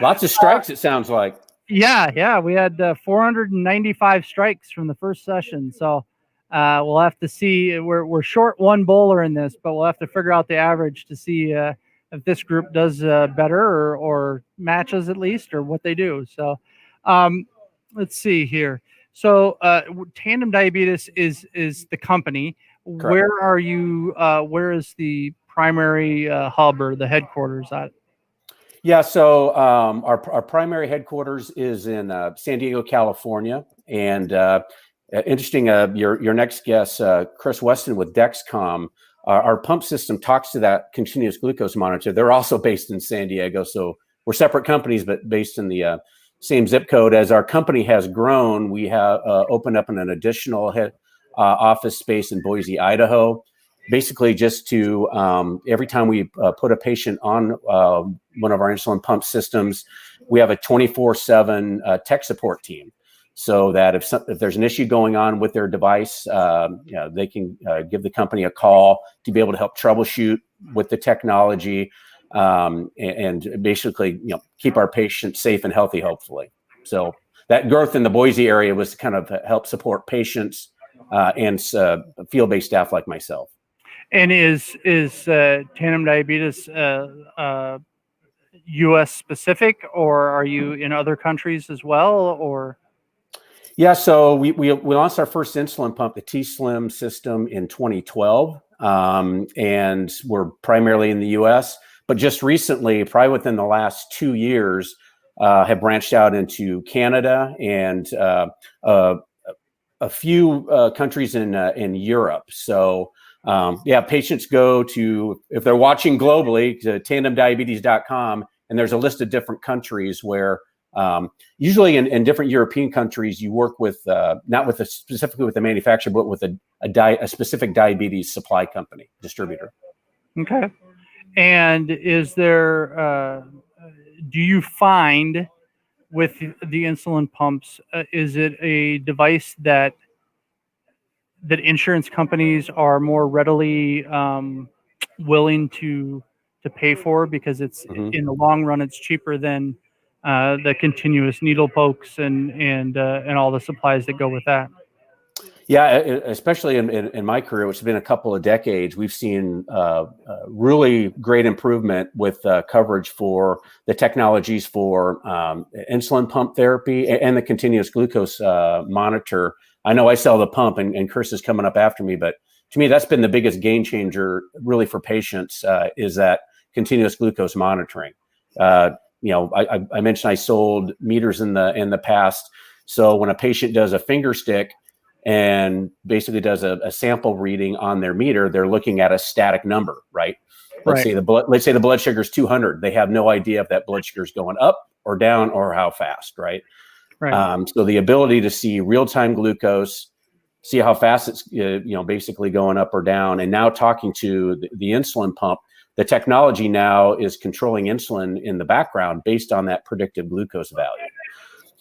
Lots of strikes, it sounds like. Yeah. We had 495 strikes from the first session. So we'll have to see. We're short 1 bowler in this, but we'll have to figure out the average to see if this group does better or matches at least, or what they do. So let's see here. So Tandem Diabetes is the company. Correct. Where are you? Where is the primary hub or the headquarters at? Yeah, so our primary headquarters is in San Diego, California. And interesting, your next guest, Chris Weston with Dexcom, our pump system talks to that continuous glucose monitor. They're also based in San Diego. So we're separate companies, but based in the same zip code. As our company has grown, we have opened up an additional office space in Boise, Idaho. Basically just to, every time we put a patient on one of our insulin pump systems, we have a 24/7 tech support team. So that if there's an issue going on with their device, they can give the company a call to be able to help troubleshoot with the technology, and basically, keep our patients safe and healthy, hopefully. So that growth in the Boise area was to kind of help support patients and field-based staff like myself. And is Tandem Diabetes U.S. specific, or are you in other countries as well, or? Yeah, so we launched our first insulin pump, the T-Slim system, in 2012, and we're primarily in the U.S. But just recently, probably within the last 2 years, have branched out into Canada and a few countries in Europe. So patients go to, if they're watching globally, to tandemdiabetes.com, and there's a list of different countries where. Usually in different European countries, you work with not specifically with the manufacturer, but with a specific diabetes supply company distributor. Okay. And is there? Do you find with the insulin pumps, is it a device that insurance companies are more readily willing to pay for because it's in the long run it's cheaper than the continuous needle pokes and all the supplies that go with that? Yeah, especially in my career, which has been a couple of decades, we've seen really great improvement with coverage for the technologies for insulin pump therapy and the continuous glucose monitor. I know I sell the pump, and Chris is coming up after me, but to me, that's been the biggest game changer really for patients, is that continuous glucose monitoring. I mentioned I sold meters in the past. So when a patient does a finger stick and basically does a sample reading on their meter, they're looking at a static number, right? Let's say the blood sugar is 200. They have no idea if that blood sugar is going up or down or how fast, right? So the ability to see real-time glucose, see how fast it's basically going up or down, and now talking to the insulin pump. The technology now is controlling insulin in the background based on that predictive glucose value.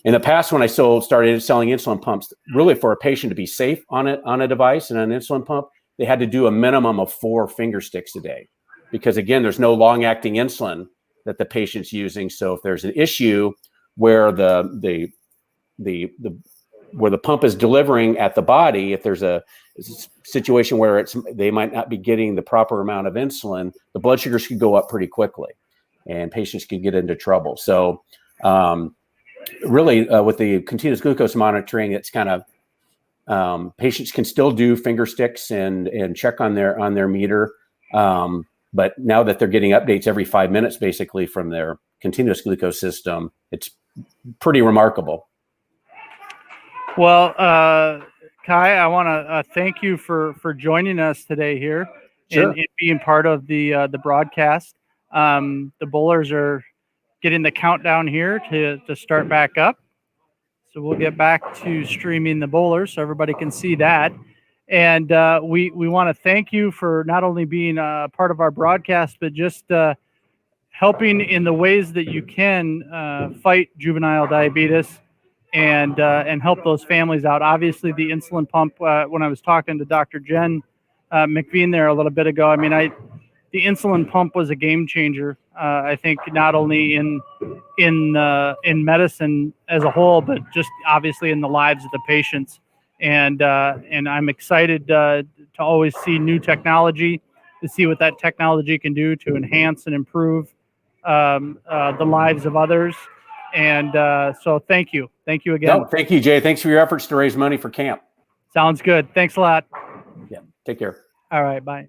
In the past, when I started selling insulin pumps, really for a patient to be safe on a device and an insulin pump, they had to do a minimum of 4 finger sticks a day, because again, there's no long-acting insulin that the patient's using. So if there's an issue where the pump is delivering at the body, if there's a situation where they might not be getting the proper amount of insulin, the blood sugars could go up pretty quickly. and patients can get into trouble. So really with the continuous glucose monitoring, it's kind of patients can still do finger sticks and check on their meter. But now that they're getting updates every 5 minutes, basically from their continuous glucose system, it's pretty remarkable. Well, Kai, I want to thank you for joining us today here. Sure. and being part of the broadcast. The bowlers are getting the countdown here to start back up. So we'll get back to streaming the bowlers so everybody can see that. And we want to thank you for not only being a part of our broadcast, but just helping in the ways that you can fight juvenile diabetes and help those families out. Obviously, the insulin pump, when I was talking to Dr. Jen McVean there a little bit ago, I mean, the insulin pump was a game changer. I think not only in medicine as a whole, but just obviously in the lives of the patients. And I'm excited to always see new technology, to see what that technology can do to enhance and improve the lives of others. And so thank you again. No, thank you, Jay. Thanks for your efforts to raise money for camp. Sounds good. Thanks a lot. Yeah, take care. All right, bye.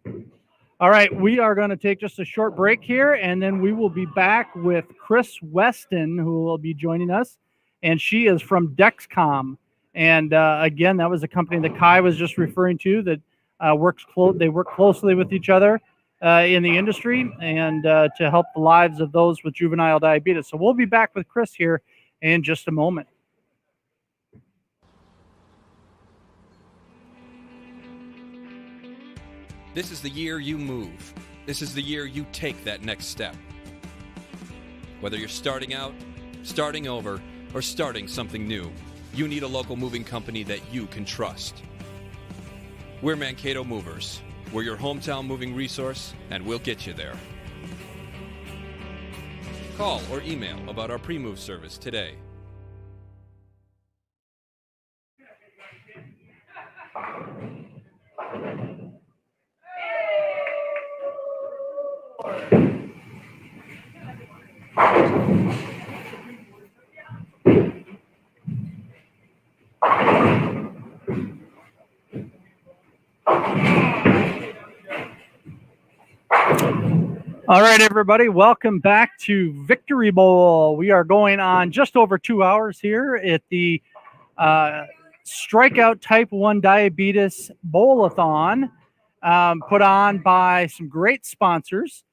All right, we are going to take just a short break here, and then we will be back with Chris Weston, who will be joining us, and she is from Dexcom. And again, that was a company that Kai was just referring to that they work closely with each other in the industry and to help the lives of those with juvenile diabetes. So we'll be back with Chris here in just a moment. This is the year you move. This is the year you take that next step. Whether you're starting out, starting over, or starting something new, you need a local moving company that you can trust. We're Mankato Movers. We're your hometown moving resource, and we'll get you there. Call or email about our pre-move service today. All right, everybody, welcome back to Victory Bowl. We are going on just over 2 hours here at the Strikeout Type 1 Diabetes Bowl-A-Thon, put on by some great sponsors.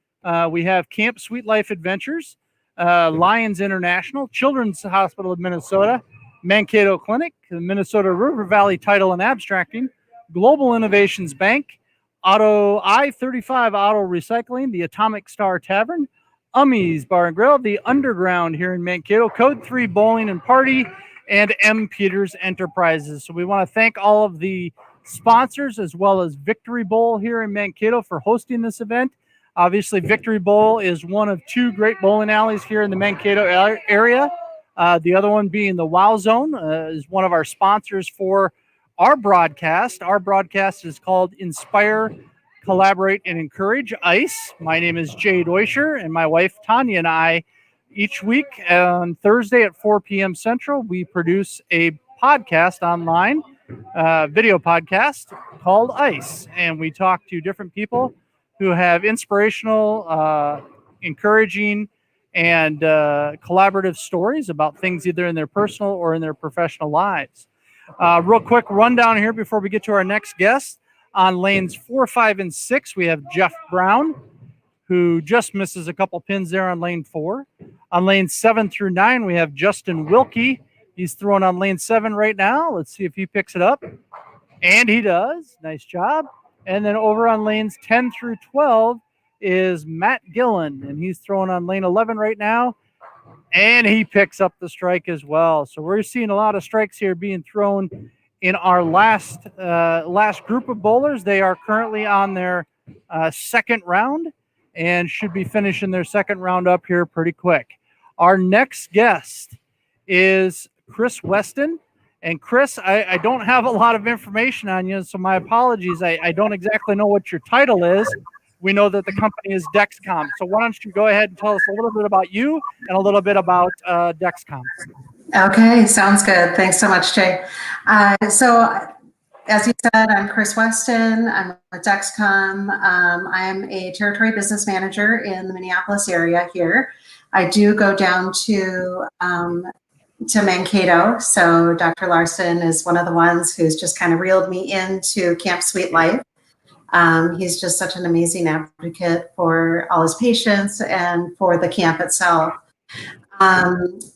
We have Camp Sweet Life Adventures, Lions International, Children's Hospital of Minnesota, Mankato Clinic, the Minnesota River Valley Title and Abstracting, Global Innovations Bank, I-35 Auto Recycling, the Atomic Star Tavern, Ummy's Bar and Grill, the Underground here in Mankato, Code 3 Bowling and Party, and M. Peters Enterprises. So we want to thank all of the sponsors as well as Victory Bowl here in Mankato for hosting this event. Obviously, Victory Bowl is one of two great bowling alleys here in the Mankato area. The other one being the Wow Zone is one of our sponsors for our broadcast. Our broadcast is called Inspire, Collaborate, and Encourage, I.C.E. My name is Jay Deutscher, and my wife Tanya and I, each week on Thursday at 4 p.m. Central, we produce a podcast online, video podcast called I.C.E. And we talk to different people who have inspirational, encouraging, and collaborative stories about things either in their personal or in their professional lives. Real quick rundown here before we get to our next guest. On lanes 4, 5, and 6, we have Jeff Brown, who just misses a couple pins there on lane 4. On lanes 7 through 9, we have Justin Wilkie. He's throwing on lane 7 right now. Let's see if he picks it up. And he does. Nice job. And then over on lanes 10 through 12 is Matt Gillen, and he's throwing on lane 11 right now. And he picks up the strike as well. So we're seeing a lot of strikes here being thrown in our last group of bowlers. They are currently on their second round and should be finishing their second round up here pretty quick. Our next guest is Chris Weston. And Chris, I don't have a lot of information on you, so my apologies. I don't exactly know what your title is, we know that the company is Dexcom. So why don't you go ahead and tell us a little bit about you and a little bit about Dexcom. Okay, sounds good. Thanks so much, Jay. So as you said, I'm Chris Weston. I'm with Dexcom. I'm a territory business manager in the Minneapolis area here. I do go down to Mankato. So Dr. Larson is one of the ones who's just kind of reeled me into Camp Sweet Life. He's just such an amazing advocate for all his patients and for the camp itself.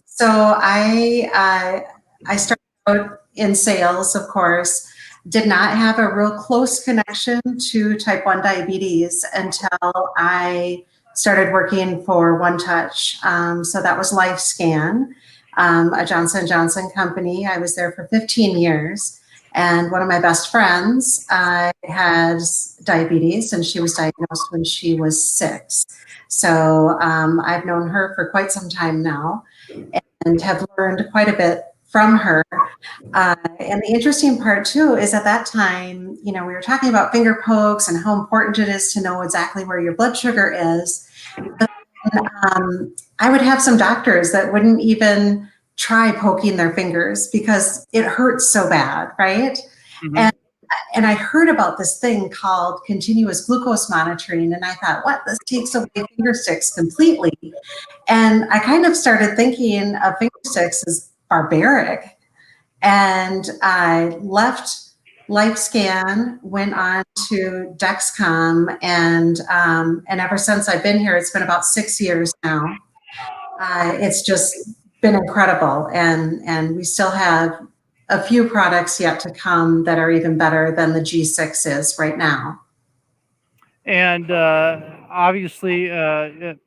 So I started out in sales, of course. Did not have a real close connection to type 1 diabetes until I started working for One Touch. So that was LifeScan, a Johnson & Johnson company. I was there for 15 years. And one of my best friends has diabetes, and she was diagnosed when she was 6. So I've known her for quite some time now and have learned quite a bit from her. And the interesting part too is at that time, we were talking about finger pokes and how important it is to know exactly where your blood sugar is. But I would have some doctors that wouldn't even try poking their fingers because it hurts so bad, right? Mm-hmm. And I heard about this thing called continuous glucose monitoring, and I thought, what? This takes away finger sticks completely. And I kind of started thinking of finger sticks as barbaric. And I left LifeScan, went on to Dexcom, and ever since I've been here, it's been about 6 years now. It's just been incredible, and we still have a few products yet to come that are even better than the G6 is right now. And obviously,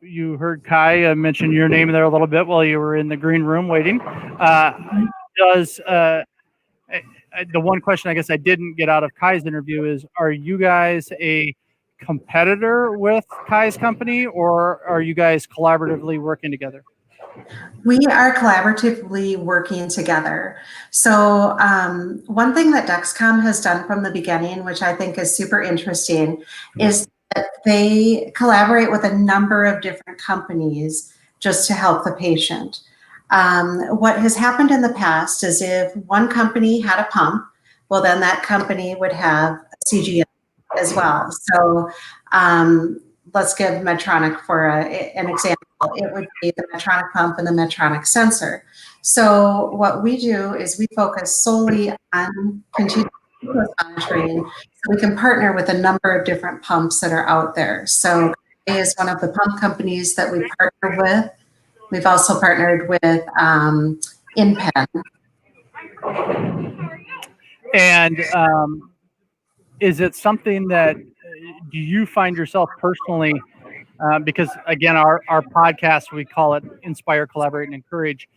you heard Kai mention your name there a little bit while you were in the green room waiting. The one question I guess I didn't get out of Kai's interview is, are you guys a competitor with Kai's company, or are you guys collaboratively working together? We are collaboratively working together. So one thing that Dexcom has done from the beginning, which I think is super interesting, is that they collaborate with a number of different companies just to help the patient. What has happened in the past is if one company had a pump, well, then that company would have a CGM as well. So let's give Medtronic for an example. It would be the Medtronic pump and the Medtronic sensor. So what we do is we focus solely on continuous glucose monitoring, so we can partner with a number of different pumps that are out there. So it is one of the pump companies that we partner with. We've also partnered with InPen. And is it something that do you find yourself personally, because again, our podcast, we call it Inspire, Collaborate, and Encourage.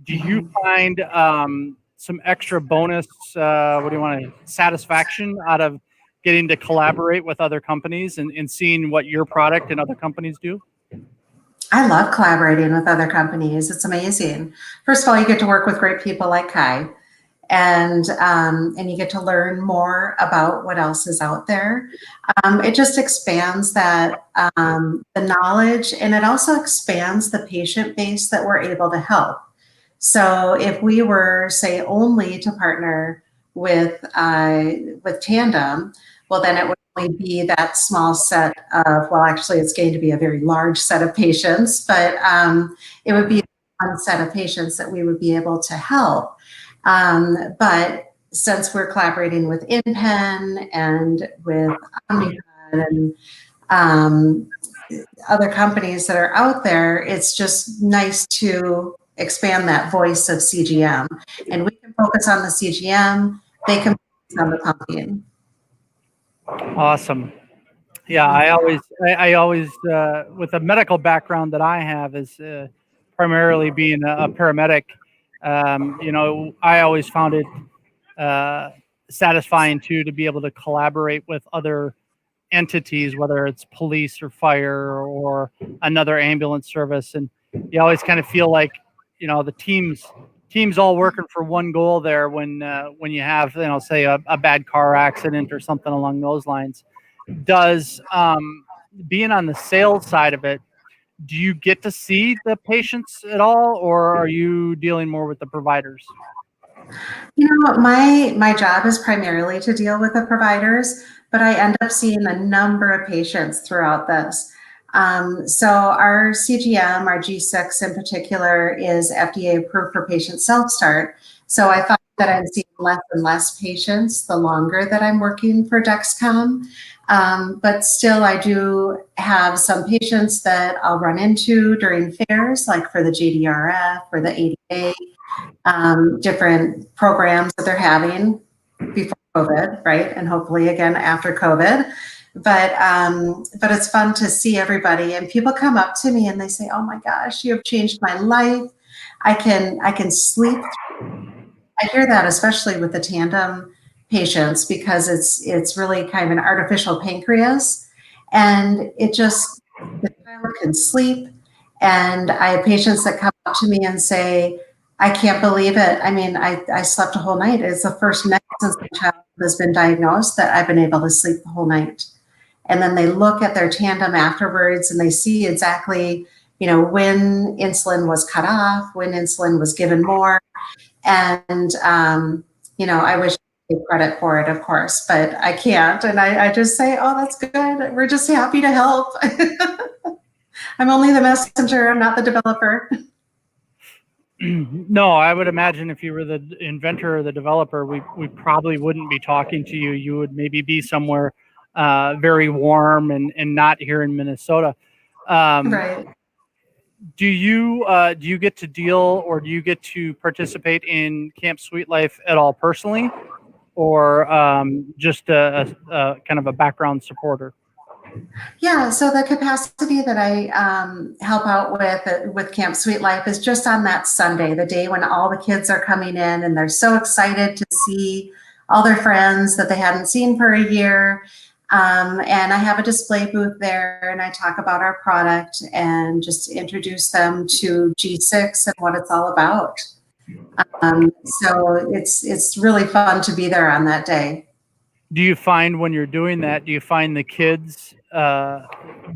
Do you find some extra bonus, satisfaction out of getting to collaborate with other companies and seeing what your product and other companies do? I love collaborating with other companies. It's amazing. First of all, you get to work with great people like Kai, and you get to learn more about what else is out there. It just expands that the knowledge, and it also expands the patient base that we're able to help. So if we were, say, only to partner with Tandem, well, then it would only be that small set of, well, actually, it's going to be a very large set of patients, but it would be one set of patients that we would be able to help. But since we're collaborating with InPen and with Omnipod and other companies that are out there, it's just nice to expand that voice of CGM. And we can focus on the CGM, they can focus on the pumping. Awesome. Yeah, I always with the medical background that I have is primarily being a paramedic. I always found it satisfying too to be able to collaborate with other entities, whether it's police or fire or another ambulance service, and you always kind of feel like the team's all working for one goal there when you have say a bad car accident or something along those lines. Does being on the sales side of it, do you get to see the patients at all, or are you dealing more with the providers? You know, my job is primarily to deal with the providers, but I end up seeing a number of patients throughout this. So our CGM, our G6 in particular, is FDA approved for patient self-start. So I find that I'm seeing less and less patients the longer that I'm working for Dexcom. But still, I do have some patients that I'll run into during fairs, like for the Jdrf or the ADA, different programs that they're having before COVID, right? And hopefully again after COVID. But it's fun to see everybody, and people come up to me and they say, "Oh my gosh, you have changed my life. I can sleep." I hear that especially with the tandem patients, because it's really kind of an artificial pancreas, and the child can sleep. And I have patients that come up to me and say, "I can't believe it. I mean, I slept a whole night. It's the first night since the child has been diagnosed that I've been able to sleep the whole night." And then they look at their tandem afterwards and they see exactly, when insulin was cut off, when insulin was given more. And, I wish I could credit for it, of course, but I can't. And I just say, "Oh, that's good. We're just happy to help." I'm only the messenger. I'm not the developer. No, I would imagine if you were the inventor or the developer, we probably wouldn't be talking to you. You would maybe be somewhere very warm and not here in Minnesota. Right. Do you get to deal, or do you get to participate in Camp Sweet Life at all personally, or just a kind of a background supporter? Yeah, so the capacity that I help out with Camp Sweet Life is just on that Sunday, the day when all the kids are coming in and they're so excited to see all their friends that they hadn't seen for a year. And I have a display booth there, and I talk about our product and just introduce them to G6 and what it's all about. So it's really fun to be there on that day. Do you find when you're doing that, do you find the kids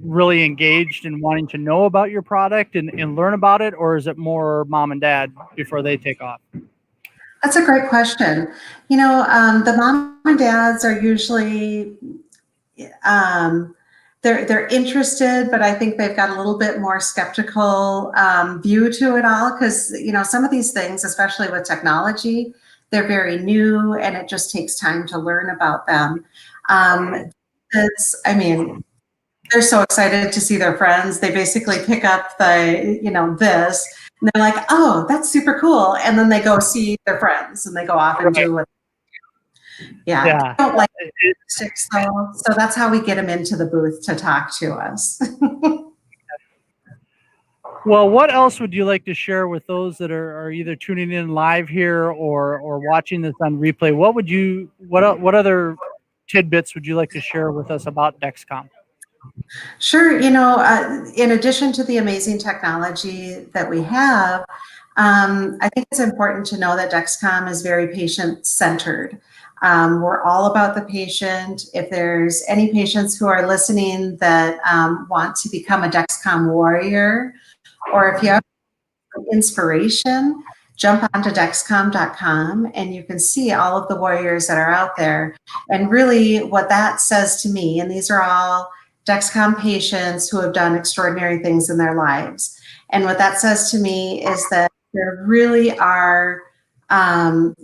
really engaged in wanting to know about your product and learn about it, or is it more mom and dad before they take off? That's a great question. The mom and dads are usually they're interested, but I think they've got a little bit more skeptical view to it all, because some of these things, especially with technology, they're very new and it just takes time to learn about them. They're so excited to see their friends. They basically pick up this, and they're like, "Oh, that's super cool." And then they go see their friends and they go off and do what. Yeah. I don't like sticks though. So that's how we get them into the booth to talk to us. Well, what else would you like to share with those that are either tuning in live here or watching this on replay? What other tidbits would you like to share with us about Dexcom? Sure. In addition to the amazing technology that we have, I think it's important to know that Dexcom is very patient-centered. We're all about the patient. If there's any patients who are listening that want to become a Dexcom warrior, or if you have inspiration, jump onto Dexcom.com and you can see all of the warriors that are out there. And really what that says to me, and these are all Dexcom patients who have done extraordinary things in their lives. And what that says to me is that there really are, no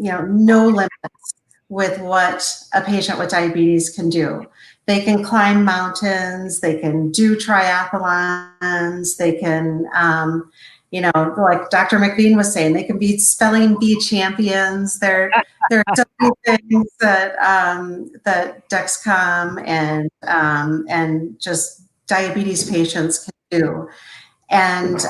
limits with what a patient with diabetes can do. They can climb mountains, they can do triathlons, they can, like Dr. McVean was saying, they can be spelling bee champions. There are so many things that that Dexcom and just diabetes patients can do. And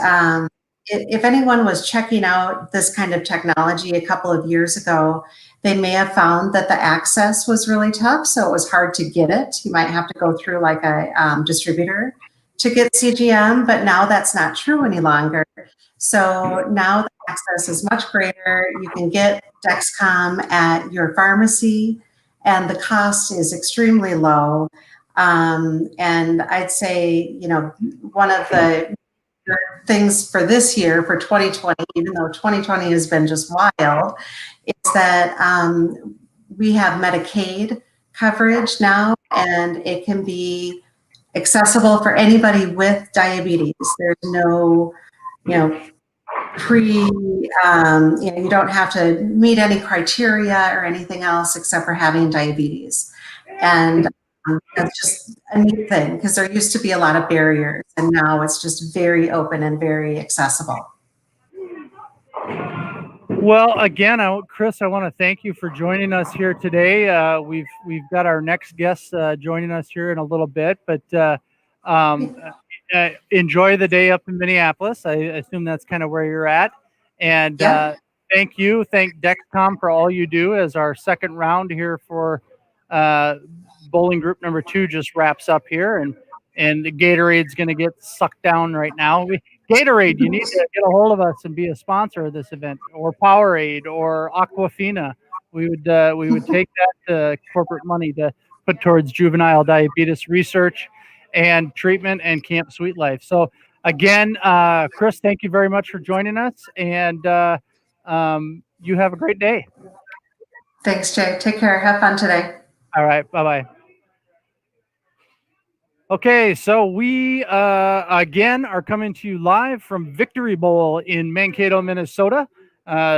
if anyone was checking out this kind of technology a couple of years ago, they may have found that the access was really tough, so it was hard to get it. You might have to go through like a distributor to get CGM, but now that's not true any longer. So now the access is much greater. You can get Dexcom at your pharmacy, and the cost is extremely low. And I'd say, one of the things for this year, for 2020, even though 2020 has been just wild, is that we have Medicaid coverage now, and it can be accessible for anybody with diabetes. There's no, you don't have to meet any criteria or anything else except for having diabetes. And that's just a neat thing, because there used to be a lot of barriers, and now it's just very open and very accessible. Well, again, Chris, I want to thank you for joining us here today. We've got our next guest joining us here in a little bit, but enjoy the day up in Minneapolis. I assume that's kind of where you're at. And thank you. Thank Dexcom for all you do, as our second round here for bowling group number 2 just wraps up here. And the Gatorade's going to get sucked down right now. Gatorade, you need to get a hold of us and be a sponsor of this event, or Powerade, or Aquafina. We would take that corporate money to put towards juvenile diabetes research and treatment and Camp Sweet Life. So again, Chris, thank you very much for joining us, and you have a great day. Thanks, Jay. Take care. Have fun today. All right. Bye-bye. Okay, so we again are coming to you live from Victory Bowl in Mankato, Minnesota.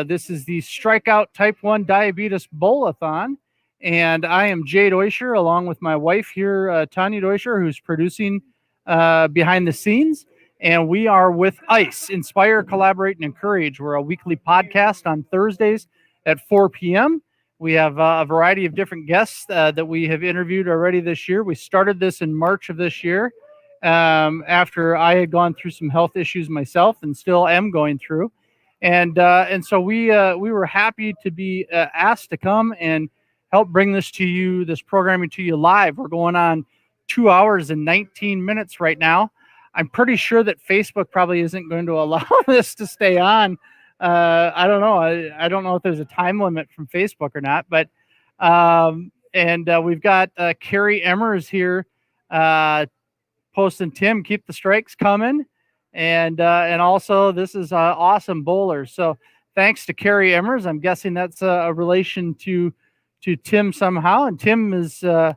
This is the Strikeout Type 1 Diabetes Bowl-A-Thon, and I am Jay Deuscher, along with my wife here, Tanya Deuscher, who's producing behind the scenes, and we are with I.C.E, Inspire, Collaborate, and Encourage. We're a weekly podcast on Thursdays at 4 p.m. We have a variety of different guests that we have interviewed already this year. We started this in March of this year after I had gone through some health issues myself, and still am going through. And so we were happy to be asked to come and help bring this to you, this programming to you live. We're going on 2 hours and 19 minutes right now. I'm pretty sure that Facebook probably isn't going to allow this to stay on. I don't know. I don't know if there's a time limit from Facebook or not, but we've got Carrie Emmers here posting, Tim, keep the strikes coming, and also this is awesome bowlers. So thanks to Carrie Emmers. I'm guessing that's a relation to Tim somehow, and Tim is I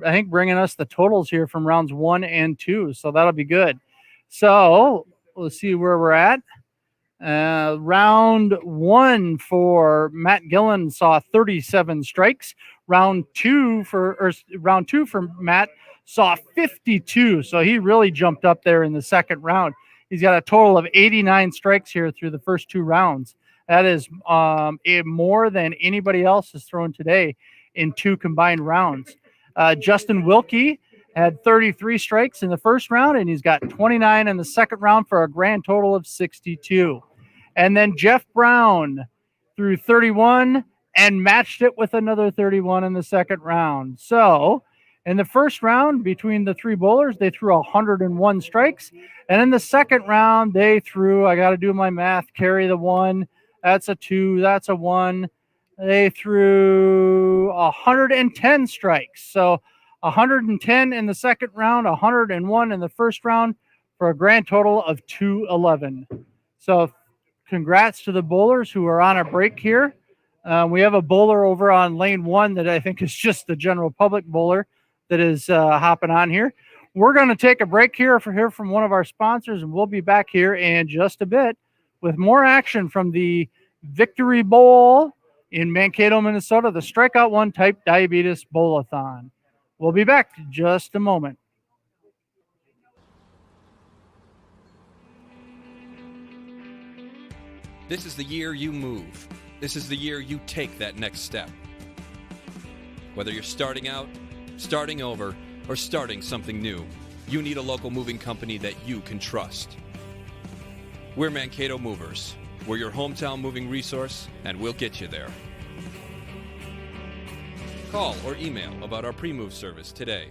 think bringing us the totals here from rounds 1 and 2, so that'll be good. So let's see where we're at. Round 1 for Matt Gillen saw 37 strikes. Round 2 for Matt saw 52. So he really jumped up there in the second round. He's got a total of 89 strikes here through the first 2 rounds. That is more than anybody else has thrown today in 2 combined rounds. Justin Wilkie had 33 strikes in the first round, and he's got 29 in the second round for a grand total of 62. And then Jeff Brown threw 31 and matched it with another 31 in the second round. So in the first round, between the 3 bowlers, they threw 101 strikes. And in the second round, they threw, I got to do my math, carry the 1, that's a 2, that's a 1. They threw 110 strikes. So 110 in the second round, 101 in the first round, for a grand total of 211. So congrats to the bowlers who are on a break here. We have a bowler over on lane 1 that I think is just the general public bowler that is hopping on here. We're going to take a break here from one of our sponsors, and we'll be back here in just a bit with more action from the Victory Bowl in Mankato, Minnesota, the Strikeout 1 Type Diabetes Bowl-A-Thon. We'll be back in just a moment. This is the year you move. This is the year you take that next step. Whether you're starting out, starting over, or starting something new, you need a local moving company that you can trust. We're Mankato Movers. We're your hometown moving resource, and we'll get you there. Call or email about our pre-move service today.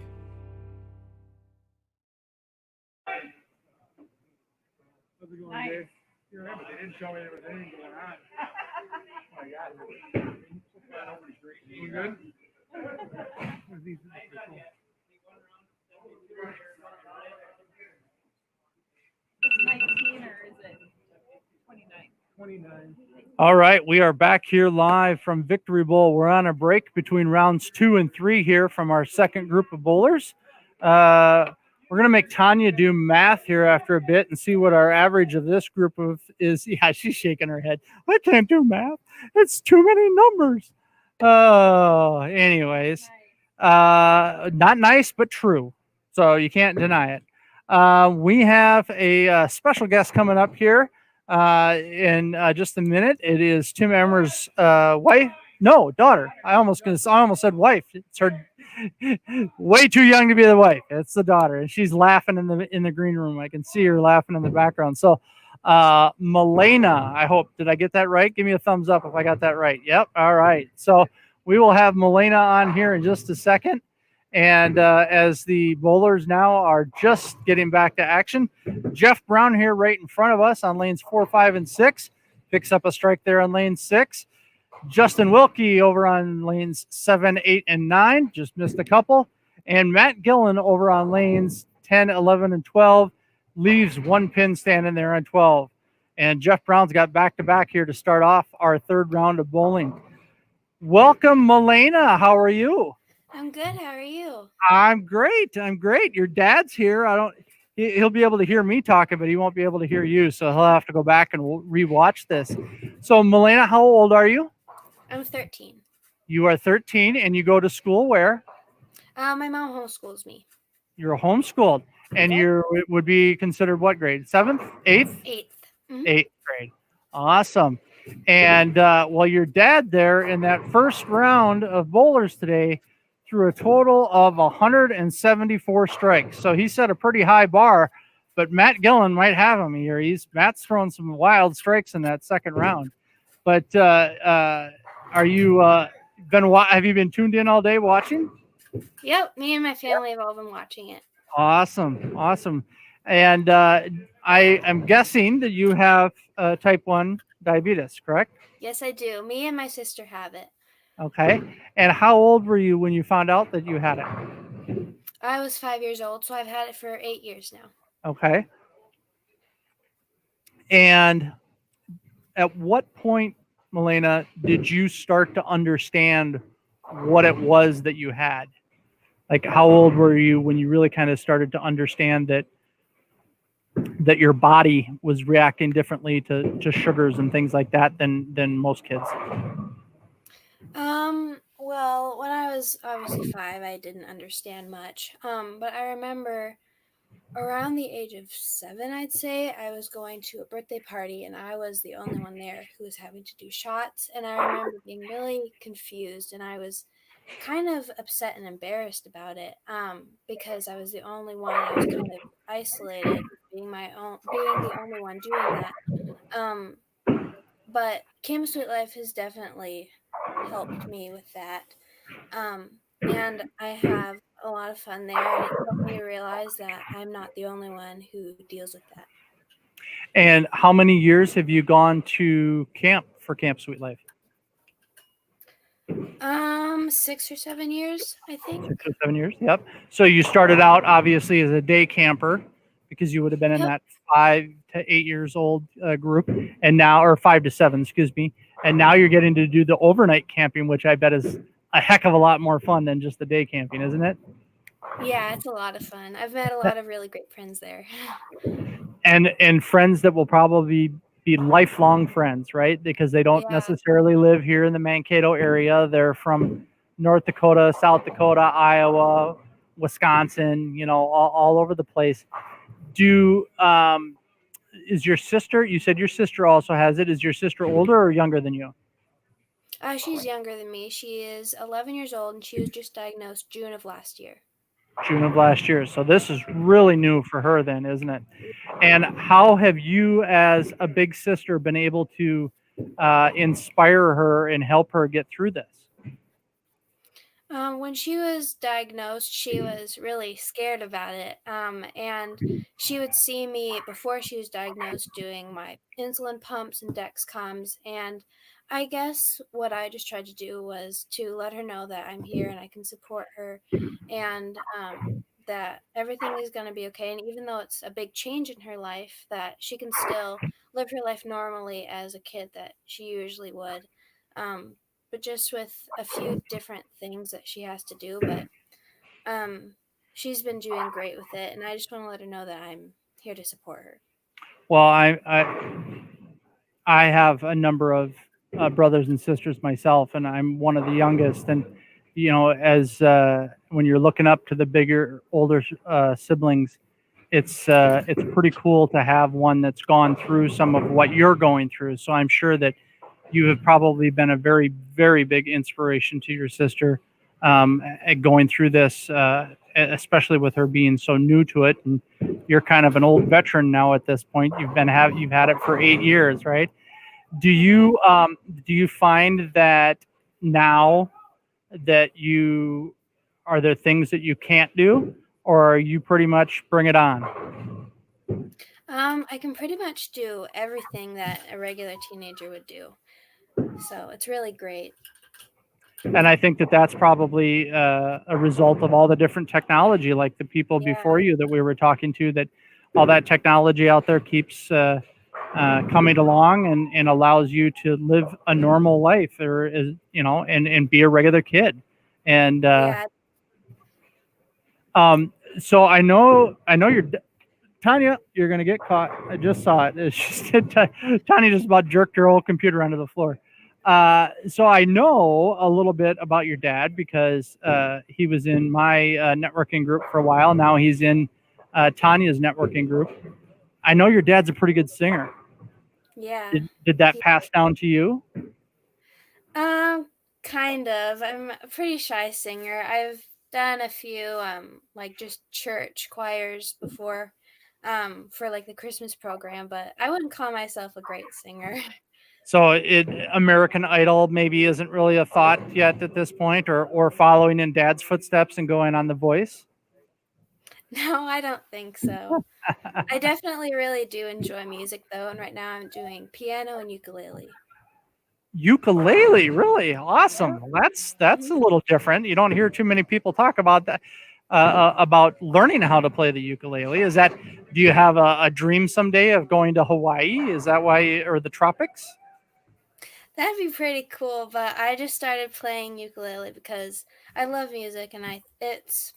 How's it going, Dave? You're right, but they didn't show me there was anything going on. Oh my God. You good? All right, we are back here live from Victory Bowl. We're on a break between rounds 2 and 3 here from our second group of bowlers. We're going to make Tanya do math here after a bit and see what our average of this group of is. Yeah, she's shaking her head. I can't do math. It's too many numbers. Anyways, not nice, but true. So you can't deny it. We have a special guest coming up here in just a minute. It is Tim Emmer's wife. No, daughter. I almost said wife. It's her. Way too young to be the wife. It's the daughter, and she's laughing in the green room. I can see her laughing in the background. So, Milena, I hope, did I get that right? Give me a thumbs up if I got that right. Yep. All right. So we will have Milena on here in just a second. And as the bowlers now are just getting back to action, Jeff Brown here right in front of us on lanes 4, 5, and 6 picks up a strike there on lane 6. Justin Wilkie over on lanes 7, 8, and 9 just missed a couple. And Matt Gillen over on lanes 10, 11, and 12 leaves one pin standing there on 12. And Jeff Brown's got back-to-back here to start off our third round of bowling. Welcome, Milena. How are you? I'm good. How are you? I'm great. Your dad's here. He'll be able to hear me talking, but he won't be able to hear you. So he'll have to go back and rewatch this. So, Milena, how old are you? I'm 13. You are 13, and you go to school where? My mom homeschools me. You're homeschooled, and you would be considered what grade? 7th, 8th? 8th. Mm-hmm. 8th grade. Awesome. And your dad there in that first round of bowlers today threw a total of 174 strikes. So he set a pretty high bar, but Matt Gillen might have him here. Matt's throwing some wild strikes in that second round. But have you been tuned in all day watching? Yep, me and my family have all been watching it. Awesome. And I am guessing that you have type 1 diabetes, correct? Yes, I do. Me and my sister have it. Okay. And how old were you when you found out that you had it? I was 5 years old, so I've had it for 8 years now. Okay. And at what point, Milena, did you start to understand what it was that you had? Like, how old were you when you really kind of started to understand that your body was reacting differently to sugars and things like that than most kids? Well, when I was obviously 5, I didn't understand much. But I remember around the age of 7, I'd say, I was going to a birthday party and I was the only one there who was having to do shots. And I remember being really confused, and I was kind of upset and embarrassed about it, because I was the only one. I was kind of isolated, being the only one doing that. But Camp Sweet Life has definitely helped me with that. And I have a lot of fun there, and it helped me realize that I'm not the only one who deals with that. And how many years have you gone to camp for Camp Sweet Life? 6 or 7 years, I think. 6 or 7 years, yep. So you started out obviously as a day camper because you would have been in that 5 to 8 years old group, and now, or 5 to 7, excuse me. And now you're getting to do the overnight camping, which I bet is a heck of a lot more fun than just the day camping, isn't it? Yeah, it's a lot of fun. I've met a lot of really great friends there. And friends that will probably be lifelong friends, right? Because they don't necessarily live here in the Mankato area. They're from North Dakota, South Dakota, Iowa, Wisconsin, all over the place. Is your sister, you said your sister also has it. Is your sister older or younger than you? She's younger than me. She is 11 years old, and she was just diagnosed June of last year. June of last year. So this is really new for her then, isn't it? And how have you as a big sister been able to inspire her and help her get through this? When she was diagnosed, she was really scared about it. And she would see me before she was diagnosed doing my insulin pumps and Dexcoms. And I guess what I just tried to do was to let her know that I'm here and I can support her, and that everything is going to be okay. And even though it's a big change in her life, that she can still live her life normally as a kid that she usually would. But just with a few different things that she has to do. But she's been doing great with it. And I just want to let her know that I'm here to support her. Well, I have a number of brothers and sisters myself, and I'm one of the youngest. And as when you're looking up to the bigger, older siblings, it's pretty cool to have one that's gone through some of what you're going through. So I'm sure that you have probably been a very, very big inspiration to your sister at going through this, especially with her being so new to it. And you're kind of an old veteran now at this point. You've had it for 8 years, right? Do you find that now that are there things that you can't do, or are you pretty much bring it on? I can pretty much do everything that a regular teenager would do. So it's really great. And I think that that's probably a result of all the different technology, like the people before you that we were talking to, that all that technology out there keeps coming along and allows you to live a normal life, or and be a regular kid. And so I know you're Tanya, you're gonna get caught. I just saw it. Tanya just about jerked her whole computer onto the floor. So I know a little bit about your dad because he was in my networking group for a while. Now he's in Tanya's networking group. I know your dad's a pretty good singer. Yeah. Did that pass down to you? Kind of. I'm a pretty shy singer. I've done a few like just church choirs before for like the Christmas program, but I wouldn't call myself a great singer. So American Idol maybe isn't really a thought yet at this point, or following in Dad's footsteps and going on The Voice? No, I don't think so. I definitely really do enjoy music though, and right now I'm doing piano and ukulele. Ukulele, really awesome. Well, that's a little different. You don't hear too many people talk about that, about learning how to play the ukulele. Do you have a dream someday of going to Hawaii? Is that why, or the tropics? That'd be pretty cool, but I just started playing ukulele because I love music, and it's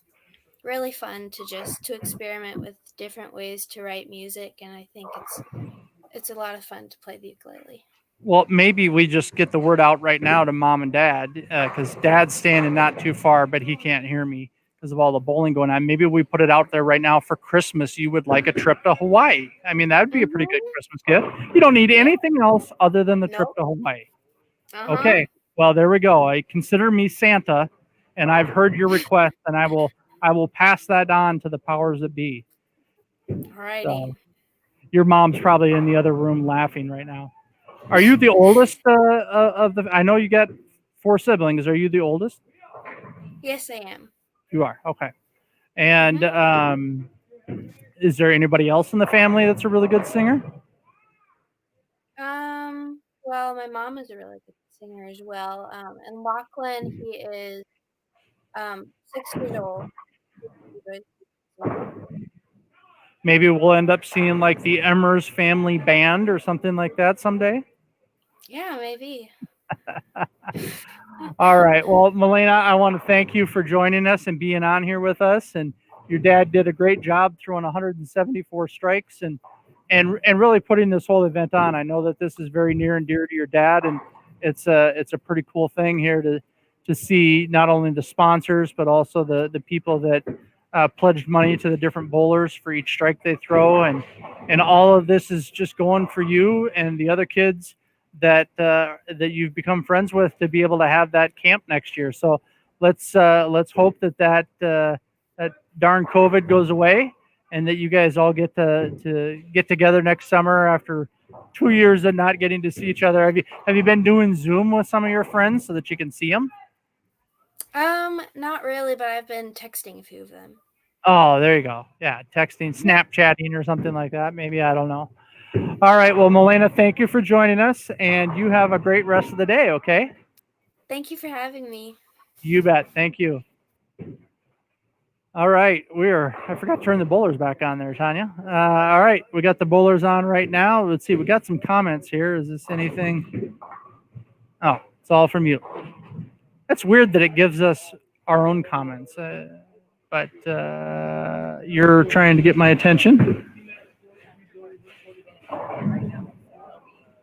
really fun to experiment with different ways to write music, and I think it's a lot of fun to play the ukulele. Well, maybe we just get the word out right now to Mom and Dad, because Dad's standing not too far, but he can't hear me because of all the bowling going on. Maybe we put it out there right now for Christmas. You would like a trip to Hawaii. I mean, that would be a pretty good Christmas gift. You don't need anything else other than the trip to Hawaii. Okay. Well, there we go. I consider me Santa, and I've heard your request, and I will pass that on to the powers that be. Alrighty. So, your mom's probably in the other room laughing right now. Are you the oldest of the? I know you got 4 siblings. Are you the oldest? Yes, I am. You are. Okay. And is there anybody else in the family that's a really good singer? Well, my mom is a really good singer as well. And Lachlan, he is 6 years old. Maybe we'll end up seeing like the Emmers family band or something like that someday. Yeah, maybe. All right. Well, Milena, I want to thank you for joining us and being on here with us. And your dad did a great job throwing 174 strikes and really putting this whole event on. I know that this is very near and dear to your dad, and it's a pretty cool thing here to see not only the sponsors but also the people that pledged money to the different bowlers for each strike they throw, and all of this is just going for you and the other kids that you've become friends with to be able to have that camp next year. So let's hope that darn COVID goes away and that you guys all get to get together next summer after 2 years of not getting to see each other. Have you been doing Zoom with some of your friends so that you can see them? Not really, but I've been texting a few of them. Oh, there you go. Yeah, texting, Snapchatting or something like that. Maybe, I don't know. All right. Well, Milena, thank you for joining us, and you have a great rest of the day, okay? Thank you for having me. You bet. Thank you. All right, I forgot to turn the bowlers back on there, Tanya. All right, we got the bowlers on right now. Let's see, we got some comments here. Is this anything? Oh, it's all from you. That's weird that it gives us our own comments, but you're trying to get my attention.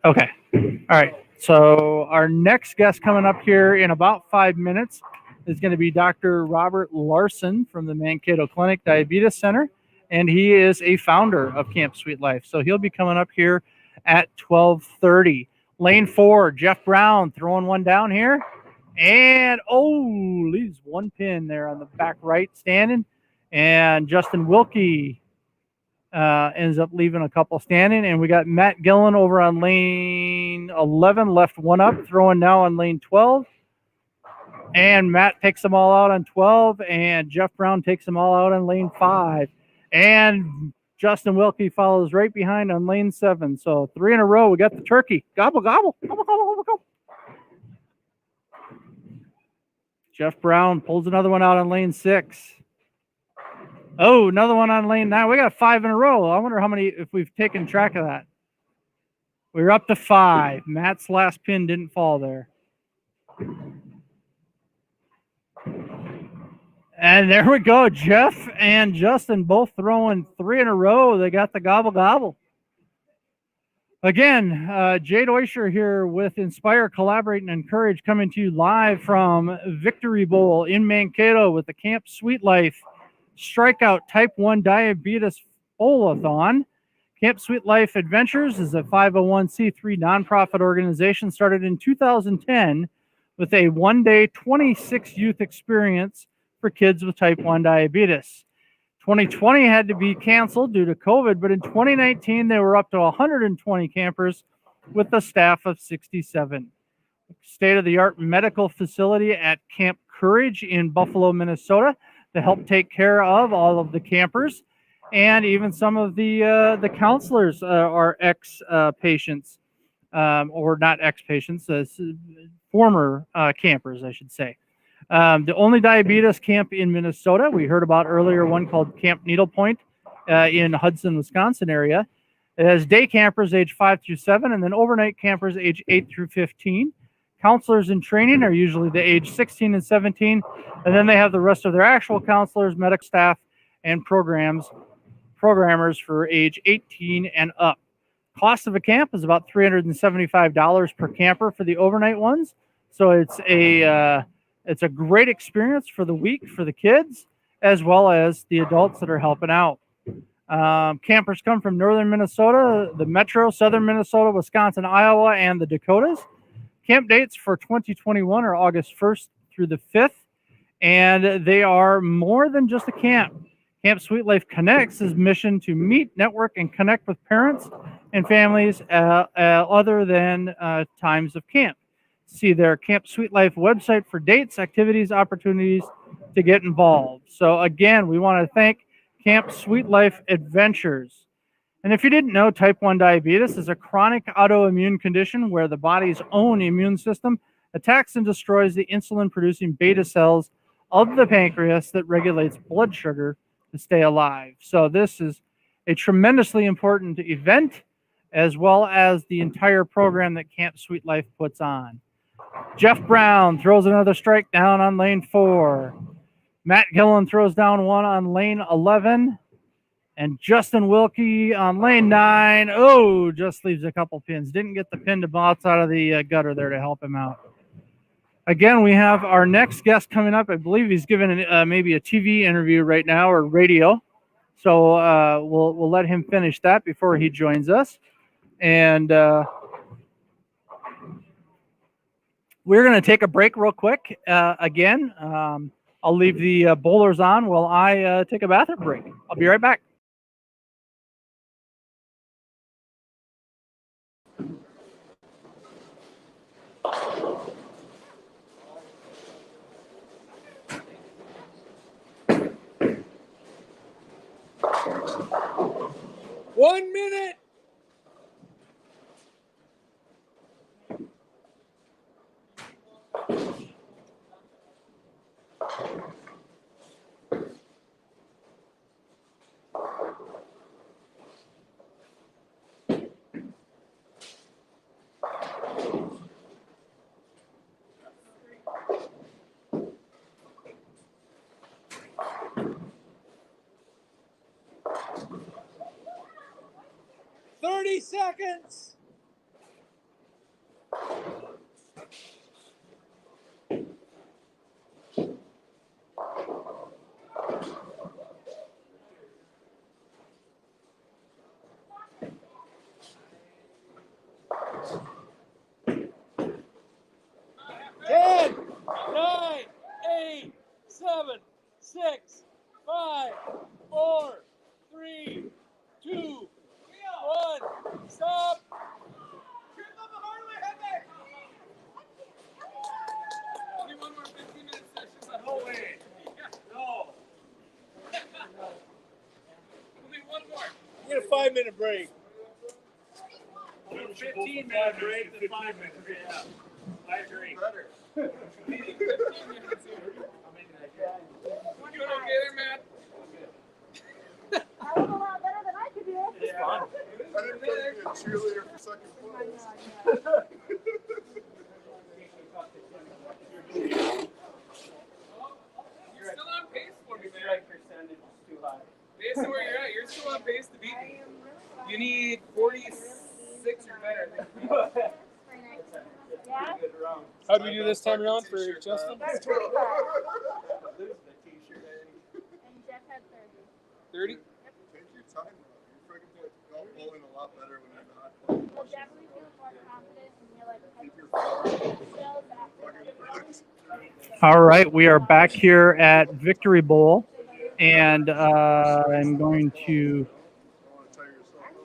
Okay, all right. So our next guest coming up here in about 5 minutes is going to be Dr. Robert Larson from the Mankato Clinic Diabetes Center, and he is a founder of Camp Sweet Life. So he'll be coming up here at 12:30. Lane 4, Jeff Brown throwing one down here, and leaves one pin there on the back right standing, and Justin Wilkie ends up leaving a couple standing, and we got Matt Gillen over on lane 11, left one up, throwing now on lane 12. And Matt takes them all out on 12, and Jeff Brown takes them all out on lane 5. And Justin Wilkie follows right behind on lane 7. So 3 in a row. We got the turkey. Gobble, gobble, gobble, gobble, gobble, gobble. Jeff Brown pulls another one out on lane 6. Oh, another one on lane 9. We got 5 in a row. I wonder how many, if we've taken track of that. We're up to 5. Matt's last pin didn't fall there. And there we go. Jeff and Justin both throwing 3 in a row. They got the gobble gobble. Again, Jdrf here with Inspire, Collaborate, and Encourage, coming to you live from Victory Bowl in Mankato with the Camp Sweet Life Strikeout Type 1 Diabetes Bowl-A-Thon. Camp Sweet Life Adventures is a 501c3 nonprofit organization started in 2010 with a one-day 26 youth experience for kids with type 1 diabetes. 2020 had to be canceled due to COVID, but in 2019, they were up to 120 campers with a staff of 67. State-of-the-art medical facility at Camp Courage in Buffalo, Minnesota, to help take care of all of the campers. And even some of the counselors are ex-patients, or not ex-patients, former campers, I should say. The only diabetes camp in Minnesota, we heard about earlier, one called Camp Needlepoint in Hudson, Wisconsin area. It has day campers age 5 through 7, and then overnight campers age 8 through 15. Counselors in training are usually the age 16 and 17, and then they have the rest of their actual counselors, medical staff, and programmers for age 18 and up. Cost of a camp is about $375 per camper for the overnight ones. So it's a great experience for the week for the kids, as well as the adults that are helping out. Campers come from northern Minnesota, the metro, southern Minnesota, Wisconsin, Iowa, and the Dakotas. Camp dates for 2021 are August 1st through the 5th, and they are more than just a camp. Camp Sweet Life Connects is mission to meet, network, and connect with parents and families other than times of camp. See their Camp Sweet Life website for dates, activities, opportunities to get involved. So again, we want to thank Camp Sweet Life Adventures. And if you didn't know, type 1 diabetes is a chronic autoimmune condition where the body's own immune system attacks and destroys the insulin-producing beta cells of the pancreas that regulates blood sugar to stay alive. So this is a tremendously important event, as well as the entire program that Camp Sweet Life puts on. Jeff Brown throws another strike down on lane 4. Matt Gillen throws down one on lane 11. And Justin Wilkie on lane 9. Oh, just leaves a couple pins. Didn't get the pin to bounce out of the gutter there to help him out. Again, we have our next guest coming up. I believe he's giving maybe a TV interview right now, or radio. So we'll let him finish that before he joins us. And we're going to take a break real quick. Again, I'll leave the bowlers on while I take a bathroom break. I'll be right back. One minute. 30 seconds. Ten, nine, eight, seven, six, five, four, three, two, one. Stop. Only one more 15-minute session. No way. No. Only one more. We get a 5-minute break. 15-minute break to 5 minutes. Yeah. I agree. Better. You doing okay there, Matt? That was a lot better than I could do. It's fun. I didn't think you'd be a cheerleader for second place. You're still on pace for me, man. Strike percentage is too high. Based on where you're at, you're still on pace to beat me. You need 46 or better. Yeah? How do we do this time around for Justin? That's pretty hard. And Jeff had 30. 30? Take your time, though. You're freaking bowling a lot better when you're not playing. You'll definitely feel more confident and you're like, Keep your phone still back. All right, we are back here at Victory Bowl, and I'm going to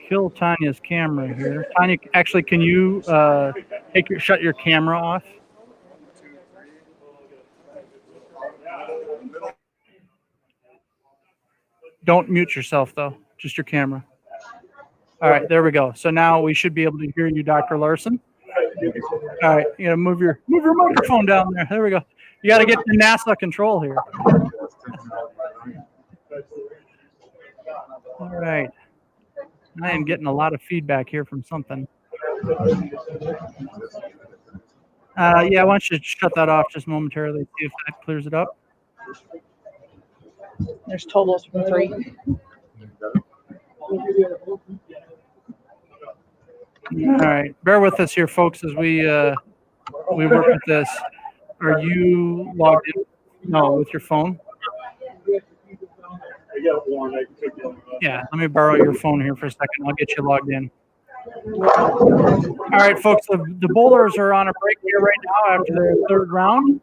kill Tanya's camera here. Tanya, actually, can you shut your camera off? Don't mute yourself though, just your camera. All right, there we go. So now we should be able to hear you, Dr. Larson. All right, you gotta move your microphone down there. There we go. You got to get the NASA control here. All right. I am getting a lot of feedback here from something. Yeah, why don't you shut that off just momentarily, see if that clears it up. There's totals from 3. All right, bear with us here, folks, as we work with this. Are you logged in? No, with your phone? Yeah, let me borrow your phone here for a second. I'll get you logged in. All right, folks, the bowlers are on a break here right now after their third round.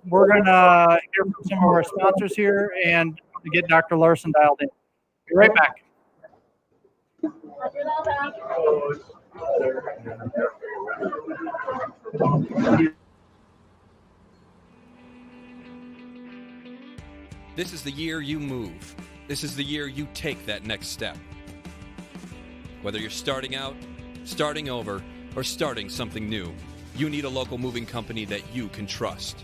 We're going to hear from some of our sponsors here and get Dr. Larson dialed in. Be right back. This is the year you move. This is the year you take that next step. Whether you're starting out, starting over, or starting something new, you need a local moving company that you can trust.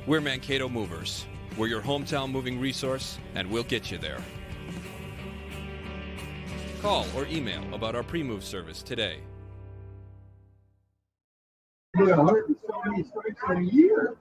We're Mankato Movers. We're your hometown moving resource, and we'll get you there. Call or email about our pre-move service today. You get 170 strikes in a year.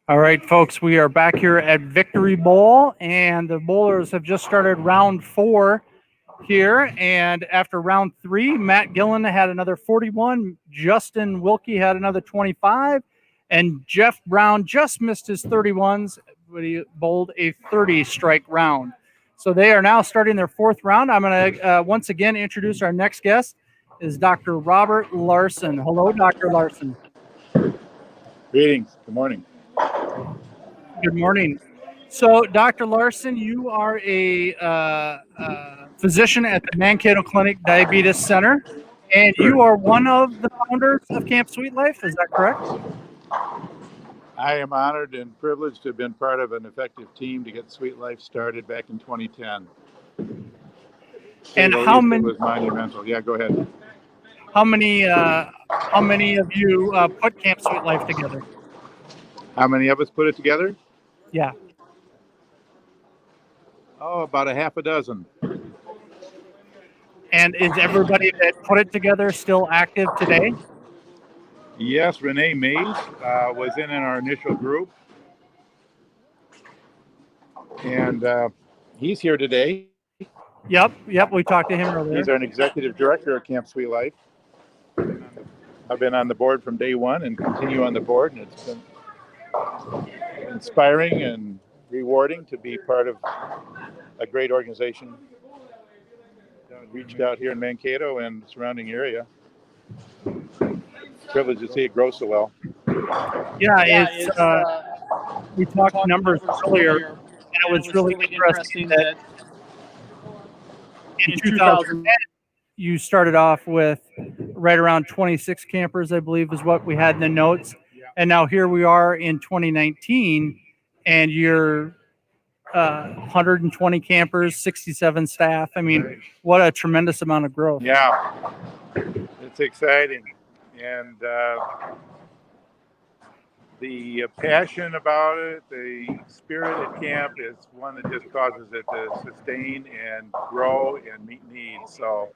All right, folks, we are back here at Victory Bowl, and the bowlers have just started round 4 here. And after round 3, Matt Gillen had another 41, Justin Wilkie had another 25, and Jeff Brown just missed his 31s, but he bowled a 30 strike round. So they are now starting their 4th round. I'm going to once again introduce our next guest is Dr. Robert Larson. Hello, Dr. Larson. Greetings. Good morning. Good morning. So, Dr. Larson, you are a physician at the Mankato Clinic Diabetes Center, and you are one of the founders of Camp Sweet Life. Is that correct? I am honored and privileged to have been part of an effective team to get Sweet Life started back in 2010. And how many? It was monumental. Yeah, go ahead. How many of you put Camp Sweet Life together? How many of us put it together? Yeah. Oh, about a half a dozen. And is everybody that put it together still active today? Yes, Renee Mays was in our initial group. And he's here today. Yep, we talked to him earlier. He's our executive director at Camp Sweet Life. I've been on the board from day one and continue on the board, and it's been inspiring and rewarding to be part of a great organization that reached out here in Mankato and the surrounding area. Privileged to see it grow so well. Yeah, we talked numbers earlier, and it was really interesting that in 2010, you started off with right around 26 campers, I believe is what we had in the notes. And now here we are in 2019, and you're 120 campers, 67 staff. I mean, what a tremendous amount of growth. Yeah, it's exciting. And the passion about it, the spirit at camp is one that just causes it to sustain and grow and meet needs. So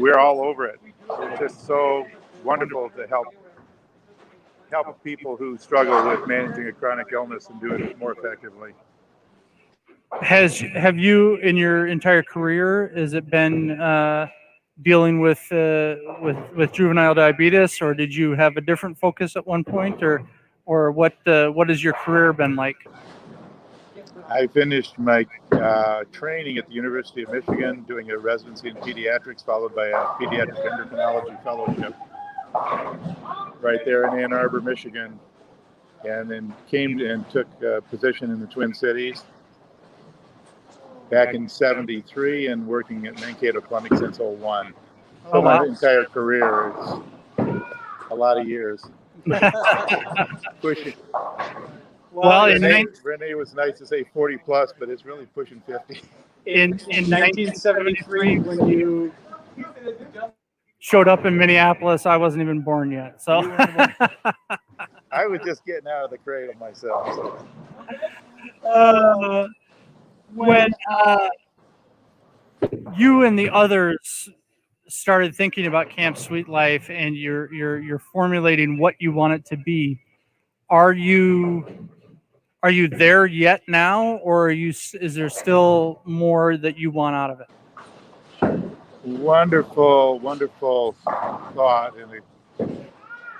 we're all over it. It's just so wonderful to help people who struggle with managing a chronic illness and doing it more effectively. Have you, in your entire career, has it been dealing with juvenile diabetes, or did you have a different focus at one point, or what has your career been like? I finished my training at the University of Michigan, doing a residency in pediatrics, followed by a pediatric endocrinology fellowship right there in Ann Arbor, Michigan, and then came and took a position in the Twin Cities back in '73 and working at Mankato Clinic since '01. So my entire career is a lot of years. Pushing. Well, Renee was nice to say 40 plus, but it's really pushing 50. In 1973, when you showed up in Minneapolis, I wasn't even born yet. So I was just getting out of the cradle myself. So. When you and the others started thinking about Camp Sweet Life and you're formulating what you want it to be, are you there yet now, or is there still more that you want out of it? Wonderful thought, and a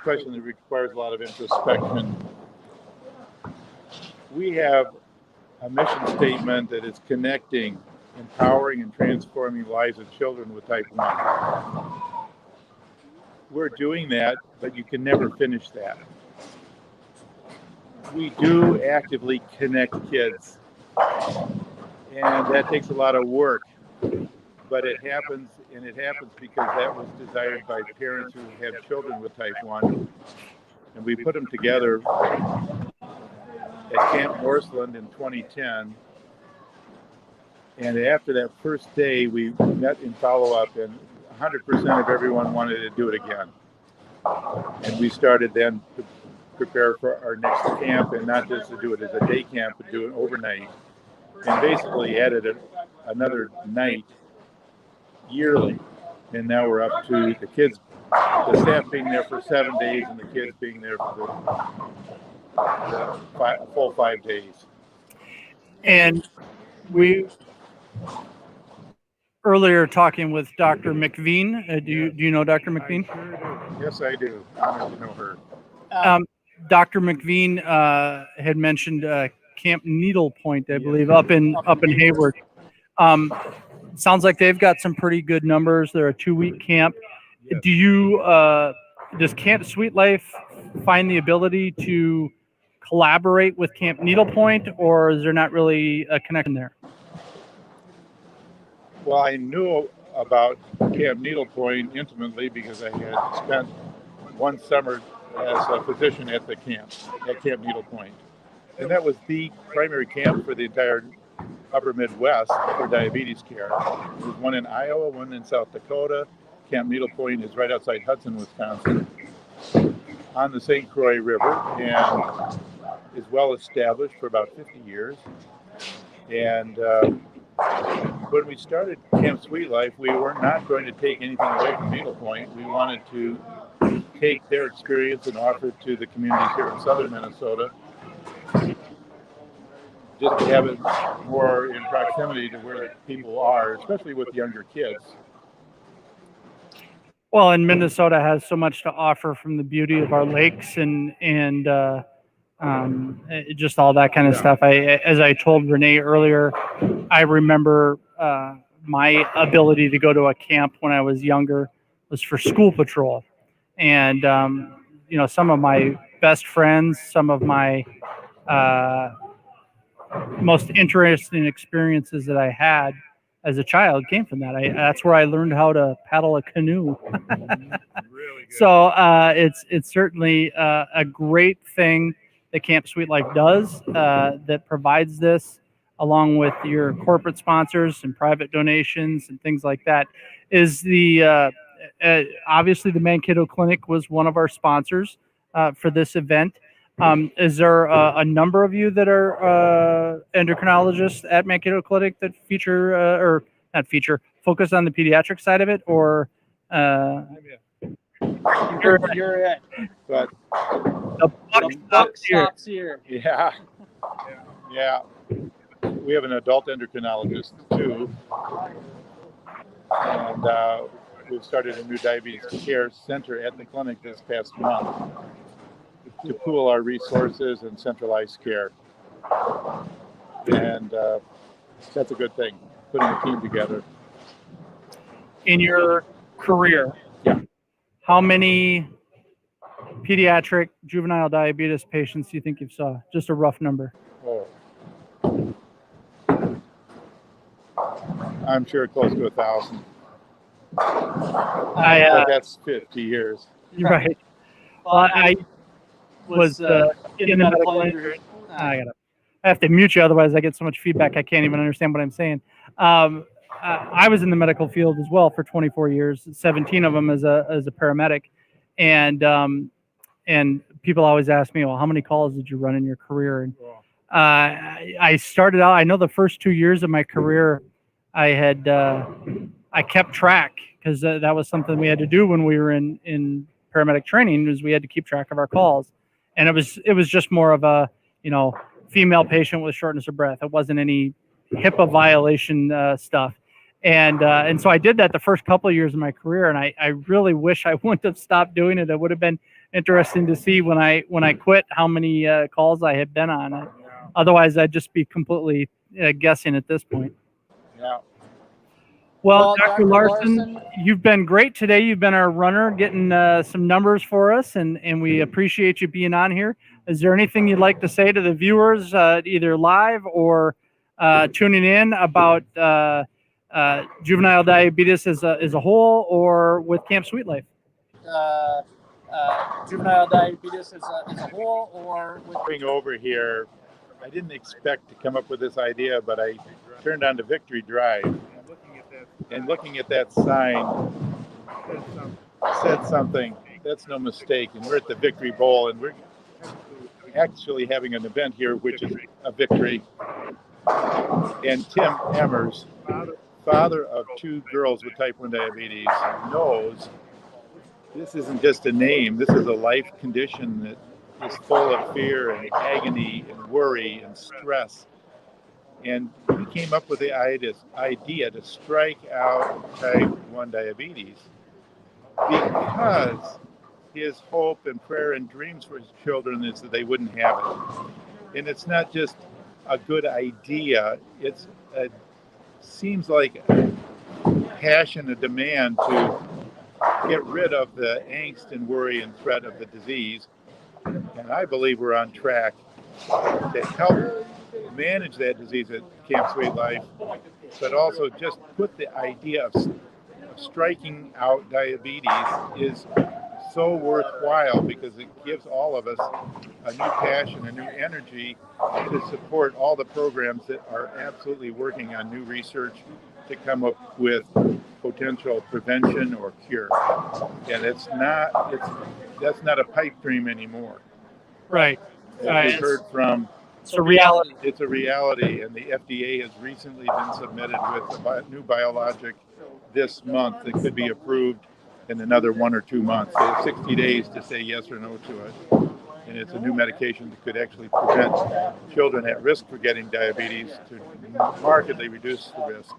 question that requires a lot of introspection. We have a mission statement that is connecting, empowering, and transforming lives of children with type 1. We're doing that, but you can never finish that. We do actively connect kids, and that takes a lot of work, but it happens because that was desired by parents who have children with type 1, and we put them together at Camp Northland in 2010, and after that first day we met in follow-up, and 100% of everyone wanted to do it again, and we started then to prepare for our next camp, and not just to do it as a day camp, but do it overnight, and basically added another night yearly, and now we're up to the kids the staff being there for 7 days and the kids being there for the full 5 days. And we earlier talking with Dr. McVean. Do you know Dr. McVean? I sure do. Yes, I do. Honored to know her. Dr. McVean had mentioned Camp Needlepoint, I believe, up in Hayward. Sounds like they've got some pretty good numbers. They're a 2-week camp. Yes. Do you does Camp Sweet Life find the ability to collaborate with Camp Needlepoint, or is there not really a connection there? Well, I knew about Camp Needlepoint intimately because I had spent one summer as a physician at the camp, at Camp Needlepoint. And that was the primary camp for the entire upper Midwest for diabetes care. There's one in Iowa, one in South Dakota. Camp Needlepoint is right outside Hudson, Wisconsin, on the St. Croix River, and is well established for about 50 years. And when we started Camp Sweet Life, we were not going to take anything away from Needlepoint. We wanted to take their experience and offer it to the communities here in southern Minnesota, just to have it more in proximity to where people are, especially with younger kids. Well, and Minnesota has so much to offer, from the beauty of our lakes and just all that kind of stuff. As I told Renee earlier, I remember my ability to go to a camp when I was younger was for school patrol. And, some of my best friends, some of my most interesting experiences that I had as a child came from that. That's where I learned how to paddle a canoe. Really good. So it's certainly a great thing that Camp Sweet Life does, that provides this, along with your corporate sponsors and private donations and things like that. Is the obviously the Mankato Clinic was one of our sponsors for this event. Is there a number of you that are endocrinologists at Mankato Clinic that feature, or not feature, focus on the pediatric side of it, or You're it. But the Buck stops here. yeah. We have an adult endocrinologist too, and we've started a new diabetes care center at the clinic this past month to pool our resources and centralize care. And that's a good thing, putting a team together. In your career, how many pediatric juvenile diabetes patients do you think you've saw? Just a rough number. Oh. I'm sure close to 1,000. But that's 50 years. Right. Well, I was in the medical industry. I have to mute you, otherwise I get so much feedback I can't even understand what I'm saying. I was in the medical field as well for 24 years, 17 of them as a paramedic, and people always ask me, well, how many calls did you run in your career? And I started out, I know the first 2 years of my career, I kept track, because that was something we had to do when we were in paramedic training, was we had to keep track of our calls. And it was just more of a, female patient with shortness of breath. It wasn't any HIPAA violation stuff. And so I did that the first couple of years of my career, and I really wish I wouldn't have stopped doing it. It would have been interesting to see when I quit how many calls I had been on. Otherwise, I'd just be completely guessing at this point. Yeah. Well, Dr. Larson, you've been great today. You've been our runner, getting some numbers for us, and we appreciate you being on here. Is there anything you'd like to say to the viewers, either live or tuning in, about juvenile diabetes as a whole, or with Camp Sweet Life? Juvenile diabetes as a whole, or with... Coming over here, I didn't expect to come up with this idea, but I turned on to Victory Drive, and looking at that sign said something. That's no mistake. And we're at the Victory Bowl, and we're actually having an event here, which is a victory. And Tim Emmers, father of 2 girls with type 1 diabetes, knows this isn't just a name. This is a life condition that is full of fear and agony and worry and stress. And he came up with the idea to strike out type 1 diabetes because his hope and prayer and dreams for his children is that they wouldn't have it. And it's not just a good idea, it's seems like a passion, a demand to get rid of the angst and worry and threat of the disease. And I believe we're on track to help manage that disease at Camp Sweet Life, but also just put the idea of striking out diabetes is so worthwhile because it gives all of us a new passion, a new energy to support all the programs that are absolutely working on new research to come up with potential prevention or cure. And that's not a pipe dream anymore. Right. We've heard from. It's a reality. It's a reality, and the FDA has recently been submitted with a new biologic this month that could be approved in another 1 or 2 months. They have 60 days to say yes or no to it. And it's a new medication that could actually prevent children at risk for getting diabetes to markedly reduce the risk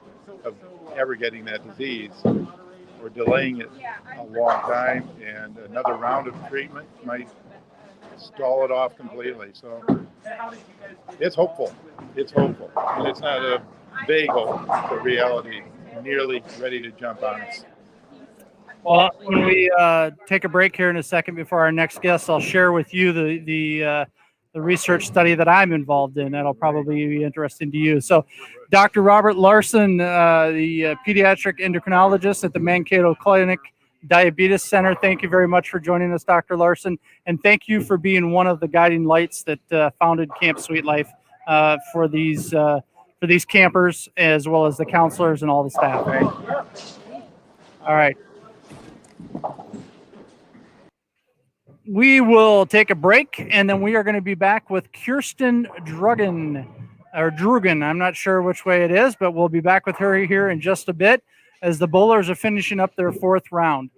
of ever getting that disease. We're delaying it a long time, and another round of treatment might stall it off completely. So it's hopeful. It's hopeful. And it's not a vague hope, it's a reality nearly ready to jump on us. Well, when we take a break here in a second before our next guest, I'll share with you the research study that I'm involved in. That'll probably be interesting to you. So, Dr. Robert Larson, the pediatric endocrinologist at the Mankato Clinic Diabetes Center. Thank you very much for joining us, Dr. Larson, and thank you for being one of the guiding lights that founded Camp Sweet Life for these campers as well as the counselors and all the staff. All right. We will take a break, and then we are going to be back with Kirsten Drugan. I'm not sure which way it is, but we'll be back with her here in just a bit as the bowlers are finishing up their 4th round.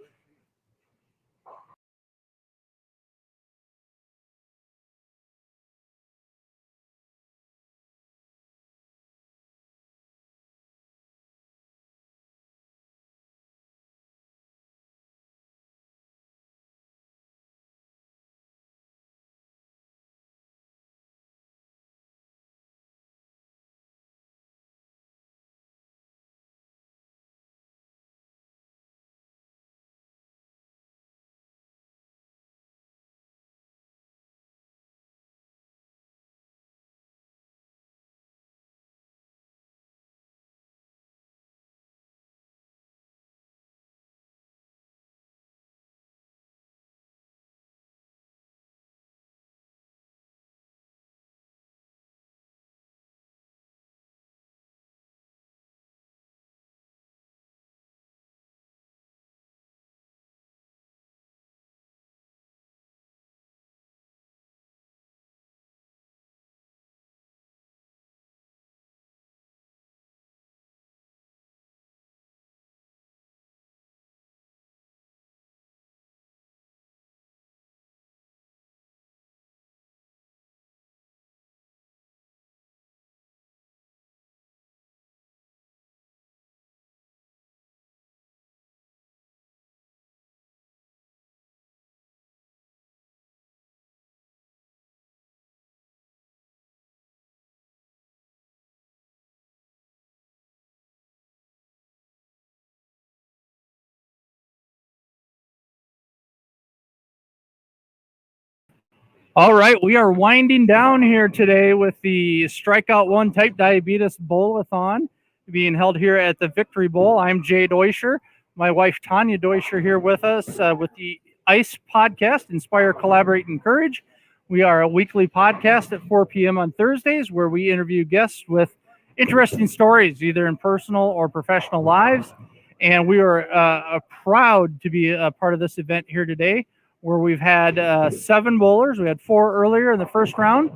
All right, we are winding down here today with the Strikeout 1 Type Diabetes Bowl-A-Thon being held here at the Victory Bowl. I'm Jay Deuscher, my wife Tanya Deuscher here with us with the I.C.E podcast, Inspire, Collaborate, Encourage. We are a weekly podcast at 4 p.m. on Thursdays where we interview guests with interesting stories, either in personal or professional lives. And we are proud to be a part of this event here today, where we've had 7 bowlers. We had 4 earlier in the first round,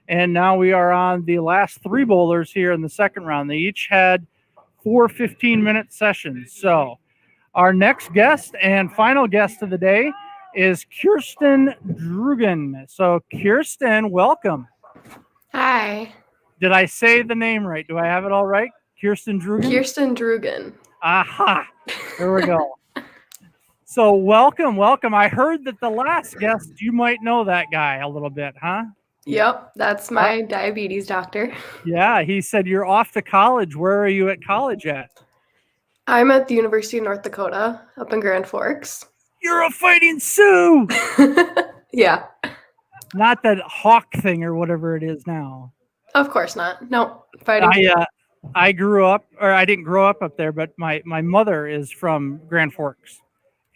and now we are on the last 3 bowlers here in the second round. They each had 4 15-minute sessions. So Our next guest and final guest of the day is Kirsten Drugan. So, Kirsten, welcome. Hi. Did I say the name right? Do I have it all right? Kirsten Drugan? Kirsten Drugan. Aha. There we go. So, welcome. I heard that the last guest, you might know that guy a little bit, huh? Yep, that's my diabetes doctor. Yeah, he said you're off to college. Where are you at college at? I'm at the University of North Dakota up in Grand Forks. You're a fighting Sioux! Yeah. Not that hawk thing or whatever it is now. Of course not. No, fighting. I grew up, or I didn't grow up there, but my mother is from Grand Forks.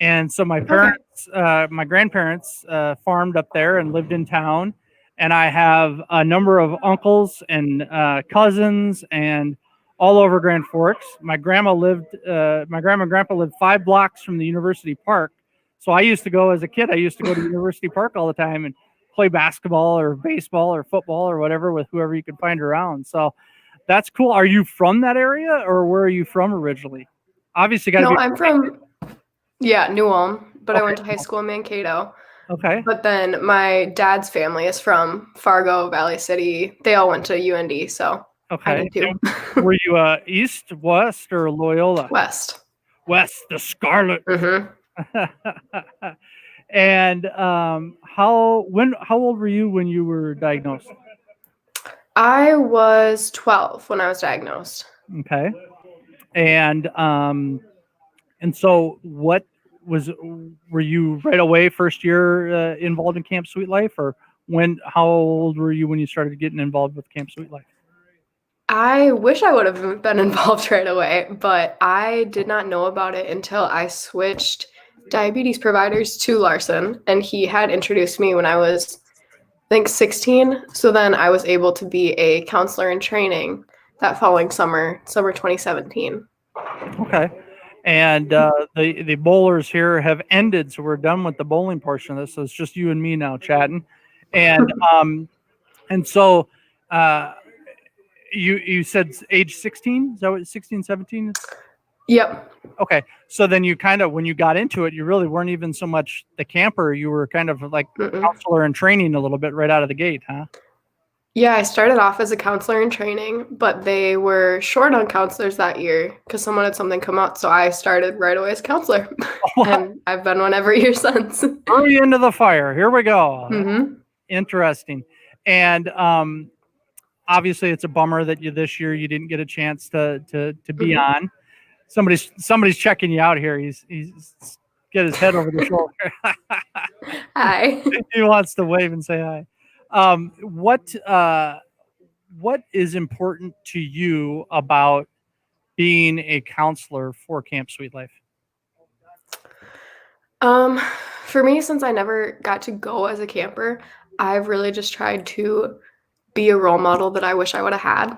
And so my parents, my grandparents farmed up there and lived in town. And I have a number of uncles and cousins and all over Grand Forks. My grandma and grandpa lived 5 blocks from the University Park. So I used to go as a kid, I used to go to University Park all the time and play basketball or baseball or football or whatever with whoever you could find around. So that's cool. Are you from that area or where are you from originally? Obviously, I'm from New Ulm, but I went to high school in Mankato. Okay. But then my dad's family is from Fargo, Valley City. They all went to UND, so I did too. Were you East, West, or Loyola? West. West, the Scarlet. Mm-hmm. And how old were you when you were diagnosed? I was 12 when I was diagnosed. Okay. And so were you right away first year involved in Camp Sweet Life, or how old were you when you started getting involved with Camp Sweet Life? I wish I would have been involved right away, but I did not know about it until I switched diabetes providers to Larson, and he had introduced me when I was, I think, 16. So then I was able to be a counselor in training that following summer 2017. Okay. And the bowlers here have ended, so we're done with the bowling portion of this. So it's just you and me now chatting. And so you said age 16? Is that what 16, 17? Yep. Okay. So then you kind of, when you got into it, you really weren't even so much the camper. You were kind of like counselor in training a little bit right out of the gate, huh? Yeah, I started off as a counselor in training, but they were short on counselors that year because someone had something come up. So I started right away as a counselor. And I've been one every year since. Hurry into the fire. Here we go. Mm-hmm. Interesting. And obviously it's a bummer that this year you didn't get a chance to be on. Somebody's checking you out here. He's get his head over the shoulder. Hi. He wants to wave and say hi. What is important to you about being a counselor for Camp Sweet Life? For me, since I never got to go as a camper, I've really just tried to be a role model that I wish I would have had.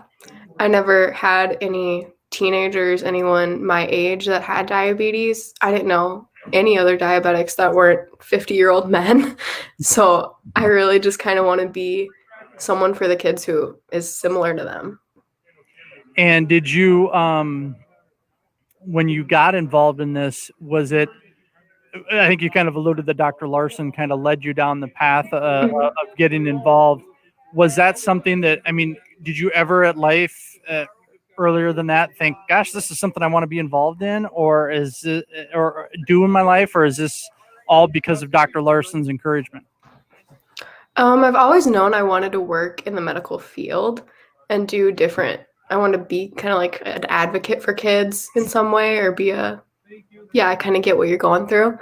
I never had any teenagers, anyone my age that had diabetes. I didn't know any other diabetics that weren't 50-year-old men. So I really just kind of want to be someone for the kids who is similar to them. And did you, when you got involved in this, was it, I think you kind of alluded that Dr. Larson kind of led you down the path of getting involved. Was that something that, did you ever at life earlier than that think, gosh, this is something I want to be involved in, or do in my life, or is this all because of Dr. Larson's encouragement? I've always known I wanted to work in the medical field and do different. I want to be kind of like an advocate for kids in some way, or be I kind of get what you're going through.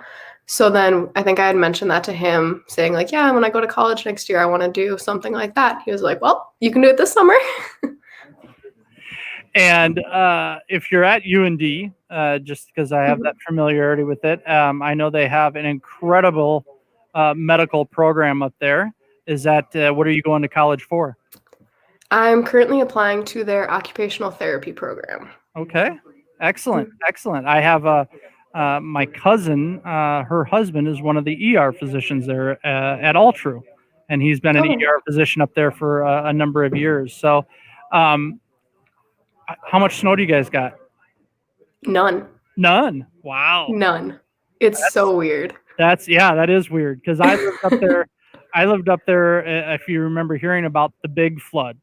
So then I think I had mentioned that to him, saying like, yeah, when I go to college next year, I want to do something like that. He was like, well, you can do it this summer. And if you're at UND, just because I have that familiarity with it, I know they have an incredible medical program up there. Is that, what are you going to college for? I'm currently applying to their occupational therapy program. Okay. Excellent. Excellent. I have my cousin, her husband is one of the ER physicians there at Altru, and he's been an ER physician up there for a number of years. So how much snow do you guys got? None. None. Wow. None. It's so weird. That is weird because I lived up there. If you remember hearing about the big flood,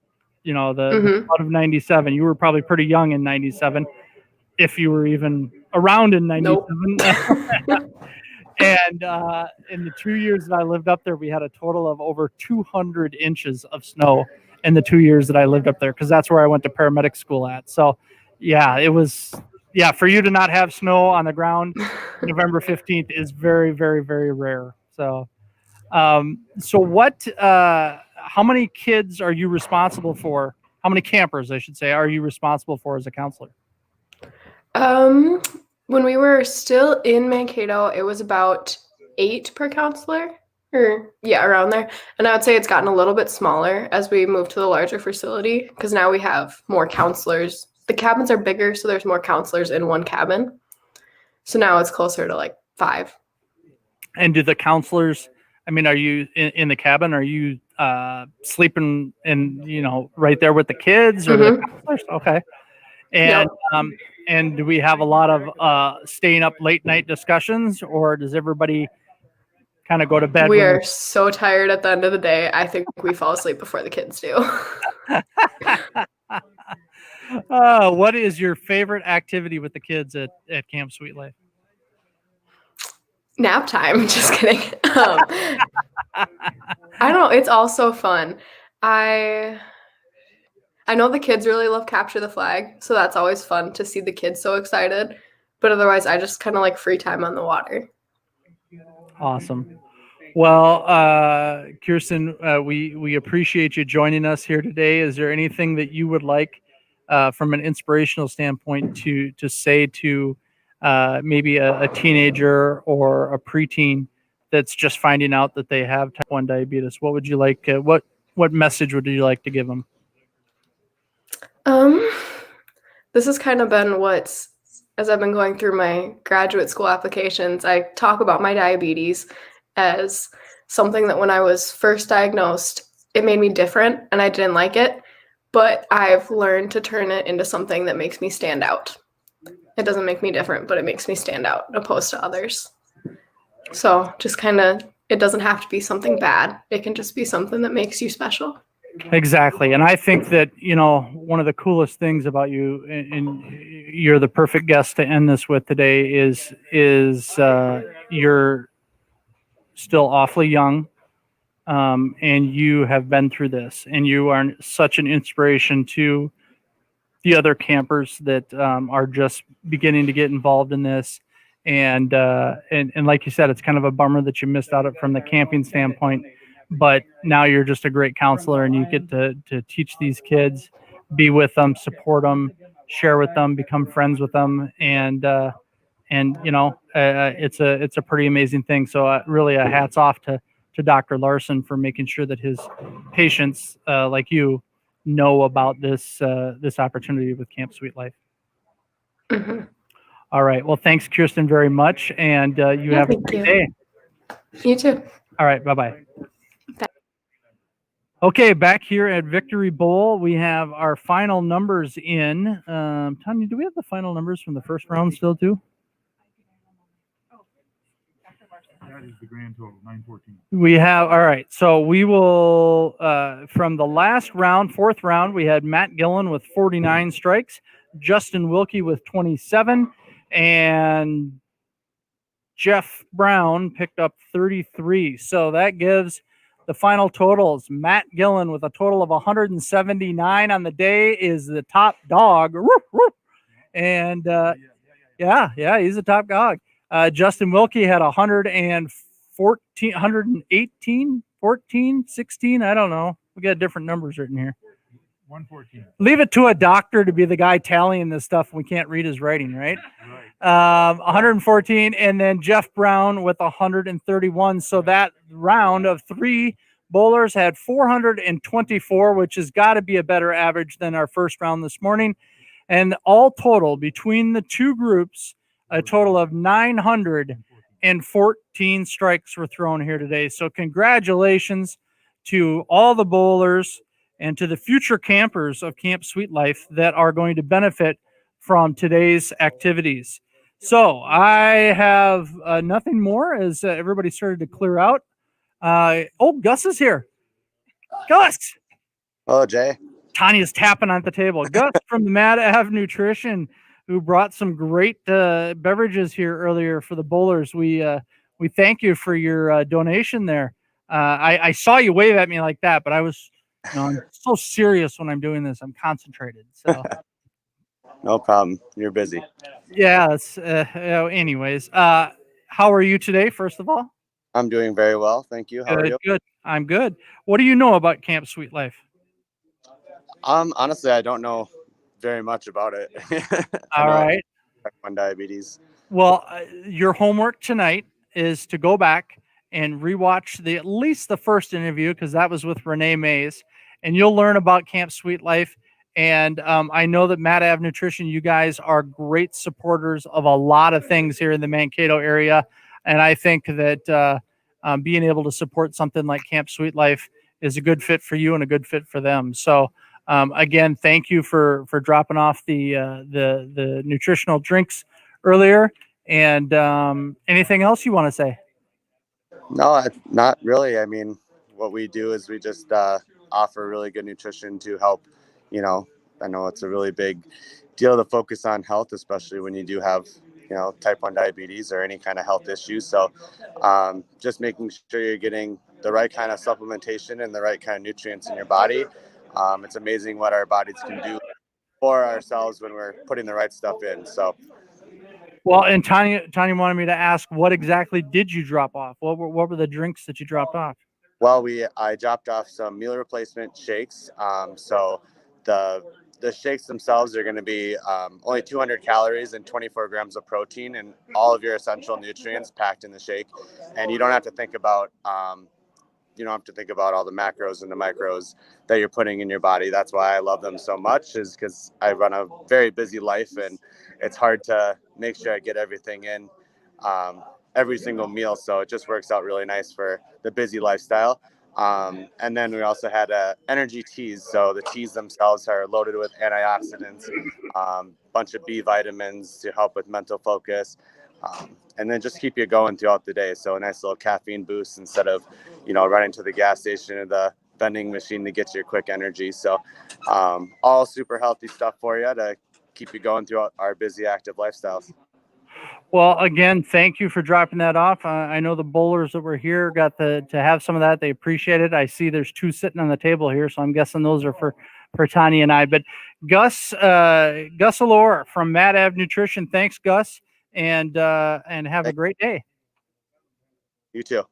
the flood of '97. You were probably pretty young in '97, if you were even around in '97. Nope. And in the 2 years that I lived up there, we had a total of over 200 inches of snow in the 2 years that I lived up there, because that's where I went to paramedic school at. So, yeah, it was. Yeah, for you to not have snow on the ground November 15th is very, very, very rare. So, how many kids are you responsible for? How many campers, I should say, are you responsible for as a counselor? When we were still in Mankato, it was about 8 per counselor, or yeah, around there. And I would say it's gotten a little bit smaller as we move to the larger facility, because now we have more counselors. The cabins are bigger, so there's more counselors in one cabin. So now it's closer to like 5. And do the counselors, are you in the cabin? Are you sleeping right there with the kids or the counselors? Okay. And and do we have a lot of staying up late night discussions, or does everybody kind of go to bed? We are so tired at the end of the day. I think we fall asleep before the kids do. What is your favorite activity with the kids at Camp Sweet Life? Nap time. Just kidding. I don't know. It's all so fun. I know the kids really love Capture the Flag, so that's always fun to see the kids so excited. But otherwise, I just kind of like free time on the water. Awesome. Well, Kirsten, we appreciate you joining us here today. Is there anything that you would like, from an inspirational standpoint, to say to maybe a teenager or a preteen that's just finding out that they have type 1 diabetes? What would you like? What message would you like to give them? This has kind of been as I've been going through my graduate school applications, I talk about my diabetes as something that when I was first diagnosed, it made me different and I didn't like it, but I've learned to turn it into something that makes me stand out. It doesn't make me different, but it makes me stand out opposed to others. So just it doesn't have to be something bad. It can just be something that makes you special. Exactly. And I think that, one of the coolest things about you, and you're the perfect guest to end this with today, is you're still awfully young, and you have been through this, and you are such an inspiration to the other campers that are just beginning to get involved in this. And like you said, it's kind of a bummer that you missed out from the camping standpoint. But now you're just a great counselor, and you get to teach these kids, be with them, support them, share with them, become friends with them, and it's a pretty amazing thing. So really, a hats off to Dr. Larson for making sure that his patients like you know about this opportunity with Camp Sweet Life. Mm-hmm. All right. Well, thanks, Kirsten, very much, and you have a great day. You too. All right. Bye-bye. Okay, back here at Victory Bowl, we have our final numbers in. Tanya, do we have the final numbers from the first round still, too? That is the grand total, 914. We have, all right. So we will, from the last round, fourth round, we had Matt Gillen with 49 strikes, Justin Wilkie with 27, and Jeff Brown picked up 33. So that gives the final totals. Matt Gillen with a total of 179 on the day is the top dog. And he's the top dog. Justin Wilkie had 118, 14, 16. I don't know. We got different numbers written here. 114. Leave it to a doctor to be the guy tallying this stuff. We can't read his writing, right? 114, and then Jeff Brown with 131. So that round of 3 bowlers had 424, which has got to be a better average than our first round this morning. And all total between the two groups, a total of 914 strikes were thrown here today. So congratulations to all the bowlers and to the future campers of Camp Sweet Life that are going to benefit from today's activities. So I have nothing more as everybody started to clear out. Gus is here. Gus! Oh, Jay. Tanya's tapping on the table. Gus from the Mad Ave Nutrition, who brought some great beverages here earlier for the bowlers. We thank you for your donation there. I saw you wave at me like that, but I was, I'm so serious when I'm doing this. I'm concentrated. So No problem. You're busy. yeah. Anyways, how are you today? First of all, I'm doing very well. Thank you. How are you? Good. I'm good. What do you know about Camp Sweet Life? Honestly, I don't know very much about it. All right. Type 1 diabetes. Well, your homework tonight is to go back and rewatch at least the first interview, because that was with Renee Mays, and you'll learn about Camp Sweet Life. And I know that Mad Ave Nutrition, you guys are great supporters of a lot of things here in the Mankato area. And I think that being able to support something like Camp Sweet Life is a good fit for you and a good fit for them. So again, thank you for dropping off the nutritional drinks earlier. And anything else you want to say? No, not really. I mean, what we do is we just offer really good nutrition to help, I know it's a really big deal to focus on health, especially when you do have, type 1 diabetes or any kind of health issues. So just making sure you're getting the right kind of supplementation and the right kind of nutrients in your body. It's amazing what our bodies can do for ourselves when we're putting the right stuff in. So. Well, and Tanya wanted me to ask, what exactly did you drop off? What were the drinks that you dropped off? Well, I dropped off some meal replacement shakes. So the shakes themselves are going to be only 200 calories and 24 grams of protein and all of your essential nutrients packed in the shake. And you don't have to think about all the macros and the micros that you're putting in your body. That's why I love them so much, is because I run a very busy life and it's hard to make sure I get everything in every single meal. So it just works out really nice for the busy lifestyle. And then we also had energy teas. So the teas themselves are loaded with antioxidants, bunch of B vitamins to help with mental focus, and then just keep you going throughout the day. So a nice little caffeine boost instead of, running to the gas station or the vending machine to get your quick energy. So all super healthy stuff for you to keep you going throughout our busy, active lifestyles. Well, again, thank you for dropping that off. I know the bowlers that were here got to have some of that. They appreciate it. I see there's 2 sitting on the table here, so I'm guessing those are for Tanya and I. But Gus Allure from Mad Ave Nutrition, thanks, Gus, and have a great day. You too.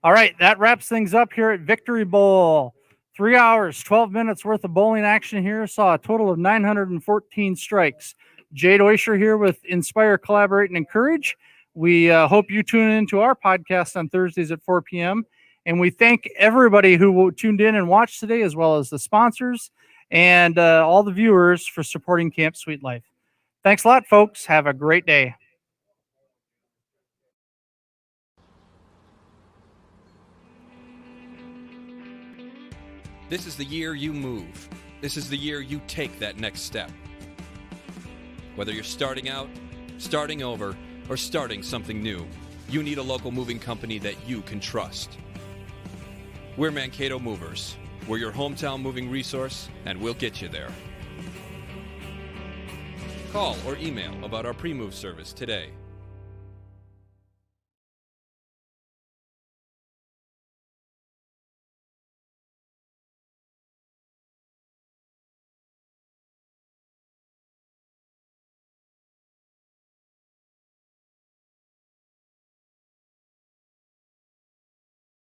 All right, that wraps things up here at Victory Bowl. 3 hours, 12 minutes worth of bowling action here. Saw a total of 914 strikes. Jdrf here with Inspire, Collaborate, and Encourage. We hope you tune into our podcast on Thursdays at 4 p.m. And we thank everybody who tuned in and watched today, as well as the sponsors and all the viewers for supporting Camp Sweet Life. Thanks a lot, folks. Have a great day. This is the year you move. This is the year you take that next step. Whether you're starting out, starting over, or starting something new, you need a local moving company that you can trust. We're Mankato Movers. We're your hometown moving resource, and we'll get you there. Call or email about our pre-move service today.